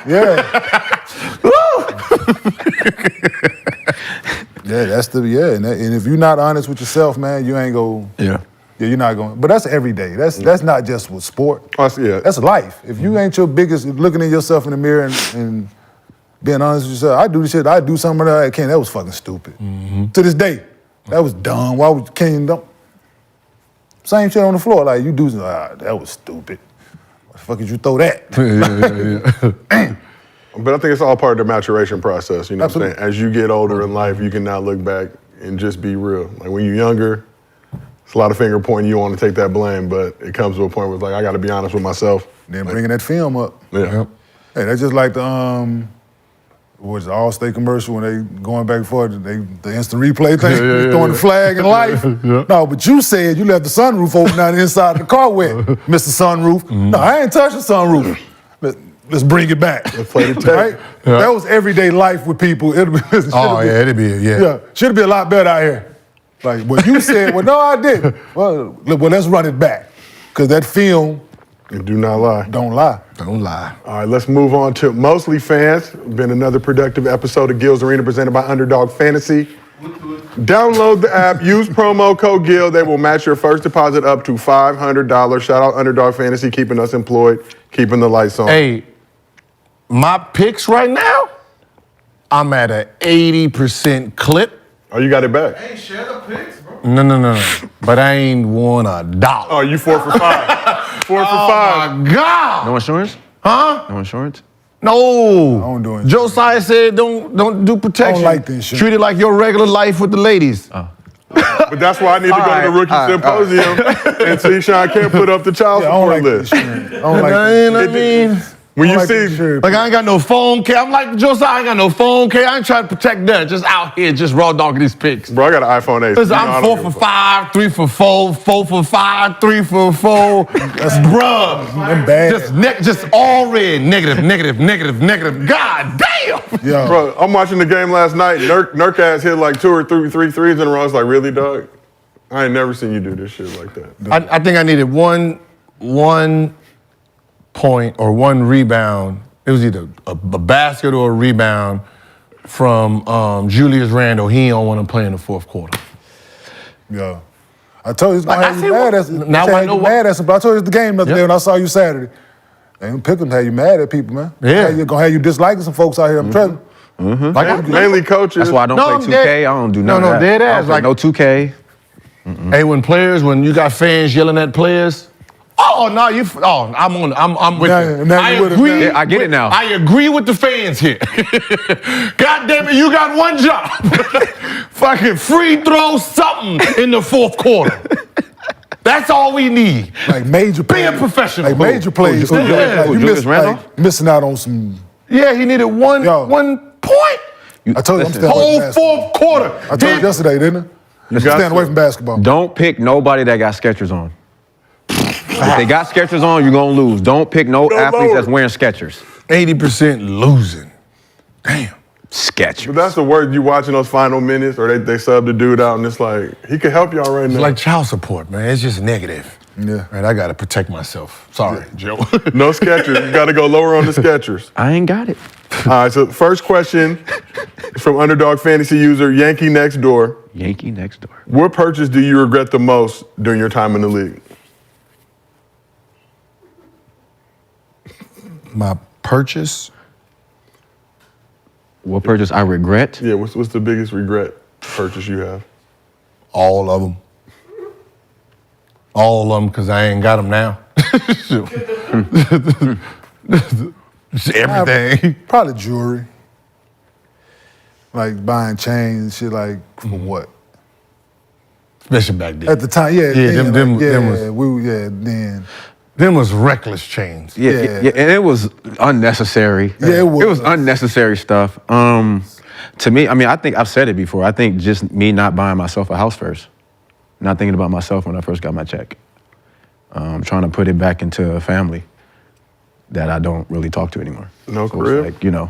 Yeah, that's and if you're not honest with yourself, man, you ain't go. Yeah, you're not going. But that's every day. That's not just with sport. Yeah. That's life. If you ain't your biggest, looking at yourself in the mirror and being honest with yourself, I do this shit. I do something that I can't. That was fucking stupid. To this day, that was dumb. Why would Kenyon dumb? Same shit on the floor. Like, you do something. That was stupid. Why the fuck did you throw that? Yeah. But I think it's all part of the maturation process, you know Absolutely. what I'm saying? As you get older in life, you can now look back and just be real. Like, when you're younger, it's a lot of finger pointing, you want to take that blame, but it comes to a point where it's like, I got to be honest with myself. Then bringing that film up. Yeah. Hey, that's just like the All-State commercial when they going back and forth, the instant replay thing, throwing the flag in life. No, but you said you left the sunroof open down the inside of the car wet, Mr. Sunroof. No, I ain't touched the sunroof. Let's bring it back. Let's play the tape. Right? Yeah. That was everyday life with people. It'd be, It'd be. should be a lot better out here. Like what you said, well, no, I didn't. Well, let's run it back. Because that film You do not lie. don't lie. Don't lie. All right, let's move on to Mostly Fans. Been another productive episode of Gil's Arena presented by Underdog Fantasy. Download the app, use promo code GIL. They will match your first deposit up to $500. Shout out Underdog Fantasy, keeping us employed, keeping the lights on. Hey, my picks right now, I'm at an 80% clip. Oh, you got it back. Hey, share the pics, bro. No. But I ain't won $1. Oh, you 4 for 5. 4 for 5. Oh, my God. No insurance? Huh? No insurance? No. I don't do insurance. Josiah said don't do protection. I don't like the insurance. Treat it like your regular life with the ladies. But that's why I need to go to the rookie symposium and see Sean can't put up the child Yeah, I don't support like the list. insurance. I don't like You know what I the mean? When I you like the see, insurance. Like I ain't got no phone care. I'm like Josiah, I ain't got no phone care. I ain't trying to protect that. Just out here, just raw dogging these picks. bro, I got an iPhone 8. Listen, You know I I'm don't 4 give for a fuck. 5, 3 for 4, 4 for 5, 3 for 4. That's bruh. Them bad. Just all red. Negative. God damn. Yeah. Bro, I'm watching the game last night. Nurk ass hit like 2 or 3 threes in a row. I was like, really, dog? I ain't never seen you do this shit like that. I think I needed one point or one rebound. It was either a basket or a rebound from Julius Randle. He don't want to play in the fourth quarter. Yeah. I told you it's gonna Like, I have see you mad what- at some. now I know what- mad at some. But I told you it's the game the other Yep. day when I saw you Saturday. Ain't pick them, have you mad at people, man. Yeah. You're gonna have you disliking some folks out here. I'm telling you. Mainly coaches. That's why I don't No, play I'm 2K. dead. I don't do No, none no, of that. dead I don't ass, play like- no 2K. Hey, when you got fans yelling at players, I'm with Now- you. now I you with it, agree. man. Yeah, I get it now. I agree with the fans here. God damn it, you got one job. Fucking free throw something in the fourth quarter. That's all we need. Like major Be a plays. professional. Like major plays. Julius- Like, you Julius Randle? missing out on some. Yeah, he needed one point. I told you I'm Listen. staying away Whole from basketball. fourth quarter. I told you yesterday, didn't I? I'm got staying to. away from basketball. Don't pick nobody that got Skechers on. If they got Skechers on, you're gonna lose. Don't pick no athletes that's wearing Skechers. 80% losing. Damn. Skechers. But that's the word you watching those final minutes, or they sub the dude out, and it's like, he could help y'all right It's now. like child support, man. It's just negative. Yeah. Right, I gotta protect myself. Sorry, Joe. No Skechers. You got to go lower on the Skechers. I ain't got it. All right, so first question is from Underdog Fantasy user Yankee Next Door. Yankee next door. What purchase do you regret the most during your time in the league? My purchase. What purchase I regret? Yeah, what's the biggest regret purchase you have? All of them. All of them, because I ain't got them now. Just everything. Probably jewelry. Like buying chains and shit, like, for what? Especially back then. At the time, yeah. Yeah, then, them then. Them was reckless chains. Yeah, and it was unnecessary. Yeah, it was. It was unnecessary stuff. To me, I mean, I think I've said it before. I think just me not buying myself a house first, not thinking about myself when I first got my check, trying to put it back into a family that I don't really talk to anymore. No So crib? it's like,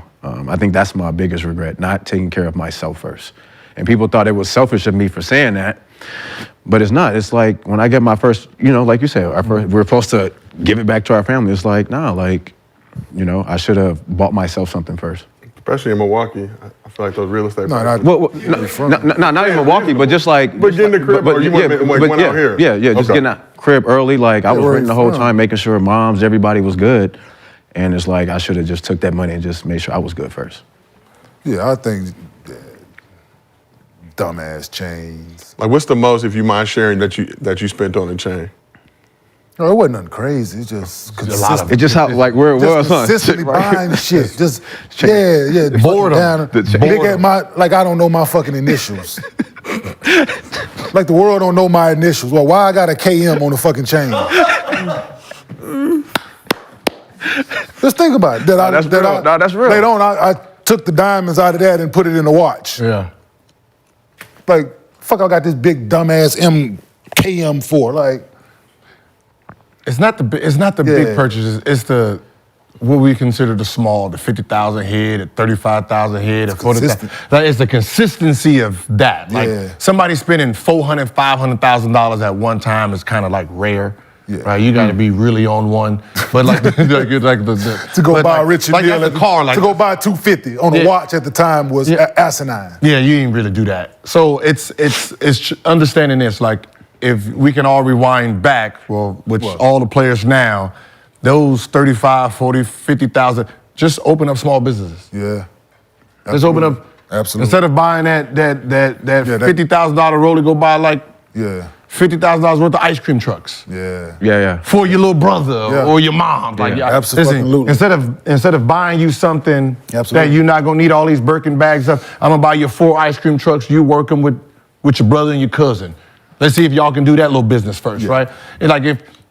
I think that's my biggest regret, not taking care of myself first. And people thought it was selfish of me for saying that, but it's not. It's like when I get my first, like you said, we're supposed to give it back to our family. It's like, I should have bought myself something first. Especially in Milwaukee. I feel like those real estate No, prices- Not even Milwaukui, but just like. But getting the crib, or you went out here? Yeah, just Okay. getting that crib early. Like I was where renting the you whole from? time, making sure moms, everybody was good, and it's like I should have just took that money and just made sure I was good first. Yeah, I think dumbass chains. Like, what's the most, if you mind sharing, that you spent on a chain? No, it wasn't nothing crazy. It's just consistent. It just how like where it was, Just huh? consistently Right. buying shit. Just Check. Boredom. Down. The check. Look at my I don't know my fucking initials. Like the world don't know my initials. Well, why I got a KM on the fucking chain? Just think about it. that's real. No, that's real. Later on, I took the diamonds out of that and put it in the watch. Yeah. Like, fuck, I got this big dumbass KM4. Like, It's not the big Yeah. purchases. It's the what we consider the small, the 50,000 head, the 35,000 head, the 40,000. Like, it's the consistency of that. Like somebody spending $400,000, $500,000 at one time is kind of like rare. Yeah. Right, you got to be really on one, but like, to go buy a Richard Mille, at the car, like to go buy $250 on a watch at the time was asinine. Yeah, you didn't really do that. So it's understanding this. Like, if we can all rewind back, which all the players now, those 35, 40, 50,000, just open up small businesses. Yeah, just open up. Absolutely. Instead of buying that $50,000 roller, go buy like $50,000 worth of ice cream trucks. Yeah. For your little brother or your mom. Like, absolutely. Instead of buying you something that you're not gonna need all these Birkin bags of, I'm gonna buy you 4 ice cream trucks. You working with your brother and your cousin. Let's see if y'all can do that little business first, right? And like,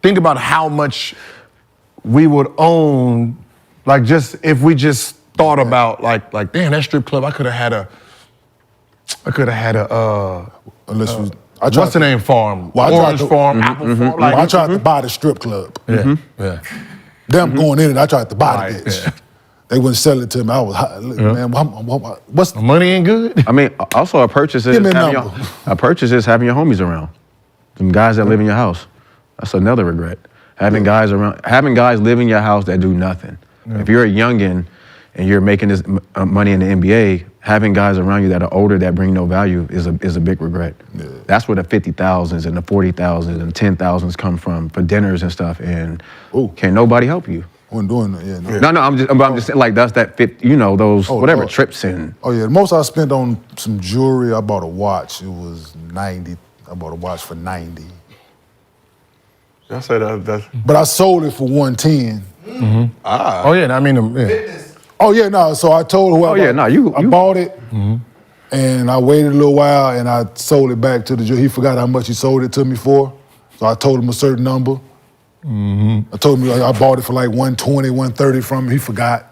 think about how much we would own, like, just if we just thought about like damn, that strip club, I could have had a what's the name farm? Orange farm, apple farm. Like, I tried to buy the strip club. Yeah. Them going in it, I tried to buy the bitch. They wouldn't sell it to me. I was man, what's the money ain't good? I mean, also a purchase is having your homies around. Some guys that live in your house. That's another regret. Having guys live in your house that do nothing. If you're a youngin' and you're making this money in the NBA, having guys around you that are older that bring no value is a big regret. That's where the 50,000s and the 40,000s and 10,000s come from for dinners and stuff. And can't nobody help you. Wasn't doing that. No. I'm just saying, like, that's that fit. You know, those trips and. Oh yeah, the most I spent on some jewelry. I bought a watch. It was 90. I bought a watch for 90. I say that. But I sold it for 110. Oh yeah, I mean, Oh yeah, no. So I told whoever. I bought it, and I waited a little while, and I sold it back to the jeweler. He forgot how much he sold it to me for, so I told him a certain number. I told him I bought it for like 120, 130 from him. He forgot.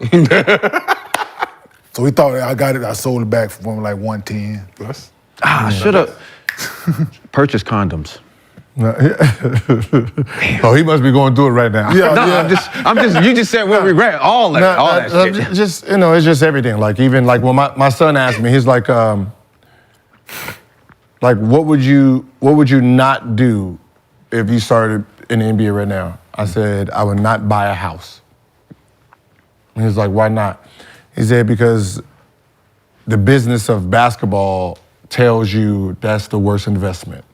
So he thought I got it. I sold it back for like 110. I should have purchased condoms. Oh, he must be going through it right now. I'm just. You just said we'll regret all that shit. Just it's just everything. Like, even like when my son asked me, he's like what would you not do if you started in the NBA right now? I said I would not buy a house. And he's like, why not? He said because the business of basketball tells you that's the worst investment.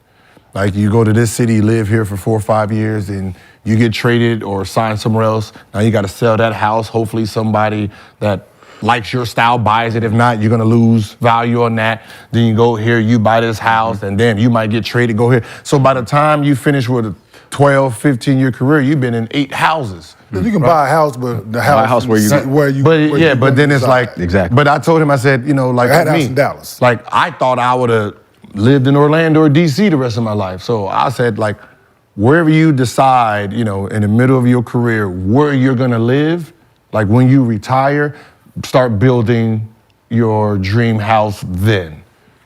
Like, you go to this city, live here for 4 or 5 years, and you get traded or signed somewhere else. Now you got to sell that house. Hopefully somebody that likes your style buys it. If not, you're going to lose value on that. Then you go here, you buy this house, and then you might get traded, go here. So by the time you finish with a 12, 15-year career, you've been in 8 houses. You can buy a house, but the house where you but then it's like, exactly. But I told him, I said, like, I had a house me, in Dallas. like, I thought I would have lived in Orlando or DC the rest of my life. So I said, like, wherever you decide, in the middle of your career, where you're gonna live, like when you retire, start building your dream house then,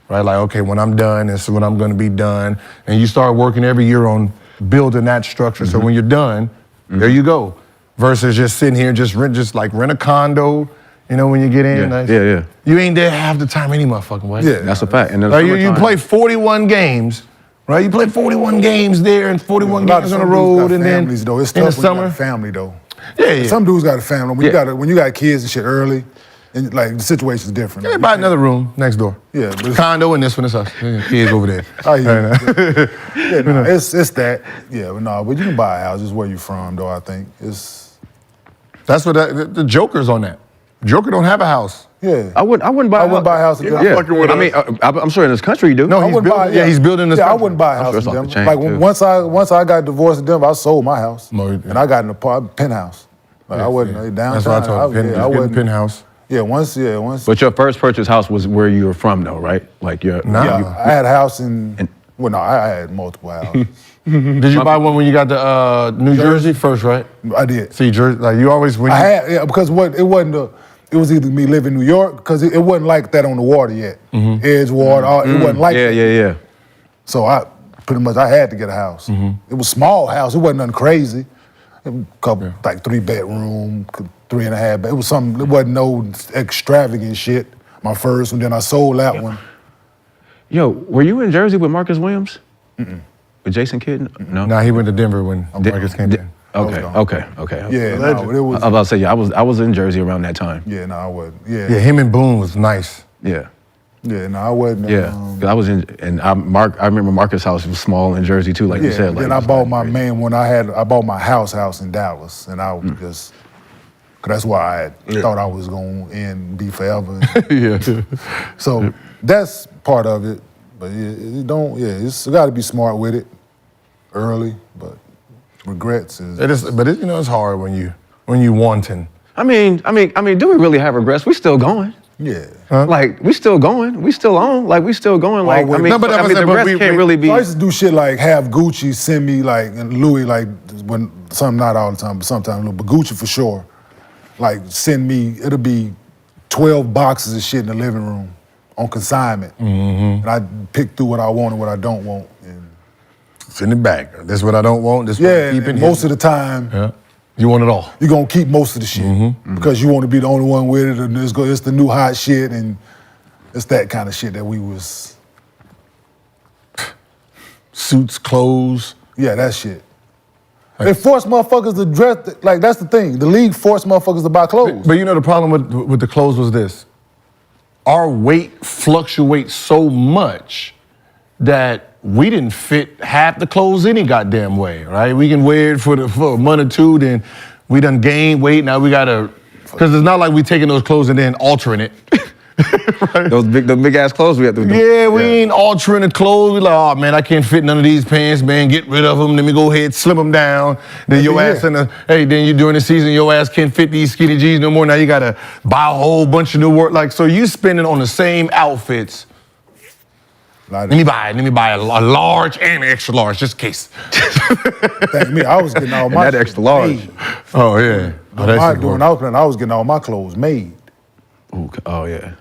right? Like, okay, when I'm done, this is when I'm gonna be done. And you start working every year on building that structure. So when you're done, there you go. Versus just sitting here, just rent a condo, when you get in. You ain't there half the time any motherfucking way. Yeah, that's a fact. And you play 41 games, right? You play 41 games there and 41 games on the road, and then families, though. It's in the tough when you summer. got a family, though. Yeah. Some dudes got a family. When you got kids and shit early, and like the situation's different. Yeah, buy another room next door. Yeah, but condo and this one is us. Kids over there. I hear you. It's that. Yeah, but you can buy a house. It's where you from, though. I think that's what the Joker's on that. Joker don't have a house. Yeah, I wouldn't buy a house. I'm sure in this country you do. No, he's building this. Yeah, I wouldn't buy a house in Denver. Like once I got divorced in Denver, I sold my house, and I got an penthouse. Like I wasn't downtown. That's what I told him. I wasn't penthouse. Yeah, once. But your first purchase house was where you were from, though, right? Like I had a house in. Well, no, I had multiple houses. Did you buy one when you got to New Jersey first, right? I did. See, Jersey, like you always when because it was either me living in New York because it wasn't like that on the water yet. Edgewater, it wasn't like that. Yeah. So I had to get a house. It was a small house. It wasn't nothing crazy. couple, like 3-bedroom, 3.5 bed. It was something, it wasn't no extravagant shit. My first one, then I sold that one. Yo, were you in Jersey with Marcus Williams? With Jason Kidd? No. Nah, he went to Denver when Marcus came in. Okay. Yeah, no, it was. I was about to say, yeah, I was in Jersey around that time. Yeah, no, I wasn't. Yeah, Yeah, him and Boone was nice. Yeah. yeah, no, I wasn't. Yeah. 'Cause I was in, and I remember Marcus' house was small in Jersey too, like you Yeah, said. Like, then I bought my main when I bought my house in Dallas, and I was just, cause that's why I thought I was gonna be forever. Yeah. So that's part of it, but it's got to be smart with it early, but regrets is. It is, but you know, it's hard when you wanting. I mean, do we really have regrets? We still going. Yeah. Like, we still going. We still on. Like, we still going. Like, Always. I mean, No, but the regrets can't really be. So I used to do shit like have Gucci send me like, and Louis like, when some, not all the time, but sometimes, but Gucci for sure, like send me, it'll be 12 boxes of shit in the living room on consignment. And I pick through what I want and what I don't want. And Send it back. This is what I don't want. This is what yeah, I keep and in most here. of the time, Yeah. You want it all. you're gonna keep most of the shit because you want to be the only one with it, and it's the new hot shit, and it's that kind of shit that we was. Suits, clothes. Yeah, that shit. They force motherfuckers to dress, like that's the thing. The league forced motherfuckers to buy clothes. But you know the problem with the clothes was this. Our weight fluctuates so much that we didn't fit half the clothes any goddamn way, right? We can wear it for a month or two, then we done gained weight, now we gotta, because it's not like we taking those clothes and then altering it. Right? Those big ass clothes we have to do. Yeah, we ain't altering the clothes. We like, oh man, I can't fit none of these pants, man. Get rid of them. Let me go ahead, slim them down. Then your ass then you during the season, your ass can't fit these skinny jeans no more. Now you gotta buy a whole bunch of new work. Like, so you spending on the same outfits. Let me buy a large and an extra large, just in case. Thank me, I was getting all my that shit extra large. made. Oh yeah. During Oakland, I was getting all my clothes made. Ooh, oh yeah.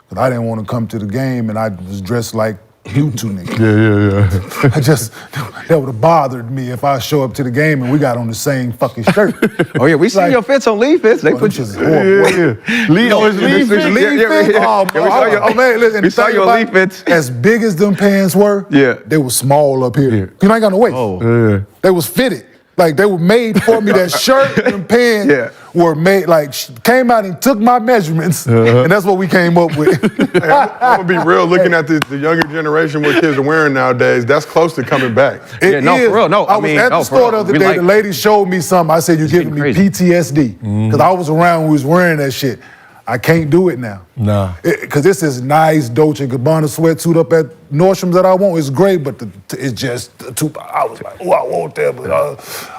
Cause I didn't want to come to the game and I was dressed like you two niggas. Yeah. I just, that would have bothered me if I show up to the game and we got on the same fucking shirt. Oh yeah, we see Like- your fits on Lead Fits. They Oh, put this you. is horrible. Lead fit? Oh, Yeah, we saw your- oh man, listen, we saw your Lead Fits. As big as them pants were, Yeah. they were small up here. Yeah. Cause I ain't got no waist. Oh. They was fitted. Like they were made for me. That shirt and pants Yeah. were made, like came out and took my measurements, and that's what we came up with. I'm gonna be real. Looking at the younger generation, what kids are wearing nowadays, that's close to coming back. Yeah, no, for real, no, I I was mean, at no, the for store real. the other We day. like- The lady showed me something. I said, "You're giving me getting PTSD," because I was around when we was wearing that shit. I can't do it now. Nah. Because this is nice Dolce & Gabbana sweatsuit up at Nordstrom's that I want. It's great, but it's just too. I was like, oh, I want that, but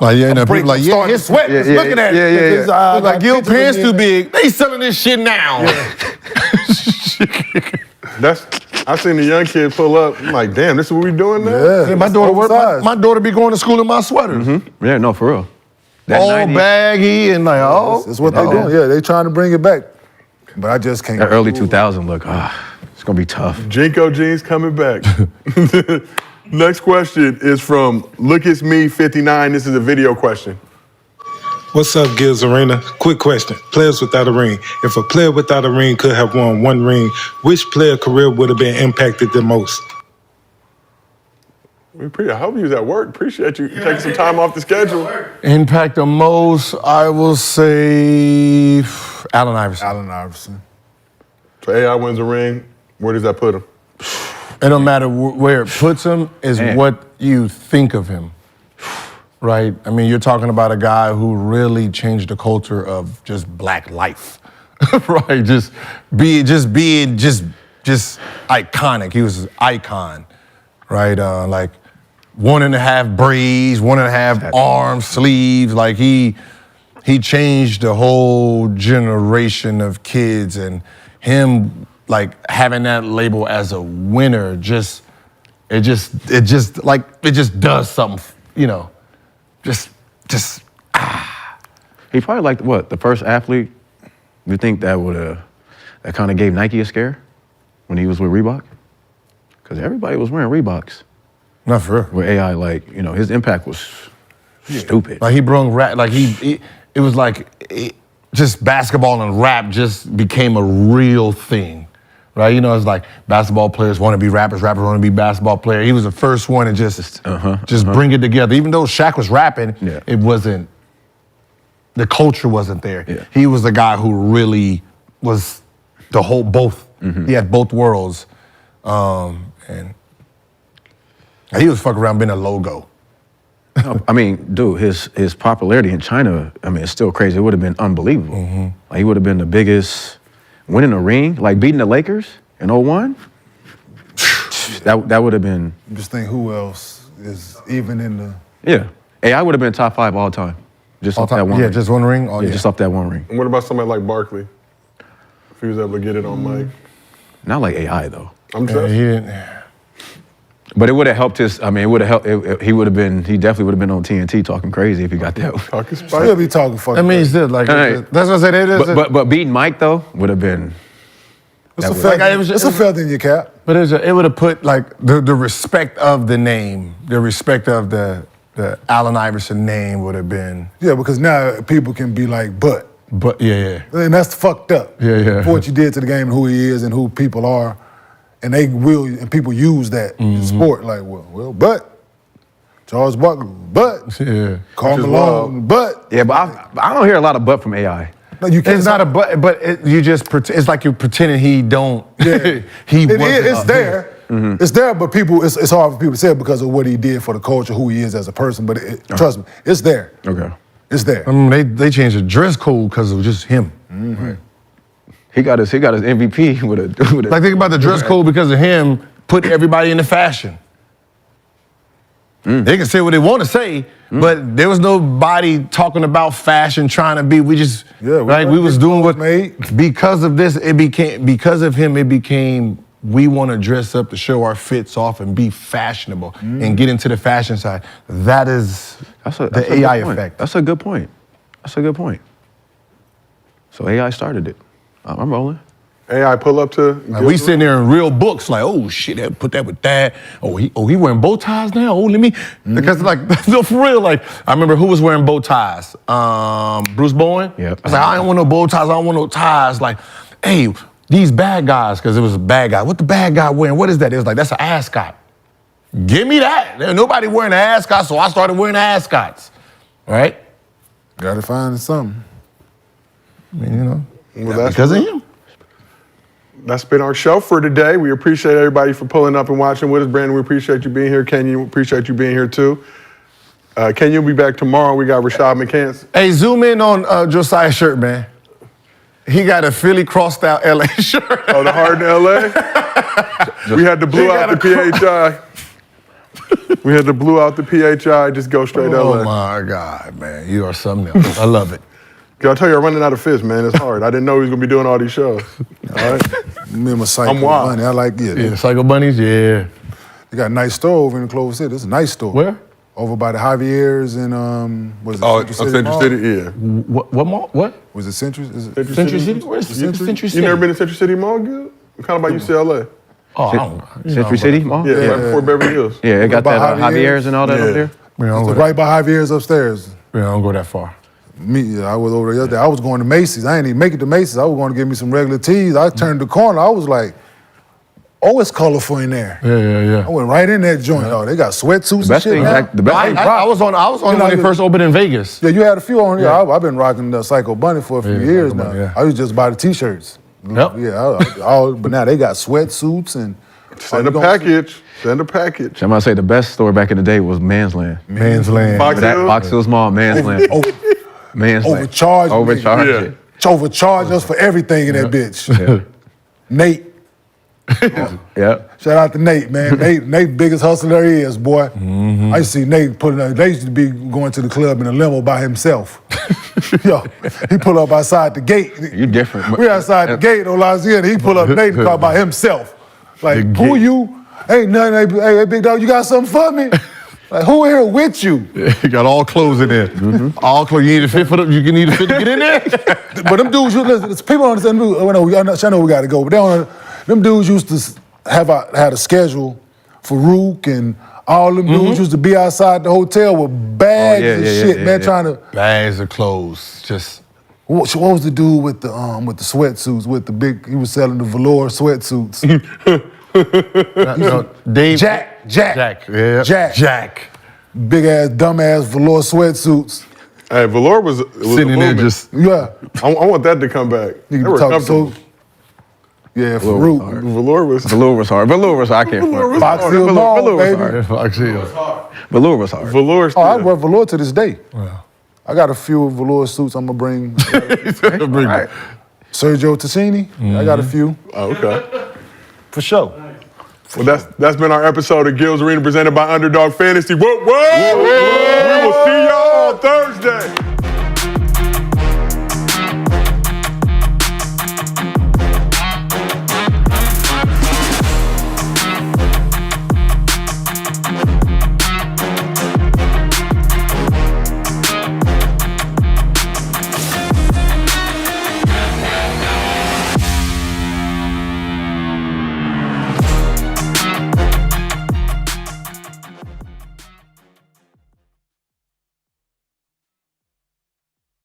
Like, yeah, I'm people like, yeah, starting to it's sweat. Just looking at it. It's, It's like, your pictures of pants me too in- big. They selling this shit now. I seen the young kid pull up. I'm like, damn, this is what we doing now? Yeah, Yeah, my it's daughter oversized. my daughter be going to school in my sweaters. Yeah, no, for real. That All 90s, baggy and like, oh. That's what they're doing. Yeah, they trying to bring it back. But I just can't. that early 2000 look. It's gonna be tough. Jinko jeans coming back. Next question is from Look It's Me 59. This is a video question. What's up, Gibbs Arena? Quick question. Players without a ring. If a player without a ring could have won one ring, which player career would have been impacted the most? I hope you was at work. Appreciate you taking some time off the schedule. Impact the most, I will say, Allen Iverson. Allen Iverson. So AI wins a ring. Where does that put him? It don't matter where it puts him, is Man. what you think of him, right? I mean, you're talking about a guy who really changed the culture of just black life, right? Just being iconic. He was an icon, right? Like 1.5 braids, 1.5 arms, sleeves. Like he changed the whole generation of kids, and him like having that label as a winner it just does something, you know. He probably like what, the first athlete you think that kind of gave Nike a scare when he was with Reebok? Because everybody was wearing Reeboks Not for real. with AI. Like, you know, his impact was stupid. Like he brung rap, like it was like just basketball and rap just became a real thing, right? You know, it's like basketball players want to be rappers, rappers want to be basketball players. He was the first one to just bring it together. Even though Shaq was rapping, it wasn't, the culture wasn't there. Yeah. He was the guy who really was the whole both. He had both worlds, and he was fucking around being a logo. I mean, dude, his popularity in China, I mean, it's still crazy. It would have been unbelievable. Like, he would have been the biggest, winning a ring, like beating the Lakers in 01. That would have been. Just think who else is even in the. Yeah. AI would have been top 5 all time. Just off that one ring. Just one ring? Oh, Yeah, just off that one ring. And what about somebody like Barkley? If he was able to get it on mic. Not like AI, though. I'm he just. didn't. But it would have helped his, I mean, it would have helped, he definitely would have been on TNT talking crazy if he got that. Talking He'll spice. be talking fucking. I mean, he still like, Hey. that's what I said. It is. But beating Mike, though, would have been. it's a that was- feather, Like, it was- it's a feather in your cap. But it would have put like the respect of the name, the respect of the Allen Iverson name would have been. Yeah, because now people can be like, but. But yeah. And that's fucked up. Yeah. For what you did to the game and who he is and who people are. And they will, and people use that in sport. Like, well, but Charles Barkley, but Yeah. Karl Which is Malone, wild. but. Yeah, but I don't hear a lot of butt from AI. No, you can't. It's not a but you just it's like you're pretending he don't. Yeah. he It wasn't is, it's a- there. It's there, but people, it's hard for people to say it because of what he did for the culture, who he is as a person. But trust me, it's there. Okay. It's there. I mean, they changed the dress code because it was just him. He got his MVP with a. Like think about the dress code because of him putting everybody into fashion. They can say what they want to say, but there was nobody talking about fashion, trying to be. We just we was doing what made. because of this. Because of him. It became we want to dress up to show our fits off and be fashionable and get into the fashion side. That is That's the a AI good point. effect. That's a good point. That's a good point. So AI started it. I'm rolling. AI pull up to. Like we sitting there in real books, like, oh shit, they put that with that. Oh, he wearing bow ties now. Oh, let me because like no for real. Like I remember who was wearing bow ties. Bruce Bowen. Yep. I was like, I don't want no bow ties. I don't want no ties. Like, hey, these bad guys, because it was a bad guy. What the bad guy wearing? What is that? It was like that's an ascot. Give me that. There's nobody wearing an ascot, so I started wearing ascots. Right? Gotta find something. I mean, you know, Well, that's because of him. That's been our show for today. We appreciate everybody for pulling up and watching with us. Brandon, we appreciate you being here. Kenyon, we appreciate you being here too. Kenyon will be back tomorrow. We got Rashad McCants. Hey, zoom in on Josiah's shirt, man. He got a Philly crossed out LA shirt. Oh, the Harden LA? We had to blue out the PHI. We had to blue out the PHI, just go straight LA. Oh my God, man. You are something else. I love it. I'll tell you, I'm running out of fish, man. It's hard. I didn't know he was going to be doing all these shows. All right? Me and my Psycho I'm wild. Bunny, I like it. Yeah, Psycho Bunnies, yeah. They got a nice store over in Clover City. It's a nice store. Where? Over by the Javier's and what is it? Oh, Central Central Mall? City, yeah. What mall? What? Was it Central? Is it Century City? Where's Century You City? never been to Central City Mall, good? Kind of by UCLA. Oh, I don't know. Century City Mall? Yeah, right before Beverly Hills. Yeah, it got By that Javier's? Javier's and all that Yeah. up there. We don't, It's go right by Javier's upstairs. we don't go that far. I was over there yesterday. I was going to Macy's. I ain't even make it to Macy's. I was going to get me some regular tees. I turned the corner. I was like, oh, it's colorful in there. Yeah. I went right in that joint. Oh, they got sweatsuits best and shit thing, now. the best thing. I was on You know, when they first opened in Vegas. Yeah, you had a few on here. I've been rocking the Psycho Bunny for a few Yeah, years Psycho now. Bunny, yeah. I used to just buy the t-shirts. Yep. Yeah, but now they got sweatsuits and Send a package. Send a package. I'm gonna say the best store back in the day was Man's Land. Man's Land. Fox That Hill? Fox Hill Mall, Man's Land. Man's Land. Overcharged me. Overcharged Yeah. it. overcharge us for everything in that bitch. Nate. Yep. Shout out to Nate, man. Nate biggest hustler there is, boy. I used to see Nate putting up, they used to be going to the club in a limo by himself. Yo, he pull up outside the gate. You different. We outside the gate on Louisiana. He pull up Nate car by himself. Like, who you? Ain't nothing. Hey, big dog, you got something for me? Like, who here with you? You got all clothes in there. All clothes. You need a fit for them. You need a fit to get in there. But them dudes, listen, people don't understand. I know we got to go, but them dudes used to had a schedule for Rook and All them dudes used to be outside the hotel with bags of shit, man, trying to. Bags of clothes, just. What was the dude with the sweatsuits, with the big? He was selling the velour sweatsuits. Dave. Jack. Yeah. Jack. Big ass, dumb ass velour sweatsuits. Hey, velour was sitting in there just. Yeah. I want that to come back. You They can were talk comfortable. so. Yeah, Farouk. Velour was. Velour was hard. Velour was hard. I can't front. Fox Hill Mall, Velour was baby. hard. Fox Hill. Velour was hard. Velour. Oh, I wear velour to this day. Yeah. I got a few velour suits I'm gonna bring. Right. Sergio Tacchini, I got a few. Oh, okay. For sure. Well, that's been our episode of Gil's Arena presented by Underdog Fantasy. Whoa, whoa! We will see y'all on Thursday.